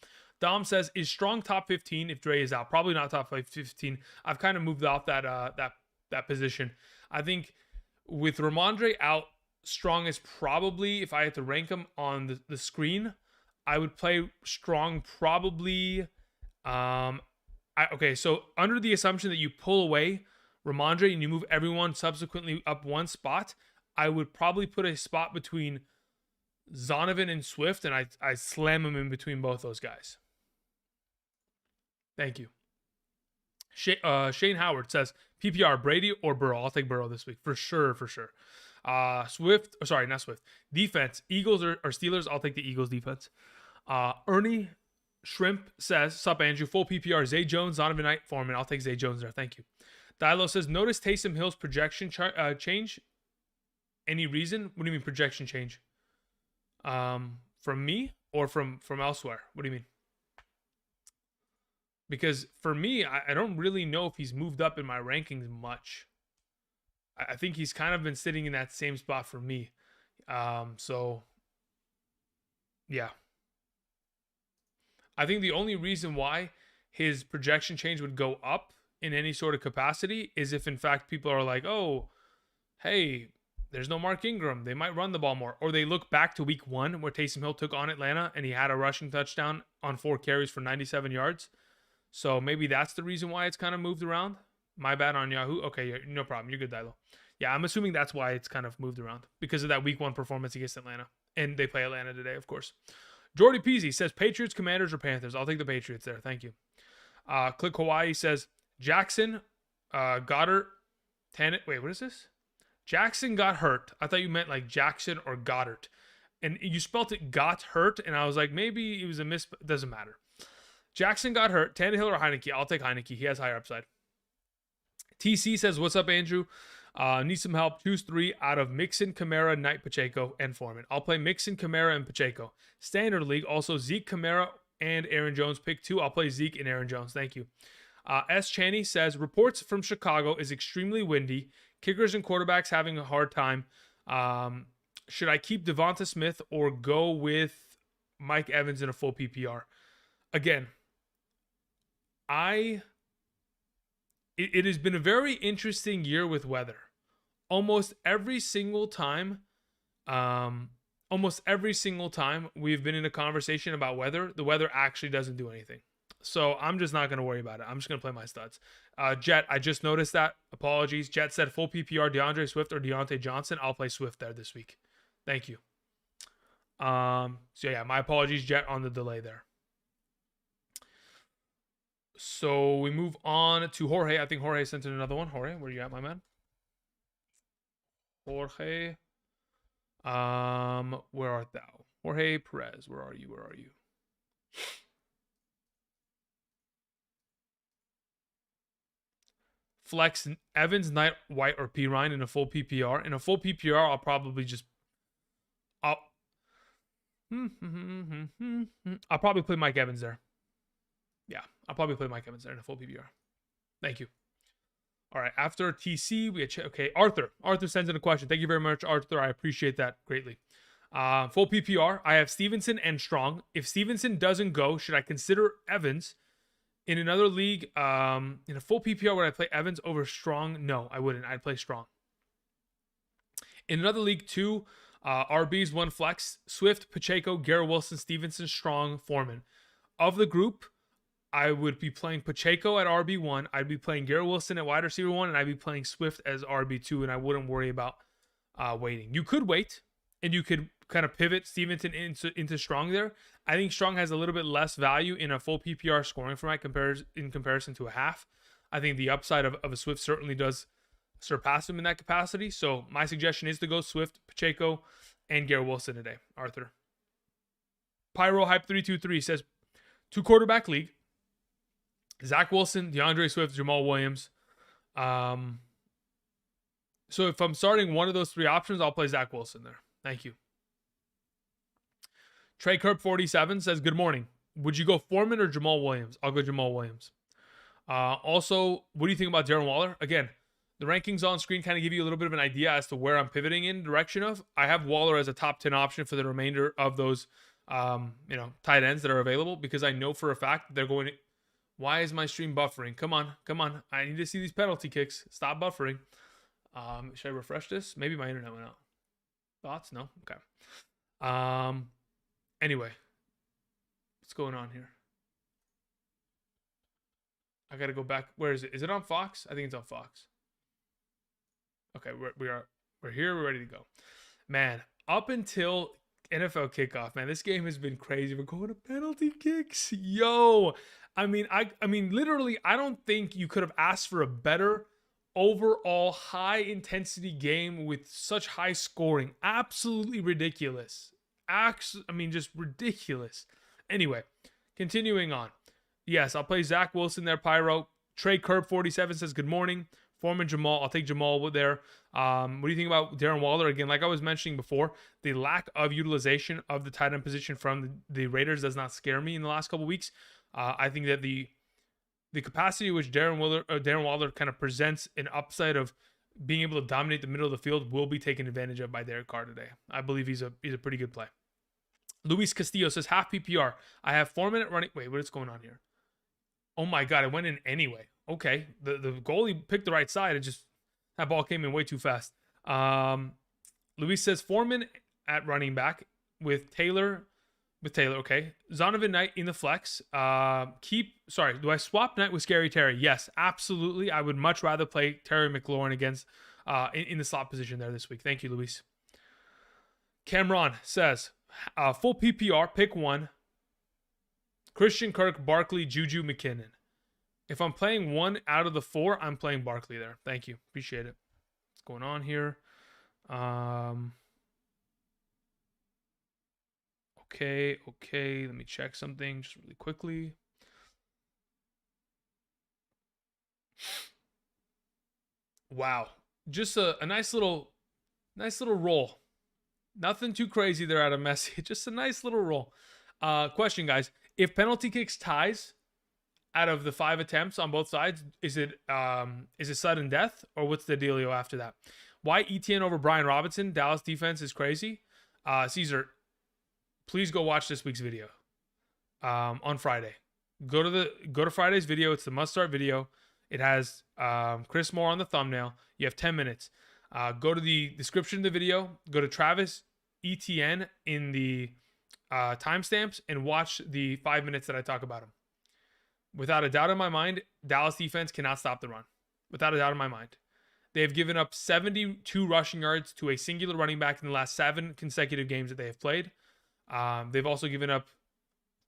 Dom says, is Strong top 15 if Dre is out? Probably not top 15. I've kind of moved off that position. I think with Rhamondre out, Strong is probably, if I had to rank him on the screen, I would play Strong probably. So under the assumption that you pull away Rhamondre and you move everyone subsequently up one spot, I would probably put a spot between Zonovan and Swift, and I slam him in between both those guys. Thank you. Shane Howard says, PPR, Brady or Burrow? I'll take Burrow this week. For sure. Not Swift. Defense, Eagles or Steelers? I'll take the Eagles defense. Ernie Shrimp says, sup Andrew, full PPR, Zay Jones, Zonovan Knight, Foreman. I'll take Zay Jones there. Thank you. Dilo says, notice Taysom Hill's projection change. Any reason? What do you mean projection change? From me or from elsewhere? What do you mean? Because for me, I don't really know if he's moved up in my rankings much. I think he's kind of been sitting in that same spot for me. So, yeah. I think the only reason why his projection change would go up in any sort of capacity is if, in fact, people are like, oh, hey, there's no Mark Ingram. They might run the ball more. Or they look back to week 1 where Taysom Hill took on Atlanta and he had a rushing touchdown on 4 carries for 97 yards. So maybe that's the reason why it's kind of moved around. My bad on Yahoo. Okay, no problem. You're good, Dilo. Yeah, I'm assuming that's why it's kind of moved around because of that week 1 performance against Atlanta. And they play Atlanta today, of course. Jordy Peasy says Patriots, Commanders, or Panthers. I'll take the Patriots there. Thank you. Click Hawaii says Jackson, Goddard, wait, what is this? Jackson got hurt. I thought you meant like Jackson or Goddard. And you spelt it got hurt. And I was like, maybe it was a miss. Doesn't matter. Jackson got hurt. Tannehill or Heinicke? I'll take Heinicke. He has higher upside. TC says, what's up, Andrew? Need some help. Choose 3 out of Mixon, Kamara, Knight, Pacheco, and Foreman. I'll play Mixon, Kamara, and Pacheco. Standard League, also Zeke, Kamara, and Aaron Jones. Pick 2. I'll play Zeke and Aaron Jones. Thank you. S. Chaney says, reports from Chicago is extremely windy. Kickers and quarterbacks having a hard time. Should I keep Devonta Smith or go with Mike Evans in a full PPR? Again, it has been a very interesting year with weather. Almost every single time we've been in a conversation about weather, the weather actually doesn't do anything. So I'm just not going to worry about it. I'm just going to play my studs. Jet, I just noticed that. Apologies. Jet said full PPR, DeAndre Swift or Deontay Johnson. I'll play Swift there this week. Thank you. So yeah, my apologies, Jet, on the delay there. So we move on to Jorge. I think Jorge sent in another one. Jorge, where you at, my man? Jorge. Where art thou? Jorge Perez, where are you? Where are you? Flex Evans, Knight, White, or P. Ryan in a full PPR. In a full PPR, I'll probably just... I'll probably play Mike Evans there. Yeah, I'll probably play Mike Evans there in a full PPR. Thank you. All right, after TC, we okay, Arthur. Arthur sends in a question. Thank you very much, Arthur. I appreciate that greatly. Full PPR, I have Stevenson and Strong. If Stevenson doesn't go, should I consider Evans? In another league, in a full PPR, would I play Evans over Strong? No, I wouldn't. I'd play Strong. In another league, 2 RBs, 1 flex, Swift, Pacheco, Garrett Wilson, Stevenson, Strong, Foreman. Of the group, I would be playing Pacheco at RB1. I'd be playing Garrett Wilson at wide receiver 1, and I'd be playing Swift as RB2, and I wouldn't worry about waiting. You could wait, and you could kind of pivot Stevenson into Strong there. I think Strong has a little bit less value in a full PPR scoring format in comparison to a half. I think the upside of a Swift certainly does surpass him in that capacity. So my suggestion is to go Swift, Pacheco, and Garrett Wilson today. Arthur. Pyro Hype 323 says 2 quarterback league. Zach Wilson, DeAndre Swift, Jamaal Williams. So if I'm starting one of those 3 options, I'll play Zach Wilson there. Thank you. Trey Kerb 47 says, good morning. Would you go Foreman or Jamaal Williams? I'll go Jamaal Williams. Also, what do you think about Darren Waller? Again, the rankings on screen kind of give you a little bit of an idea as to where I'm pivoting in direction of. I have Waller as a top 10 option for the remainder of those tight ends that are available because I know for a fact they're going to... Why is my stream buffering? Come on. I need to see these penalty kicks. Stop buffering. Should I refresh this? Maybe my internet went out. Thoughts? No? Okay. Anyway. What's going on here? I got to go back. Where is it? Is it on Fox? I think it's on Fox. Okay, we're here. We're ready to go. Man, up until NFL kickoff, man, this game has been crazy. We're going to penalty kicks. Yo. I mean, literally, I don't think you could have asked for a better overall high intensity game with such high scoring. Absolutely ridiculous. Just ridiculous. Anyway, continuing on. Yes, I'll play Zach Wilson there, Pyro. Trey Kerb 47 says, good morning. Foreman, Jamaal. I'll take Jamaal there. What do you think about Darren Waller? Again, like I was mentioning before, the lack of utilization of the tight end position from the Raiders does not scare me in the last couple weeks. I think that the capacity which Darren Waller kind of presents an upside of being able to dominate the middle of the field will be taken advantage of by Derek Carr today. I believe he's a pretty good play. Luis Castillo says half PPR. I have 4 minute running. Wait, what is going on here? Oh my God, it went in anyway. Okay, the goalie picked the right side. That ball came in way too fast. Luis says Foreman at running back with Taylor. Okay. Zonovan Knight in the flex. Do I swap Knight with Scary Terry? Yes, absolutely. I would much rather play Terry McLaurin against in the slot position there this week. Thank you, Luis. Cameron says, full PPR, pick one. Christian Kirk, Barkley, Juju, McKinnon. If I'm playing one out of the four, I'm playing Barkley there. Thank you. Appreciate it. What's going on here? Okay. Let me check something just really quickly. Wow. Just a nice little roll. Nothing too crazy there out of Messi. Just a nice little roll. Question, guys. If penalty kicks ties out of the 5 attempts on both sides, is it sudden death, or what's the dealio after that? Why Etienne over Brian Robinson? Dallas defense is crazy. Caesar, please go watch this week's video on Friday. Go to Friday's video. It's the must-start video. It has Chris Moore on the thumbnail. You have 10 minutes. Go to the description of the video. Go to Travis Etienne in the timestamps and watch the 5 minutes that I talk about him. Without a doubt in my mind, Dallas defense cannot stop the run. Without a doubt in my mind. They have given up 72 rushing yards to a singular running back in the last 7 consecutive games that they have played. They've also given up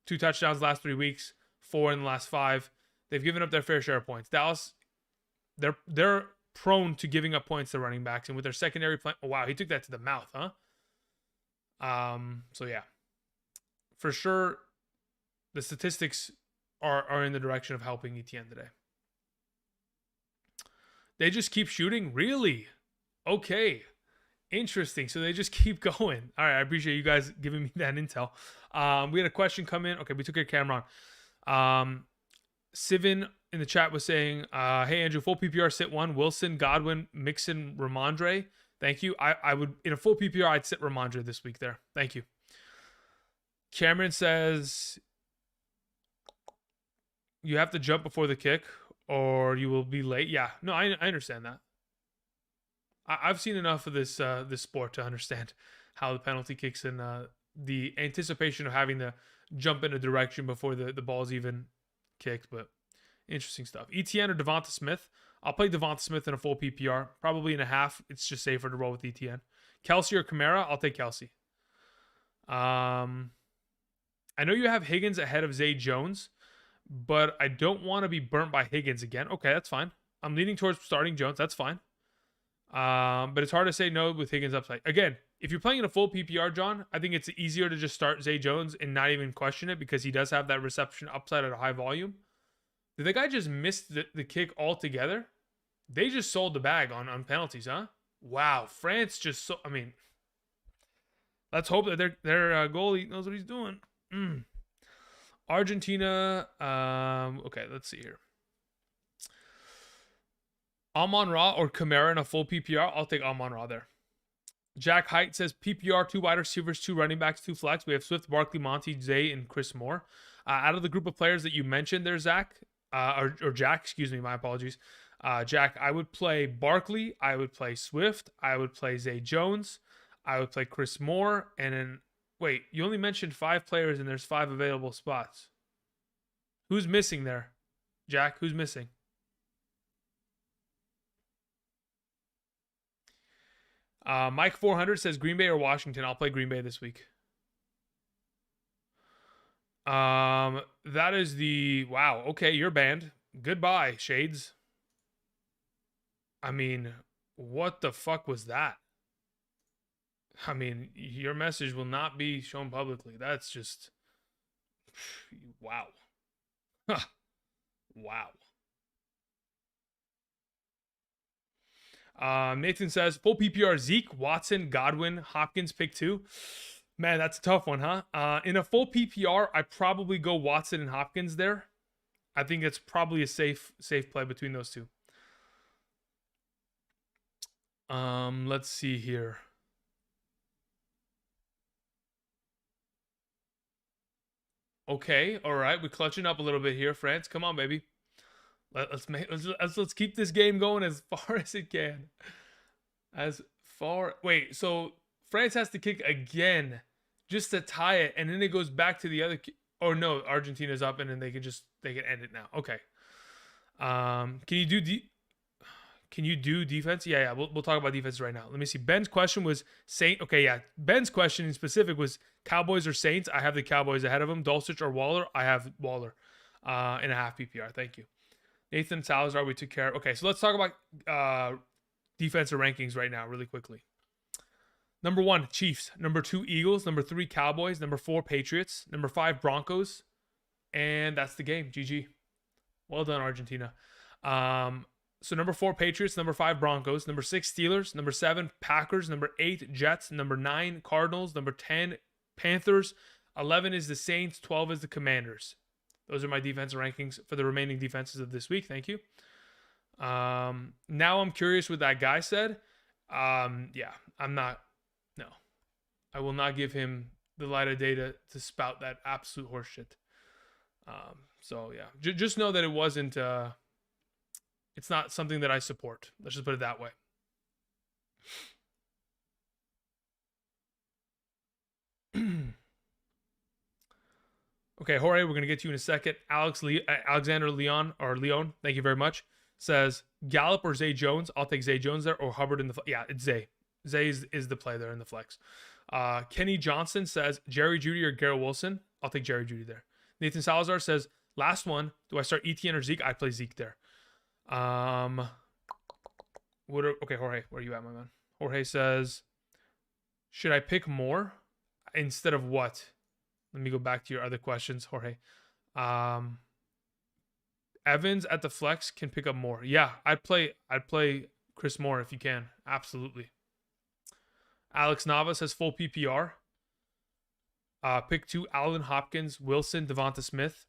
2 touchdowns the last 3 weeks, 4 in the last 5. They've given up their fair share of points. Dallas, they're prone to giving up points to running backs, and with their secondary play, oh wow, he took that to the mouth, huh? So yeah, for sure, the statistics are in the direction of helping Etienne today. They just keep shooting, really? Okay, interesting. So they just keep going. All right, I appreciate you guys giving me that intel. We had a question come in. Okay, we took your camera on. Sivin in the chat was saying, hey, Andrew, full PPR sit 1, Wilson, Godwin, Mixon, Rhamondre. Thank you. I would, in a full PPR, I'd sit Rhamondre this week there. Thank you. Cameron says, you have to jump before the kick or you will be late. Yeah, no, I understand that. I've seen enough of this sport to understand how the penalty kicks and the anticipation of having to jump in a direction before the ball's even kicked, but interesting stuff. Etienne or Devonta Smith? I'll play Devonta Smith in a full PPR, probably in a half. It's just safer to roll with Etienne. Kelsey or Kamara? I'll take Kelsey. I know you have Higgins ahead of Zay Jones, but I don't want to be burnt by Higgins again. Okay, that's fine. I'm leaning towards starting Jones. That's fine. But it's hard to say no with Higgins upside. Again, if you're playing in a full PPR, John, I think it's easier to just start Zay Jones and not even question it because he does have that reception upside at a high volume. Did the guy just miss the kick altogether? They just sold the bag on penalties, huh? Wow, France just I mean, let's hope that their goalie knows what he's doing. Argentina. Okay, let's see here. Amon-Ra or Kamara in a full PPR? I'll take Amon-Ra there. Jack Height says PPR, 2 wide receivers, 2 running backs, 2 flex. We have Swift, Barkley, Monty, Zay, and Chris Moore. Out of the group of players that you mentioned there, Zach, or Jack, excuse me, my apologies. Jack, I would play Barkley. I would play Swift. I would play Zay Jones. I would play Chris Moore. And then, wait, you only mentioned 5 players and there's 5 available spots. Who's missing there? Jack, who's missing? Mike 400 says Green Bay or Washington. I'll play Green Bay this week. That is the wow. Okay, you're banned. Goodbye, Shades. I mean, what the fuck was that? I mean, your message will not be shown publicly. That's just wow. Wow. Nathan says full PPR Zeke, Watson, Godwin, Hopkins, pick 2. Man, that's a tough one, huh? In a full PPR, I probably go Watson and Hopkins there. I think it's probably a safe play between those 2. Let's see here. Okay, all right, we're clutching up a little bit here, France. Come on, baby. Let's keep this game going as far as it can. As Wait, so France has to kick again just to tie it, and then it goes back to the other. Or no, Argentina's up, and then they can end it now. Okay. Can you do defense? Yeah. We'll talk about defense right now. Let me see. Ben's question was Saint. Okay, yeah. Ben's question in specific was Cowboys or Saints. I have the Cowboys ahead of them. Dulcich or Waller. I have Waller in a half PPR. Thank you. Nathan Salazar, we took care of. Okay, so let's talk about defensive rankings right now really quickly. Number 1, Chiefs. Number 2, Eagles. Number 3, Cowboys. Number 4, Patriots. Number 5, Broncos. And that's the game. GG. Well done, Argentina. So number 4, Patriots. Number 5, Broncos. Number 6, Steelers. Number 7, Packers. Number 8, Jets. Number 9, Cardinals. Number 10, Panthers. 11 is the Saints. 12 is the Commanders. Those are my defensive rankings for the remaining defenses of this week. Thank you. Now I'm curious what that guy said. Yeah, I'm not. No, I will not give him the light of day to spout that absolute horseshit. So yeah, just know that it wasn't. It's not something that I support. Let's just put it that way. Okay, Jorge, we're going to get to you in a second. Alexander Leon, thank you very much, says Gallup or Zay Jones. I'll take Zay Jones there, or Hubbard in the yeah, it's Zay. Zay is the play there in the flex. Kenny Johnson says Jerry Jeudy or Garrett Wilson. I'll take Jerry Jeudy there. Nathan Salazar says, last one, do I start Etienne or Zeke? I play Zeke there. Okay, Jorge, where are you at, my man? Jorge says, should I pick more instead of what? Let me go back to your other questions, Jorge. Evans at the flex can pick up more. Yeah, I'd play Chris Moore if you can. Absolutely. Alex Nava says full PPR. Pick 2, Allen Hopkins, Wilson, Devonta Smith.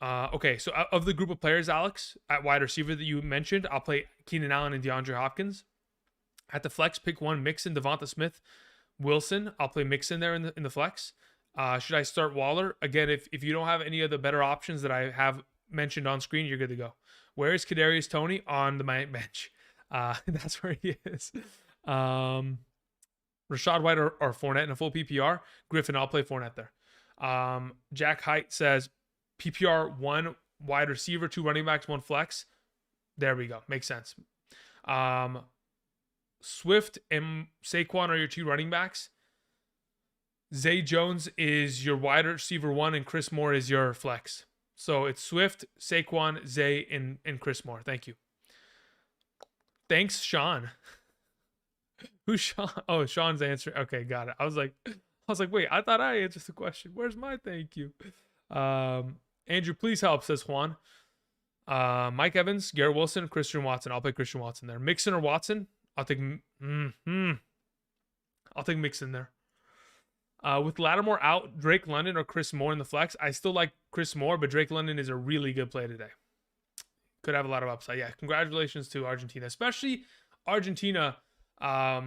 Okay, so of the group of players, Alex, at wide receiver that you mentioned, I'll play Keenan Allen and DeAndre Hopkins. At the flex, pick 1, Mixon, Devonta Smith, Wilson. I'll play Mixon there in the flex. Should I start Waller? Again, if you don't have any of the better options that I have mentioned on screen, you're good to go. Where is Kadarius Toney? On the bench. That's where he is. Rashad White or Fournette in a full PPR. Griffin, I'll play Fournette there. Jack Height says PPR 1 wide receiver, 2 running backs, 1 flex. There we go. Makes sense. Swift and Saquon are your 2 running backs. Zay Jones is your wide receiver 1, and Chris Moore is your flex. So it's Swift, Saquon, Zay, and Chris Moore. Thank you. Thanks, Sean. Who's Sean? Oh, Sean's answering. Okay, got it. I was like, wait, I thought I answered the question. Where's my thank you? Andrew, please help, says Juan. Mike Evans, Garrett Wilson, Christian Watson. I'll play Christian Watson there. Mixon or Watson? I'll take Mixon there. With Lattimore out, Drake London or Chris Moore in the flex. I still like Chris Moore, but Drake London is a really good play today. Could have a lot of upside. Yeah, congratulations to Argentina, especially Argentina. Oh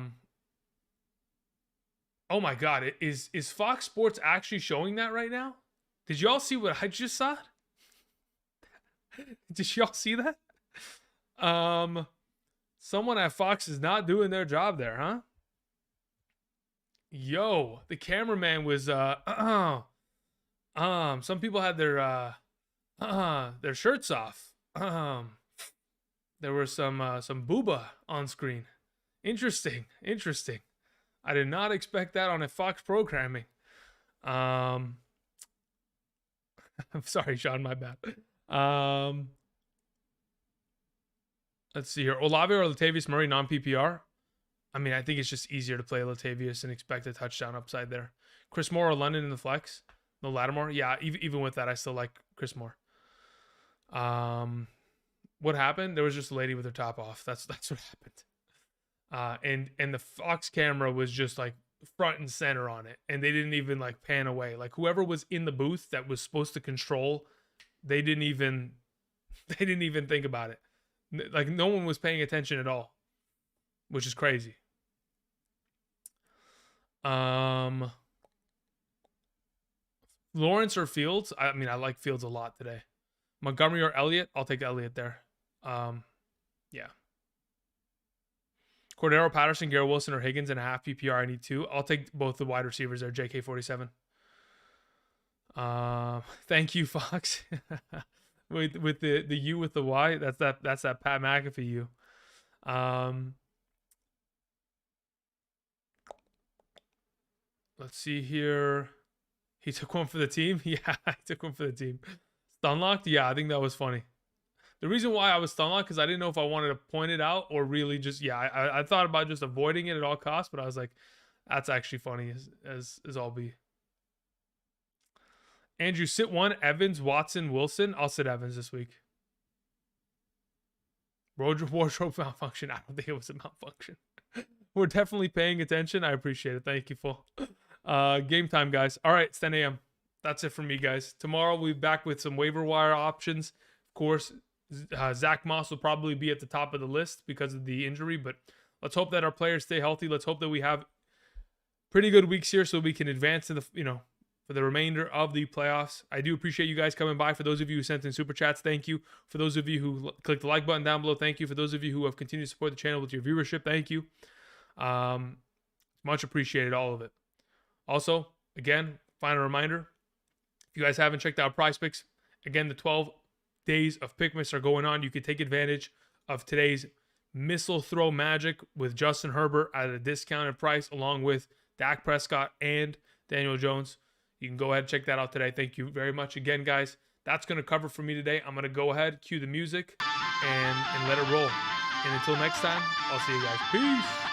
my God, is Fox Sports actually showing that right now? Did y'all see what I just saw? Did y'all see that? Someone at Fox is not doing their job there, huh? Yo, the cameraman was some people had their shirts off. There was some booba on screen. Interesting. I did not expect that on a Fox programming. I'm sorry, Sean, my bad. Let's see here. Olave or Latavius Murray non-PPR? I mean, I think it's just easier to play Latavius and expect a touchdown upside there. Chris Moore or London in the flex? No Lattimore? Yeah, even with that, I still like Chris Moore. What happened? There was just a lady with her top off. That's what happened. And the Fox camera was just like front and center on it, and they didn't even like pan away. Like whoever was in the booth that was supposed to control, they didn't even think about it. Like no one was paying attention at all, which is crazy. Lawrence or Fields? I mean, I like Fields a lot today. Montgomery or Elliott? I'll take Elliott there. Yeah. Cordarrelle Patterson, Garrett Wilson, or Higgins in a half PPR. I need 2. I'll take both the wide receivers there. JK47. Thank you, Fox. with the U with the Y. That's that Pat McAfee U. Let's see here. He took one for the team. Yeah, I took one for the team. Stunlocked? Yeah, I think that was funny. The reason why I was stunlocked because I didn't know if I wanted to point it out or really just, yeah, I thought about just avoiding it at all costs, but I was like, that's actually funny as all be. Andrew, sit 1, Evans, Watson, Wilson. I'll sit Evans this week. Wardrobe malfunction. I don't think it was a malfunction. We're definitely paying attention. I appreciate it. Thank you, full. Game time, guys. All right, it's 10 a.m. That's it from me, guys. Tomorrow we'll be back with some waiver wire options. Of course, Zach Moss will probably be at the top of the list because of the injury, but let's hope that our players stay healthy. Let's hope that we have pretty good weeks here so we can advance to the, for the remainder of the playoffs. I do appreciate you guys coming by. For those of you who sent in super chats, thank you. For those of you who clicked the like button down below, thank you. For those of you who have continued to support the channel with your viewership, thank you. Much appreciated, all of it. Also, again, final reminder, if you guys haven't checked out PrizePicks, again, the 12 days of Pickmas are going on. You can take advantage of today's missile throw magic with Justin Herbert at a discounted price, along with Dak Prescott and Daniel Jones. You can go ahead and check that out today. Thank you very much again, guys. That's going to cover for me today. I'm going to go ahead, cue the music, and let it roll. And until next time, I'll see you guys. Peace.